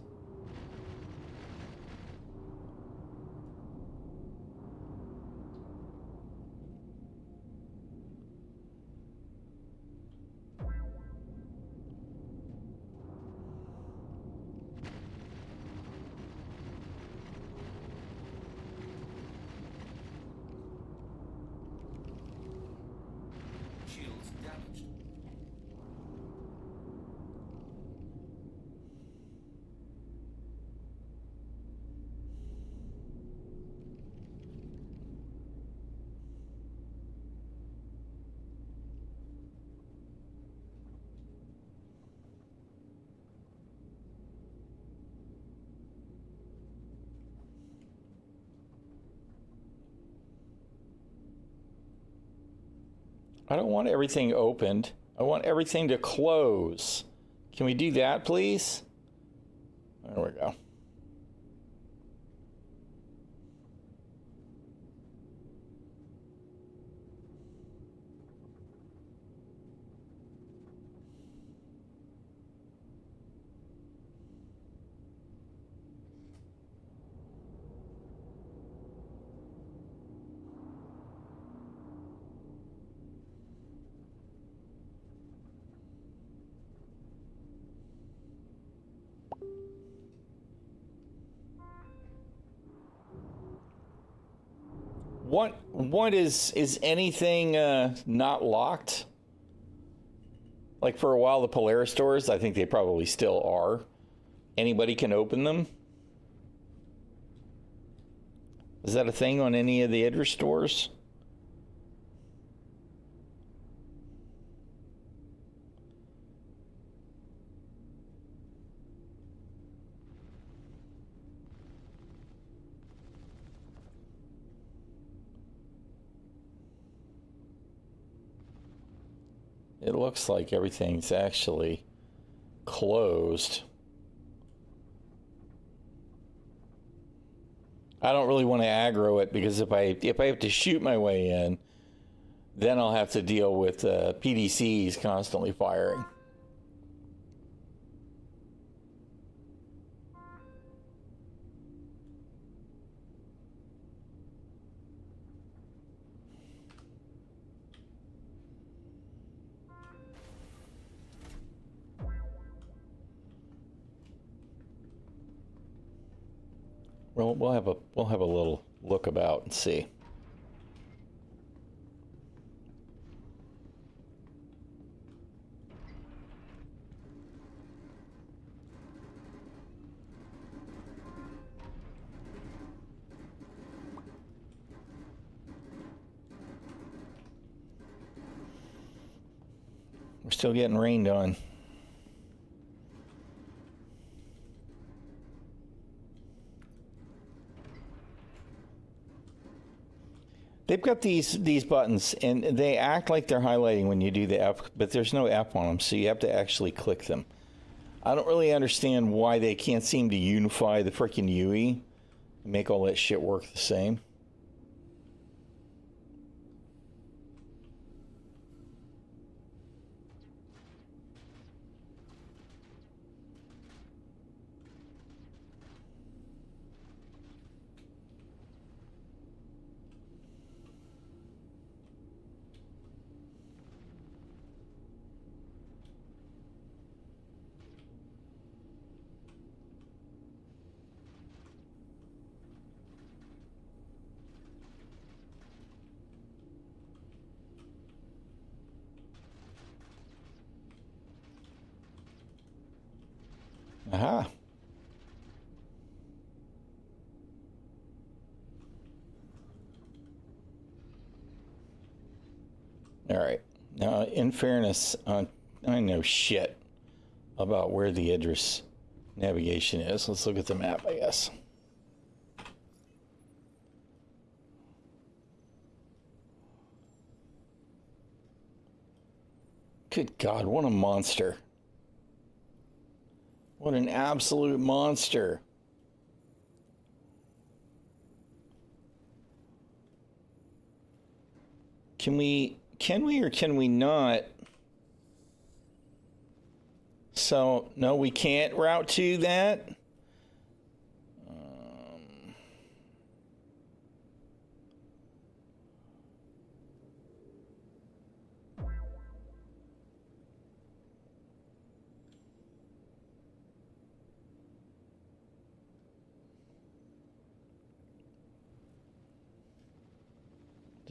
Shields damaged. I don't want everything opened. I want everything to close. Can we do that, please? There we go. What is anything not locked? Like for a while, the Polaris doors, I think they probably still are. Anybody can open them. Is that a thing on any of the Idris stores? It looks like everything's actually closed. I don't really want to aggro it because if I have to shoot my way in, then I'll have to deal with PDCs constantly firing. Well, we'll have a little look about and see. We're still getting rained on. They've got these buttons, and they act like they're highlighting when you do the F, but there's no F on them, so you have to actually click them. I don't really understand why they can't seem to unify the freaking UE and make all that shit work the same. Aha. All right. Now, in fairness, I know shit about where the Idris navigation is. Let's look at the map, I guess. Good God, what a monster. What an absolute monster. Can we or can we not? So, no, we can't route to that.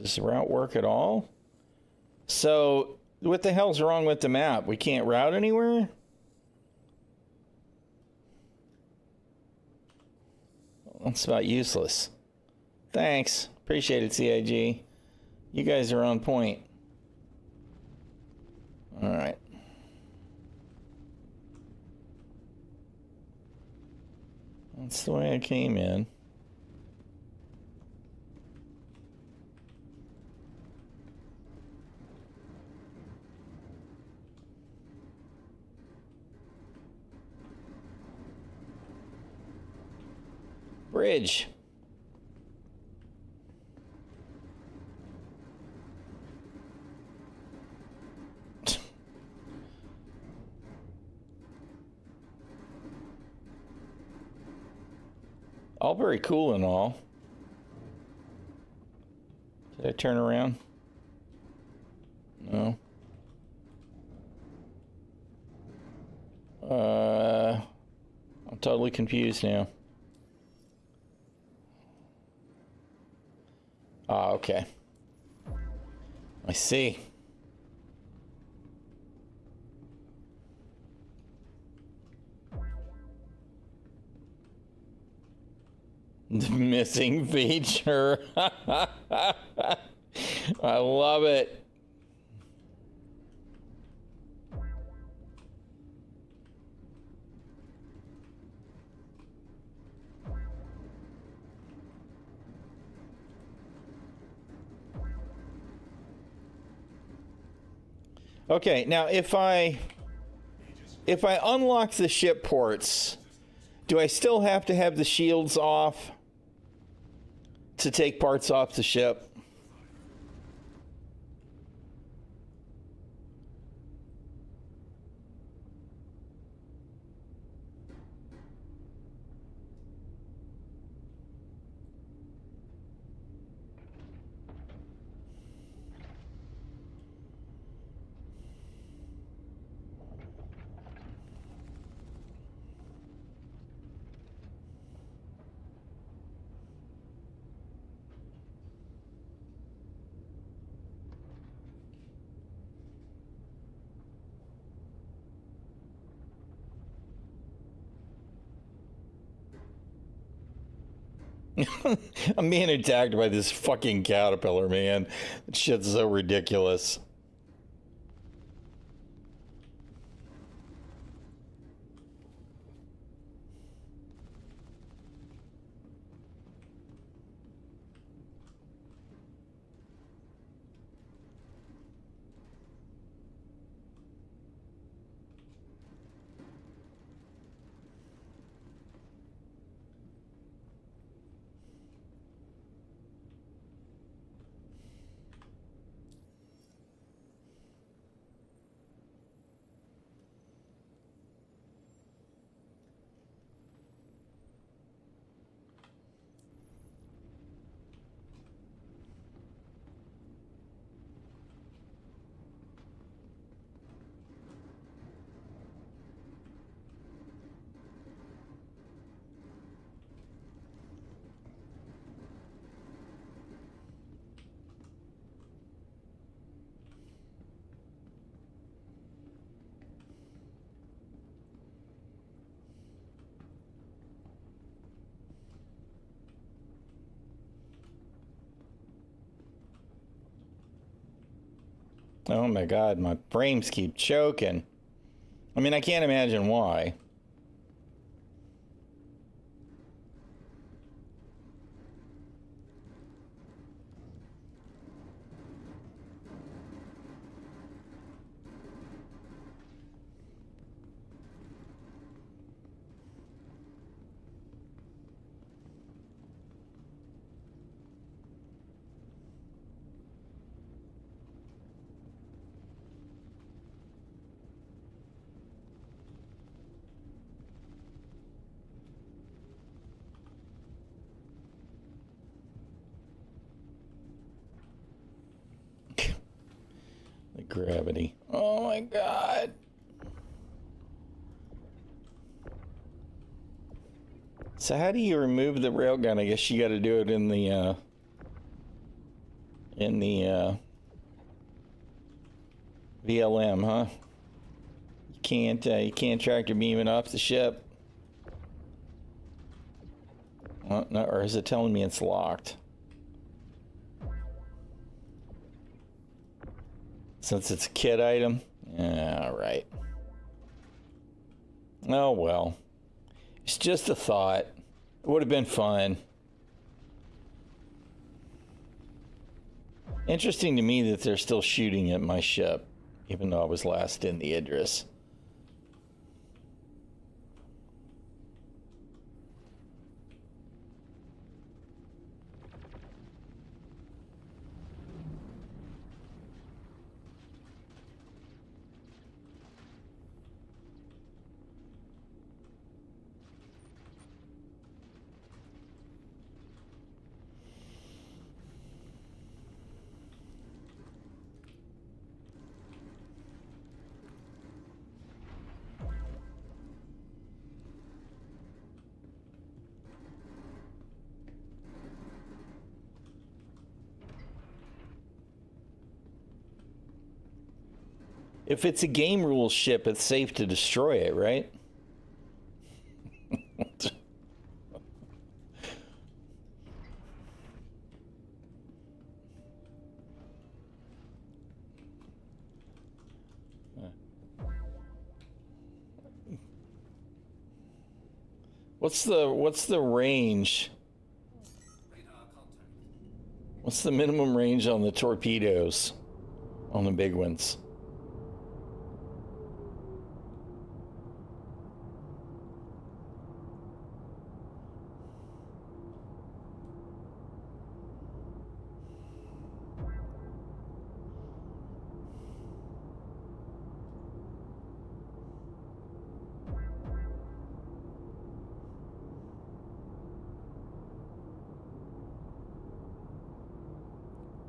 Does the route work at all? So, what the hell's wrong with the map? We can't route anywhere? That's about useless. Thanks. Appreciate it, CIG. You guys are on point. All right. That's the way I came in. Bridge. All very cool and all. Did I turn around? No. I'm totally confused now. Ah, Okay. I see. The missing feature. I love it. Okay, now if I unlock the ship ports, do I still have to have the shields off to take parts off the ship? I'm being attacked by this fucking caterpillar, man. That shit's so ridiculous. Oh my god, my frames keep choking. I mean, I can't imagine why. The gravity. Oh my god. So how do you remove the railgun? I guess you got to do it in the VLM, huh? You can't tractor beam it off the ship. Well, no, or is it telling me it's locked? Since it's a kit item? Yeah, all right. Oh, well. It's just a thought. It would have been fun. Interesting to me that they're still shooting at my ship, even though I was last in the Idris. If it's a game rules ship, it's safe to destroy it, right? What's the range? Radar contact. What's the minimum range on the torpedoes? On the big ones?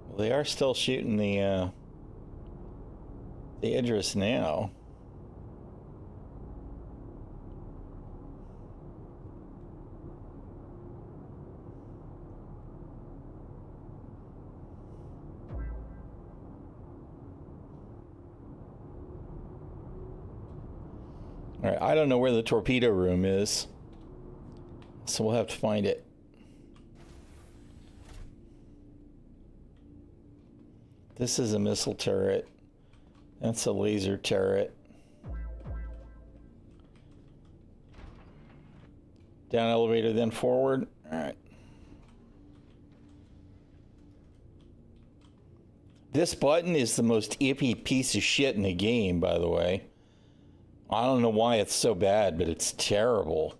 Well, they are still shooting the Idris now. All right, I don't know where the torpedo room is, so we'll have to find it. This is a missile turret. That's a laser turret. Down elevator, then forward. All right. This button is the most ippy piece of shit in the game, by the way. I don't know why it's so bad, but it's terrible.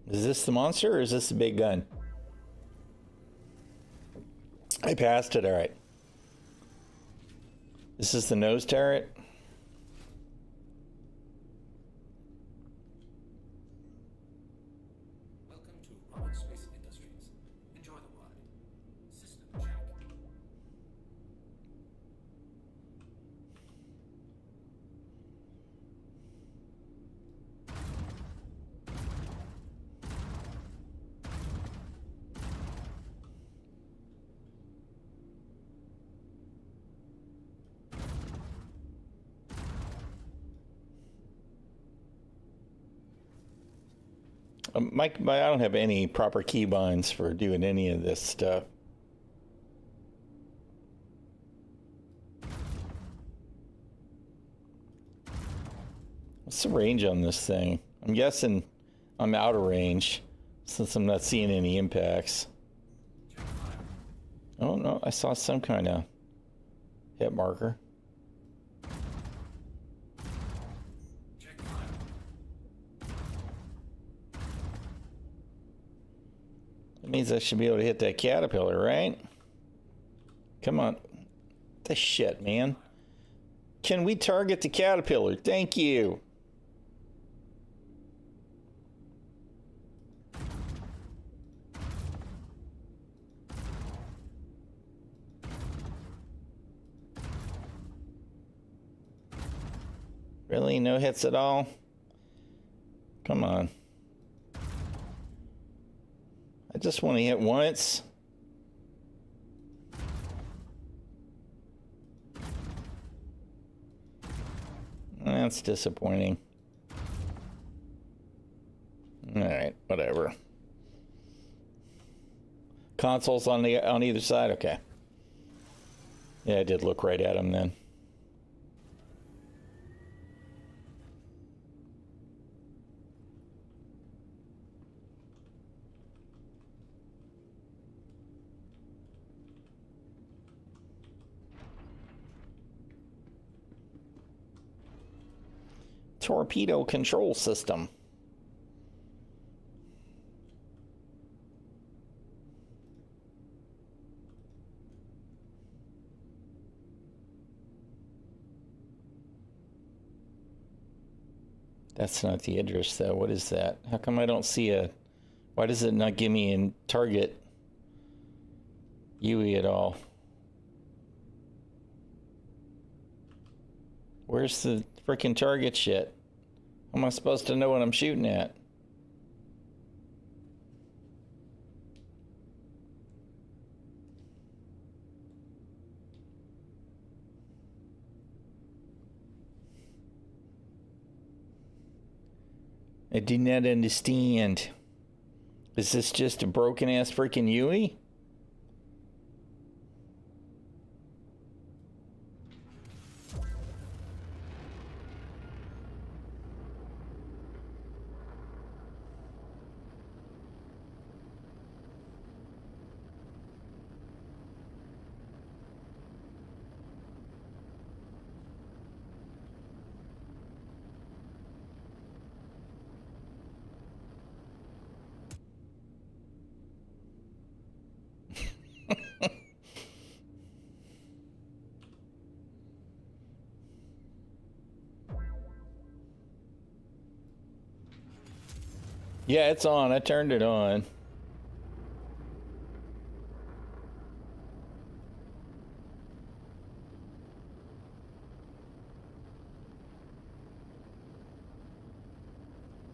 Is this the monster or is this the big gun? I passed it, all right. This is the nose turret. Welcome to Rocket Space Industries. Enjoy the ride. System check. Mike, I don't have any proper keybinds for doing any of this stuff. What's the range on this thing? I'm guessing I'm out of range since I'm not seeing any impacts. Oh no, I saw some kind of hit marker. That means I should be able to hit that caterpillar, right? Come on. The shit, man. Can we target the caterpillar? Thank you. Really? No hits at all? Come on. I just want to hit once. That's disappointing. All right, whatever. Consoles on either side. Okay. Yeah, I did look right at him then. Torpedo control system. That's not the address, though. What is that? How come I don't see a... Why does it not give me a target UE at all? Where's the freaking target shit? How am I supposed to know what I'm shooting at? I do not understand. Is this just a broken ass freaking UE? Yeah, it's on. I turned it on.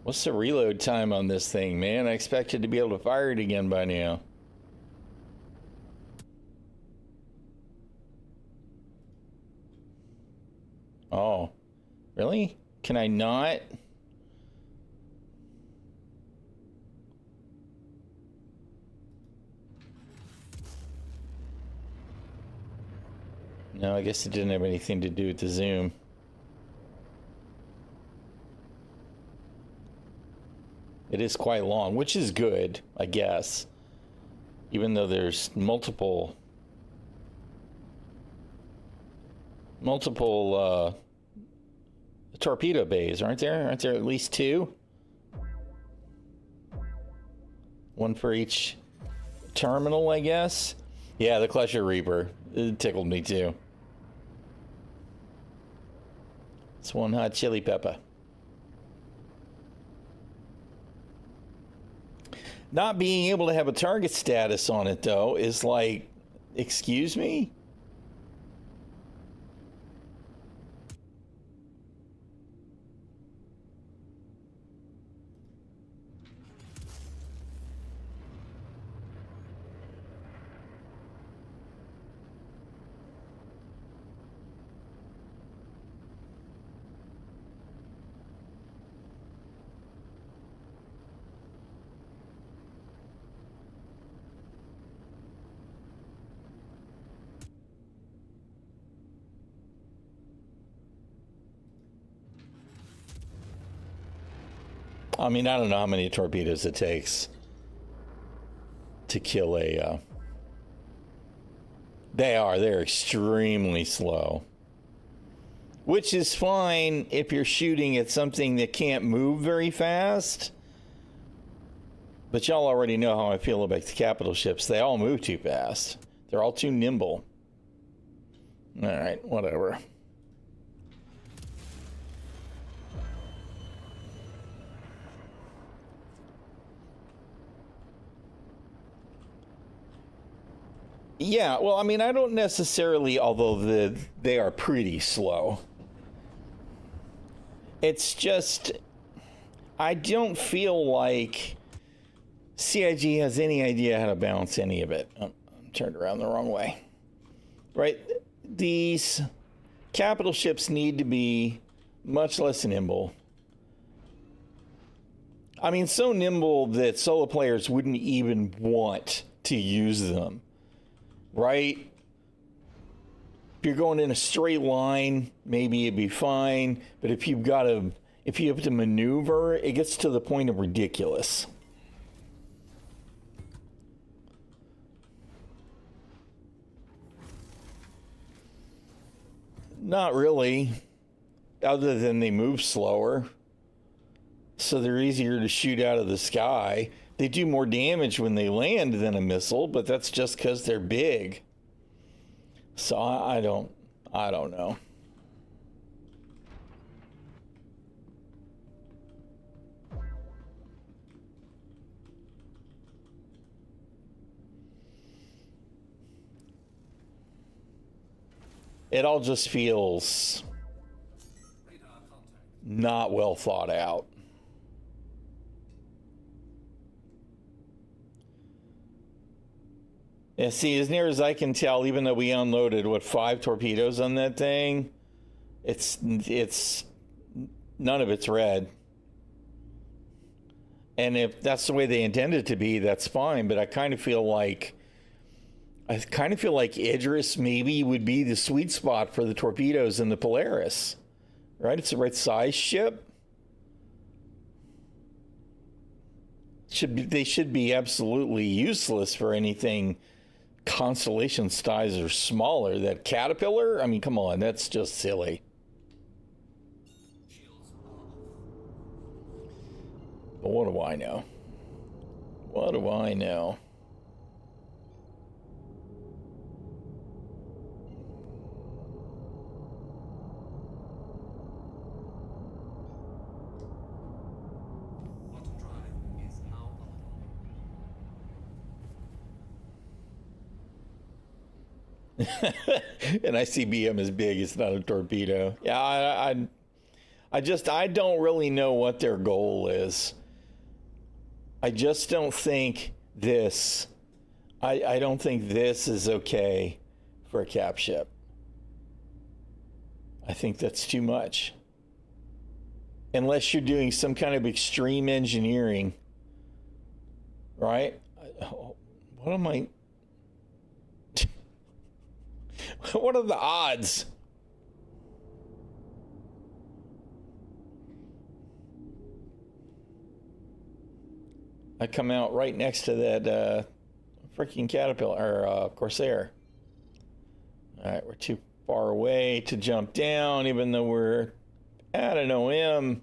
What's the reload time on this thing, man? I expected to be able to fire it again by now. Oh, really? Can I not? No, I guess it didn't have anything to do with the zoom. It is quite long, which is good, I guess. Even though there's multiple torpedo bays, aren't there? Aren't there at least two? One for each terminal, I guess. Yeah, the Clutcher Reaper. It tickled me too. It's one hot chili pepper. Not being able to have a target status on it, though, is like, excuse me? I mean, I don't know how many torpedoes it takes to kill a... They're extremely slow. Which is fine if you're shooting at something that can't move very fast. But y'all already know how I feel about the capital ships. They all move too fast. They're all too nimble. All right, whatever. Yeah, well, I mean, I don't necessarily, although they are pretty slow. It's just, I don't feel like CIG has any idea how to balance any of it. Oh, I'm turned around the wrong way. Right? These capital ships need to be much less nimble. I mean, so nimble that solo players wouldn't even want to use them. Right? If you're going in a straight line, maybe it'd be fine. But if you have to maneuver, it gets to the point of ridiculous. Not really. Other than they move slower. So they're easier to shoot out of the sky. They do more damage when they land than a missile, but that's just because they're big. So I don't know. It all just feels Radar contact. not well thought out. Yeah, see, as near as I can tell, even though we unloaded, 5 torpedoes on that thing, it's none of it's red. And if that's the way they intended it to be, that's fine. But I kind of feel like Idris maybe would be the sweet spot for the torpedoes in the Polaris, right? It's the right size ship. They should be absolutely useless for anything Constellation size or smaller. That Caterpillar, I mean, come on, that's just silly. Shields are off. But what do I know? What do I know? Quantum drive is now on. An ICBM is big. It's not a torpedo. Yeah, I don't really know what their goal is. I just don't think this. I don't think this is okay for a cap ship. I think that's too much. Unless you're doing some kind of extreme engineering, right? What am I? What are the odds? I come out right next to that freaking Caterpillar or Corsair. All right, we're too far away to jump down, even though we're at an OM.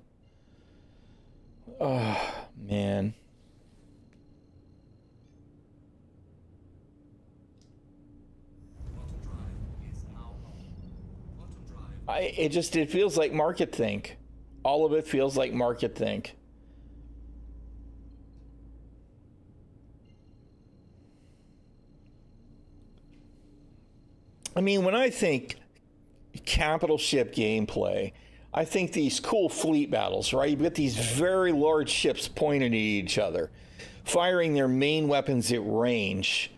Oh, man. Quantum drive is now on. Quantum drive. It feels like market think. All of it feels like market think. I mean, when I think capital ship gameplay, I think these cool fleet battles, right? You've got these very large ships pointing at each other, firing their main weapons at range,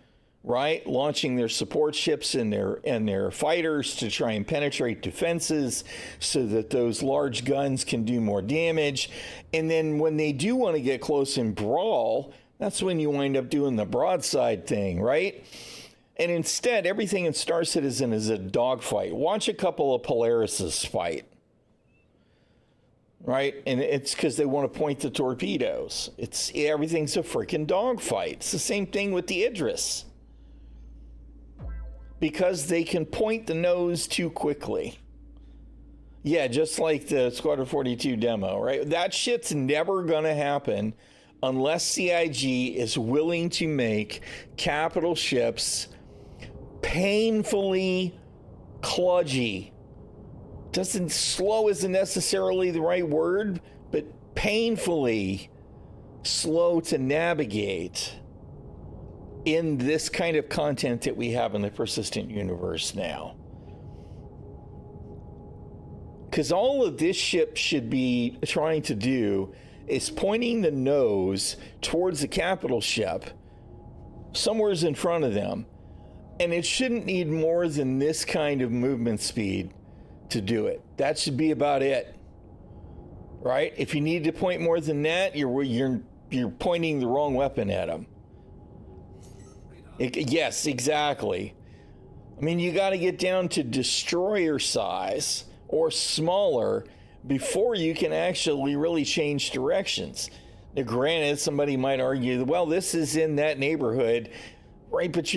right? Launching their support ships and their fighters to try and penetrate defenses so that those large guns can do more damage. And then when they do want to get close and brawl, that's when you wind up doing the broadside thing, right? And instead, everything in Star Citizen is a dogfight. Watch a couple of Polarises fight, right? And it's because they want to point the torpedoes. Everything's a freaking dogfight. It's the same thing with the Idris. Because they can point the nose too quickly. Yeah, just like the Squadron 42 demo, right? That shit's never going to happen unless CIG is willing to make capital ships painfully kludgy. Slow isn't necessarily the right word, but painfully slow to navigate in this kind of content that we have in the persistent universe now. Because all of this ship should be trying to do is pointing the nose towards the capital ship, somewhere's in front of them. And it shouldn't need more than this kind of movement speed to do it. That should be about it, right? If you need to point more than that, you're pointing the wrong weapon at them. Yes, exactly. I mean, you got to get down to destroyer size or smaller before you can actually really change directions. Now, granted, somebody might argue, well, this is in that neighborhood, right? But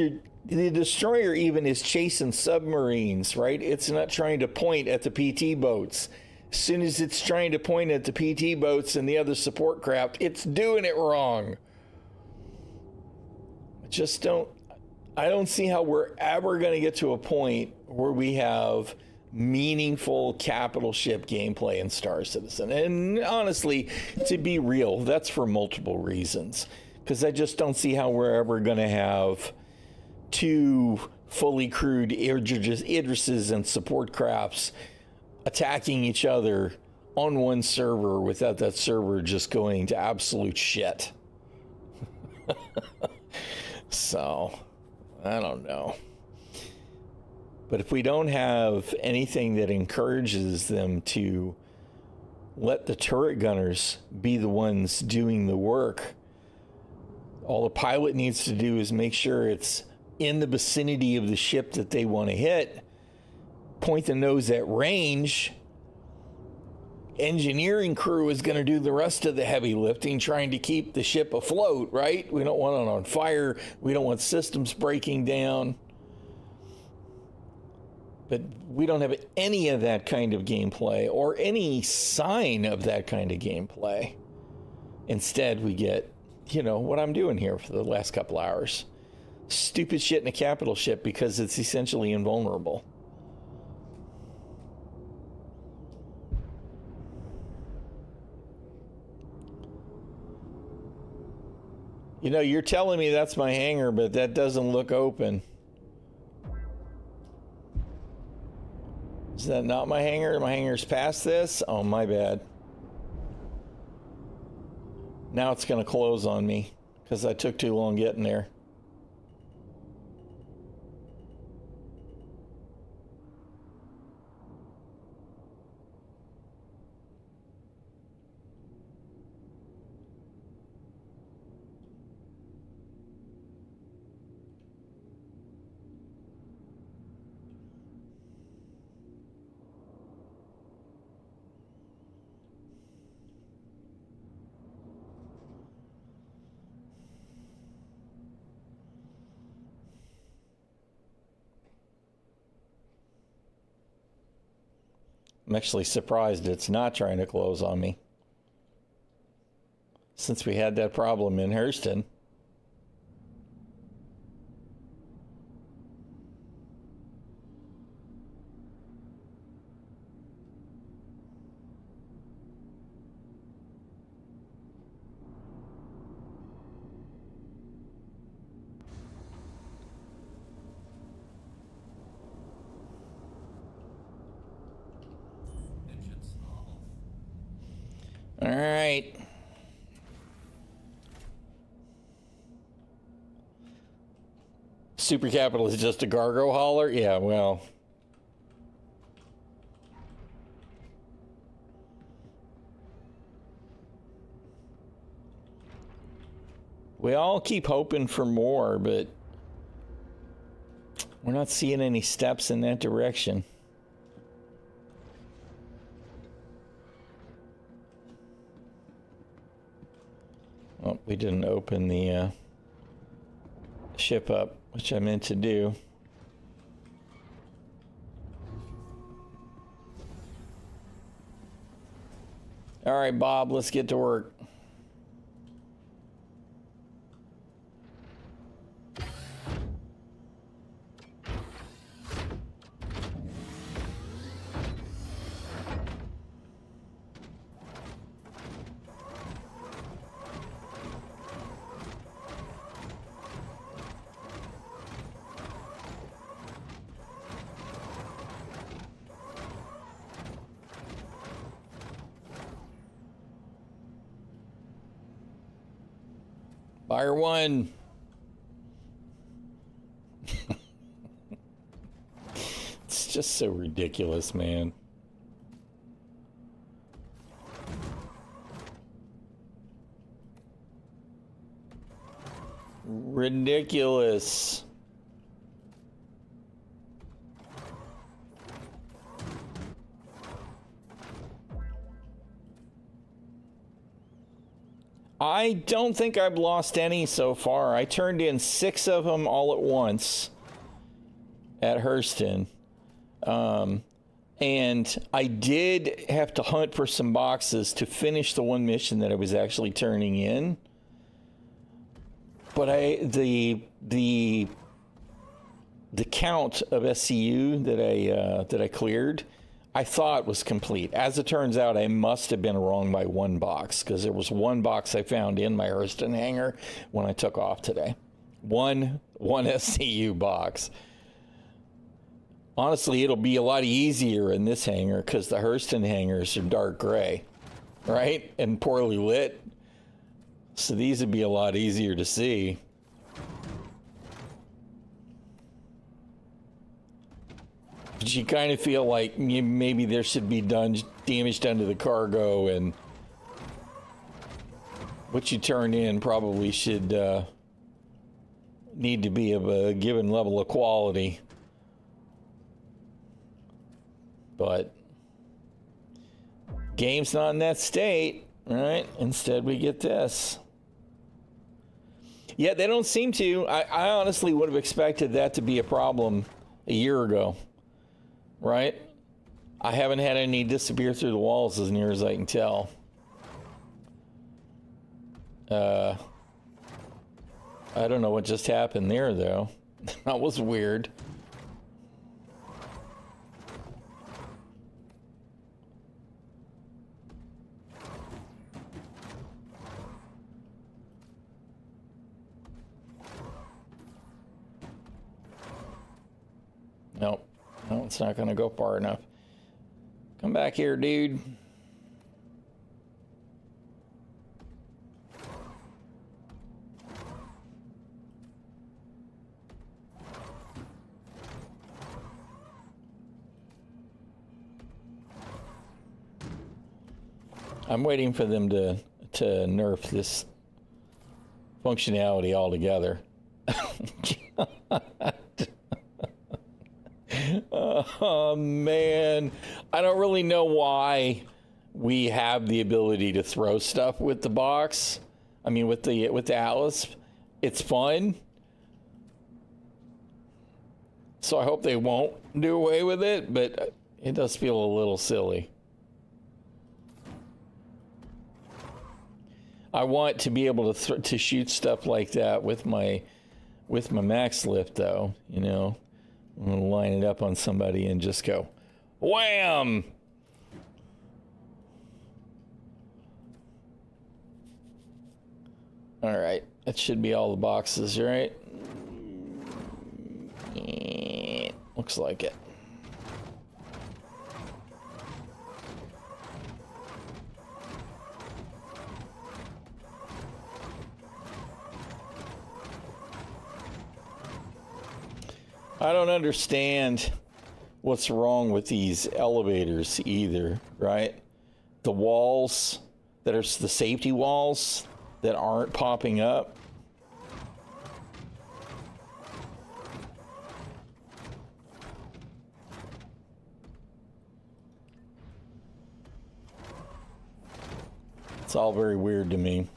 the destroyer even is chasing submarines, right? It's not trying to point at the PT boats. As soon as it's trying to point at the PT boats and the other support craft, it's doing it wrong. I don't see how we're ever going to get to a point where we have meaningful capital ship gameplay in Star Citizen. And honestly, to be real, that's for multiple reasons. Because I just don't see how we're ever going to have two fully crewed Idrises and support crafts attacking each other on one server without that server just going to absolute shit. So, I don't know. But if we don't have anything that encourages them to let the turret gunners be the ones doing the work, all the pilot needs to do is make sure it's in the vicinity of the ship that they want to hit, point the nose at range. Engineering crew is going to do the rest of the heavy lifting, trying to keep the ship afloat, right? We don't want it on fire. We don't want systems breaking down. But we don't have any of that kind of gameplay or any sign of that kind of gameplay. Instead, we get, you know, what I'm doing here for the last couple hours. Stupid shit in a capital ship because it's essentially invulnerable. You know, you're telling me that's my hangar, but that doesn't look open. Is that not my hangar? My hangar's past this? Oh, my bad. Now it's going to close on me because I took too long getting there. I'm actually surprised it's not trying to close on me, since we had that problem in Hurston. All right. Super Capital is just a cargo hauler? Yeah, well. We all keep hoping for more, but we're not seeing any steps in that direction. Oh, we didn't open the ship up, which I meant to do. All right, Bob, let's get to work. Fire one. It's just so ridiculous, man. Ridiculous. I don't think I've lost any so far. I turned in 6 of them all at once at Hurston. And I did have to hunt for some boxes to finish the one mission that I was actually turning in. But the count of SCU that I cleared, I thought was complete. As it turns out, I must have been wrong by 1 box, because there was 1 box I found in my Hurston hangar when I took off today. One SCU box. Honestly, it'll be a lot easier in this hangar because the Hurston hangars are dark gray, right? And poorly lit. So these would be a lot easier to see. But you kind of feel like maybe there should be damage done to the cargo, and what you turn in probably should need to be of a given level of quality. But game's not in that state, right? Instead, we get this. Yeah, they don't seem to. I honestly would have expected that to be a problem a year ago, right? I haven't had any disappear through the walls as near as I can tell. I don't know what just happened there, though. That was weird. Nope. No, it's not going to go far enough. Come back here, dude. I'm waiting for them to nerf this functionality altogether. Oh man, I don't really know why we have the ability to throw stuff with the box. I mean, with the Atlas, it's fun. So I hope they won't do away with it, but it does feel a little silly. I want to be able to shoot stuff like that with my max lift, though. You know, I'm gonna line it up on somebody and just go, wham! All right, that should be all the boxes, right? Looks like it. I don't understand what's wrong with these elevators either, right? The walls that are the safety walls that aren't popping up. It's all very weird to me.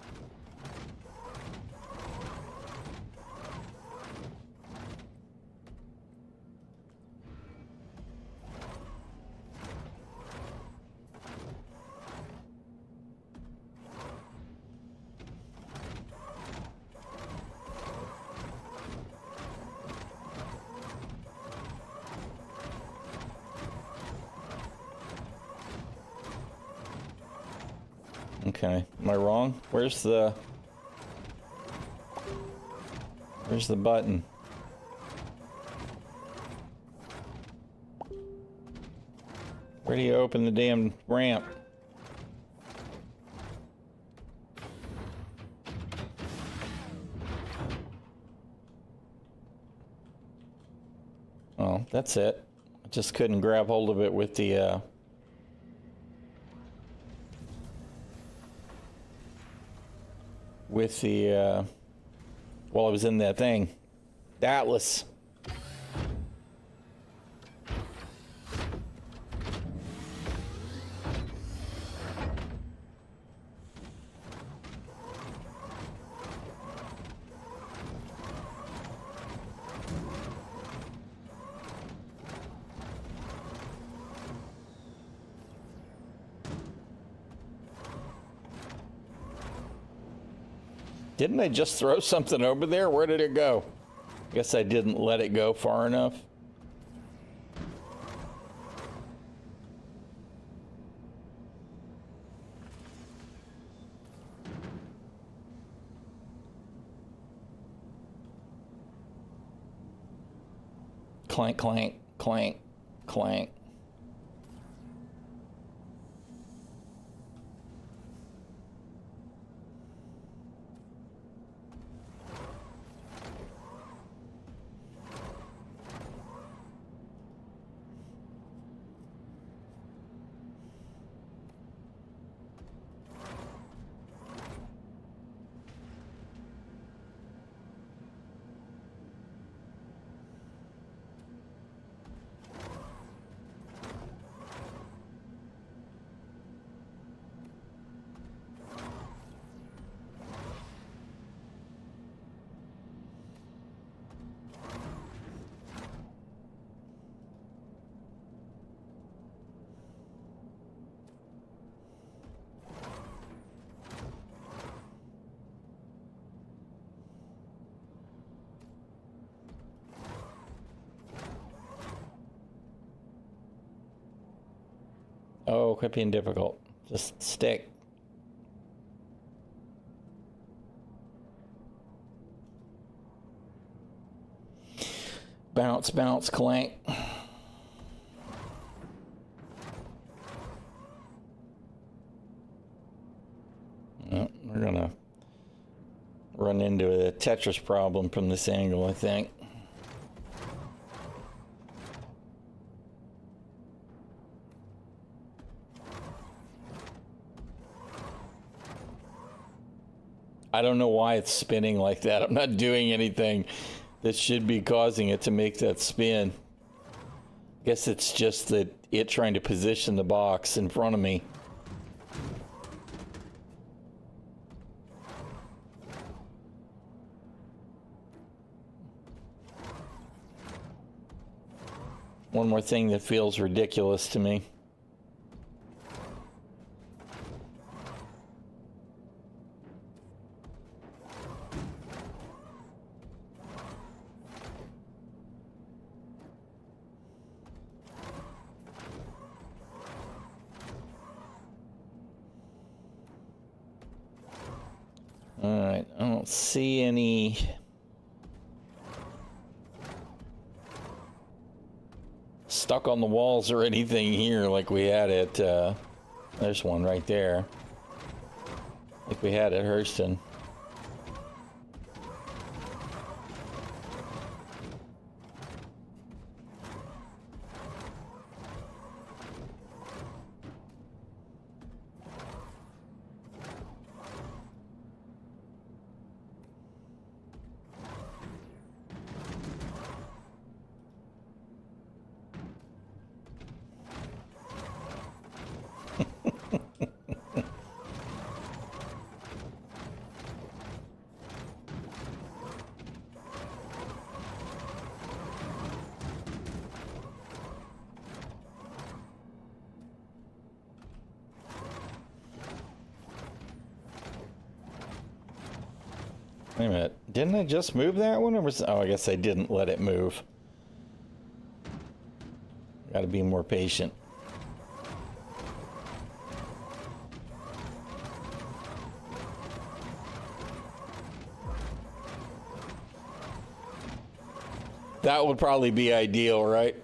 Okay, am I wrong? Where's the button? Where do you open the damn ramp? Oh, that's it. I just couldn't grab hold of it with the while I was in that thing. The Atlas. Didn't I just throw something over there? Where did it go? I guess I didn't let it go far enough. Clank, clank, clank. clank. Oh, quit being difficult. Just stick. Bounce, bounce, clank. Well, we're gonna run into a Tetris problem from this angle, I think. I don't know why it's spinning like that. I'm not doing anything that should be causing it to make that spin. I guess it's just that it trying to position the box in front of me. One more thing that feels ridiculous to me. Alright, I don't see any stuck on the walls or anything here like we had at, there's one right there, like we had at Hurston. Wait a minute, didn't I just move that one? Or was, oh, I guess I didn't let it move. Gotta be more patient. That would probably be ideal, right?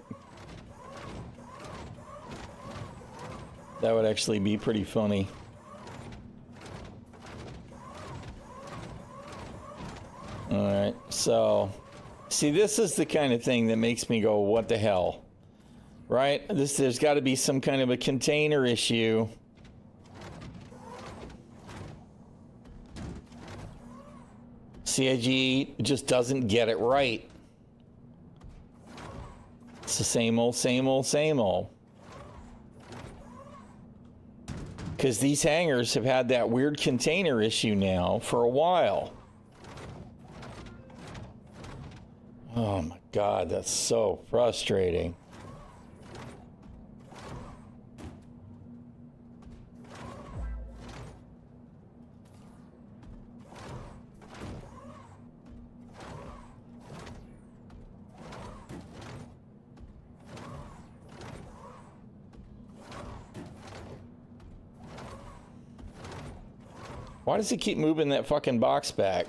That would actually be pretty funny. Alright, so, see, this is the kind of thing that makes me go, what the hell? Right? There's got to be some kind of a container issue. CIG just doesn't get it right. It's the same old, same old, same old. Because these hangars have had that weird container issue now for a while. Oh my God, that's so frustrating. Why does he keep moving that fucking box back?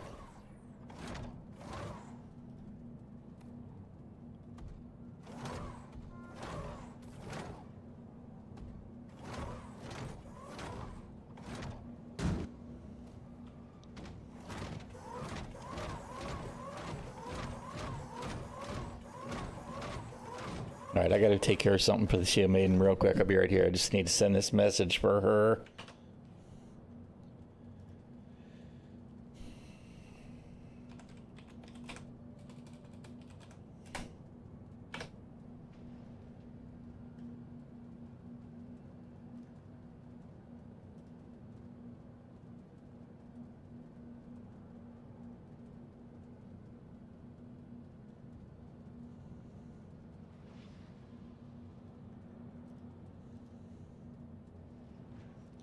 All right, I got to take care of something for the Shield Maiden real quick. I'll be right here. I just need to send this message for her.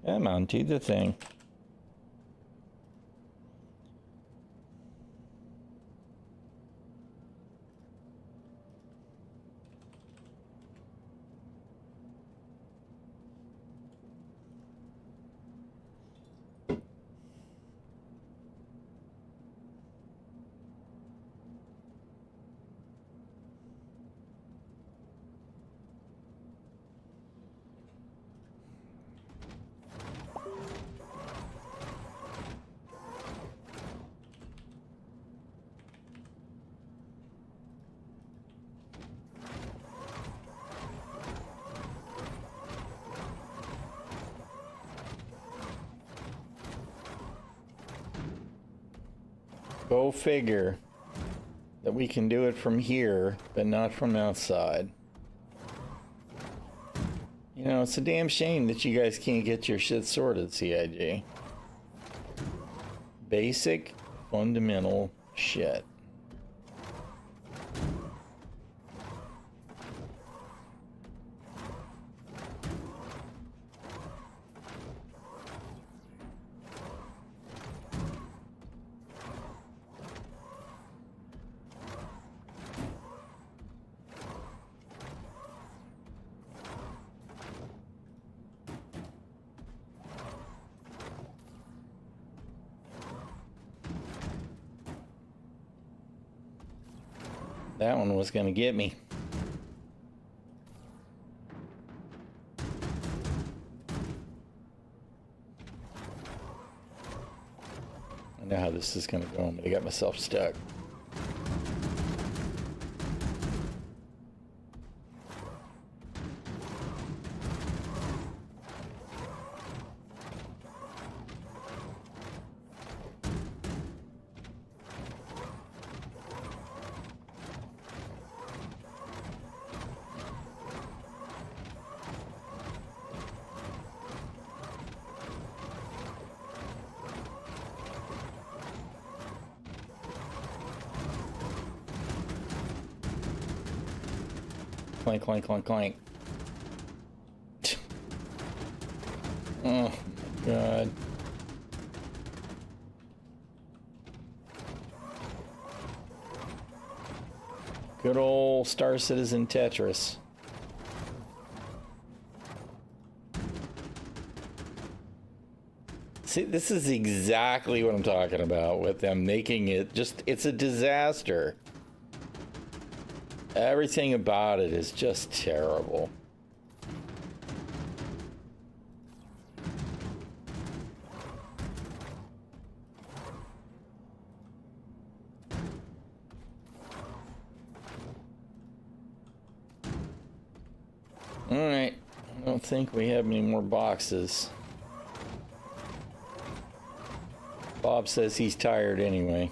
Come on, do the thing. Go figure that we can do it from here, but not from outside. You know, it's a damn shame that you guys can't get your shit sorted, CIG. Basic, fundamental shit. That one was gonna get me. I know how this is gonna go, but I got myself stuck. Clank, clank, clank, clank. Oh, my God. Good old Star Citizen Tetris. See, this is exactly what I'm talking about with them making it just, it's a disaster. Everything about it is just terrible. All right, I don't think we have any more boxes. Bob says he's tired anyway.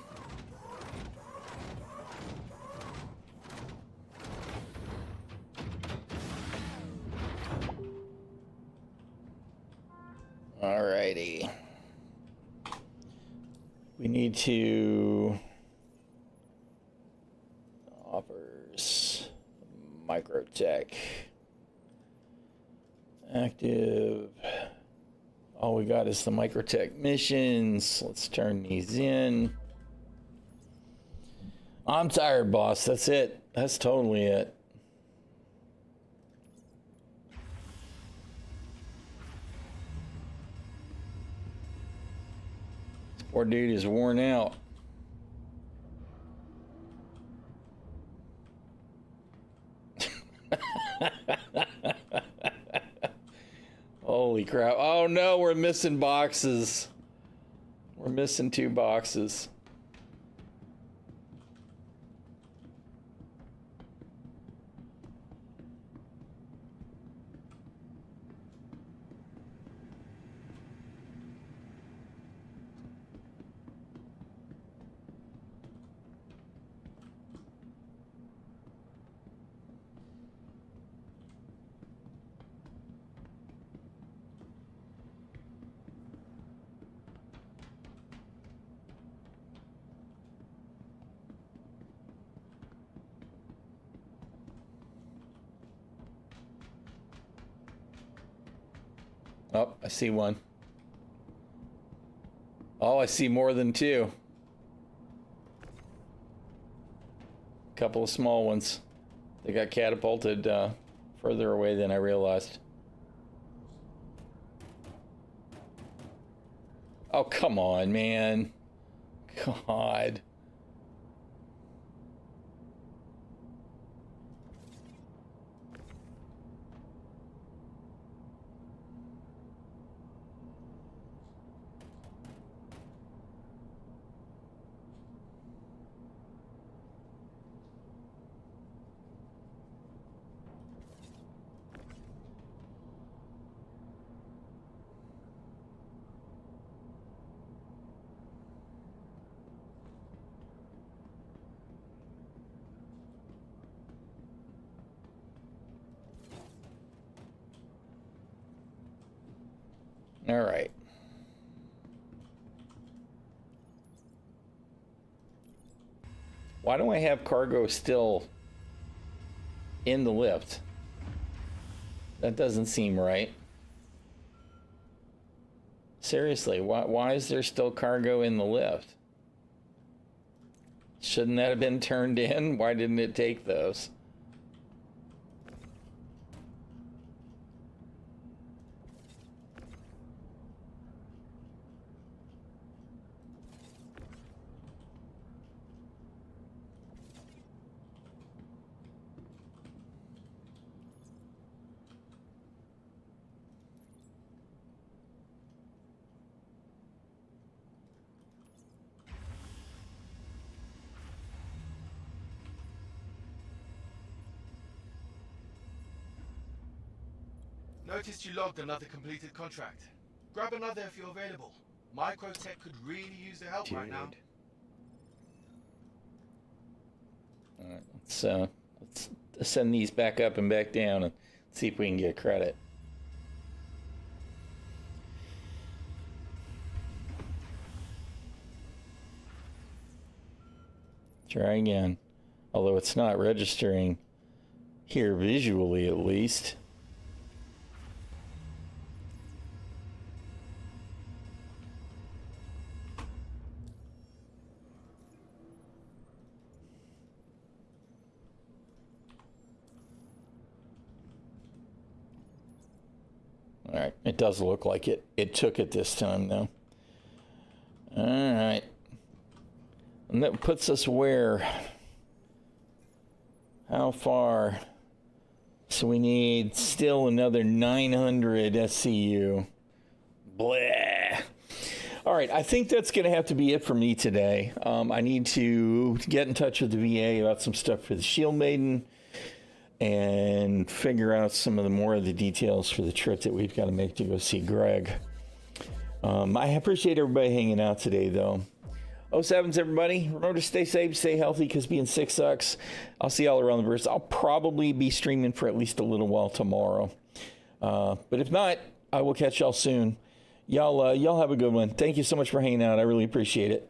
Alrighty. We need to offers microtech active. All we got is the microtech missions. Let's turn these in. I'm tired, boss. That's it. That's totally it. Poor dude is worn out. Holy crap. Oh no, we're missing boxes. We're missing 2 boxes. Oh, I see one. Oh, I see more than two. Couple of small ones. They got catapulted further away than I realized. Oh, come on, man. God. All right. Why don't I have cargo still in the lift? That doesn't seem right. Seriously, why is there still cargo in the lift? Shouldn't that have been turned in? Why didn't it take those? Noticed you logged another completed contract. Grab another if you're available. Microtech could really use the help right now. All right, let's send these back up and back down and see if we can get credit. Try again. Although it's not registering here visually, at least. All right, it does look like it took it this time, though. All right. And that puts us where? How far? So we need still another 900 SCU. Blah. All right, I think that's going to have to be it for me today. I need to get in touch with the VA about some stuff for the Shield Maiden and figure out some of the more of the details for the trip that we've got to make to go see Greg. I appreciate everybody hanging out today, though. 07s, everybody. Remember to stay safe, stay healthy, because being sick sucks. I'll see y'all around the verse. I'll probably be streaming for at least a little while tomorrow. But if not, I will catch y'all soon. Y'all have a good one. Thank you so much for hanging out. I really appreciate it.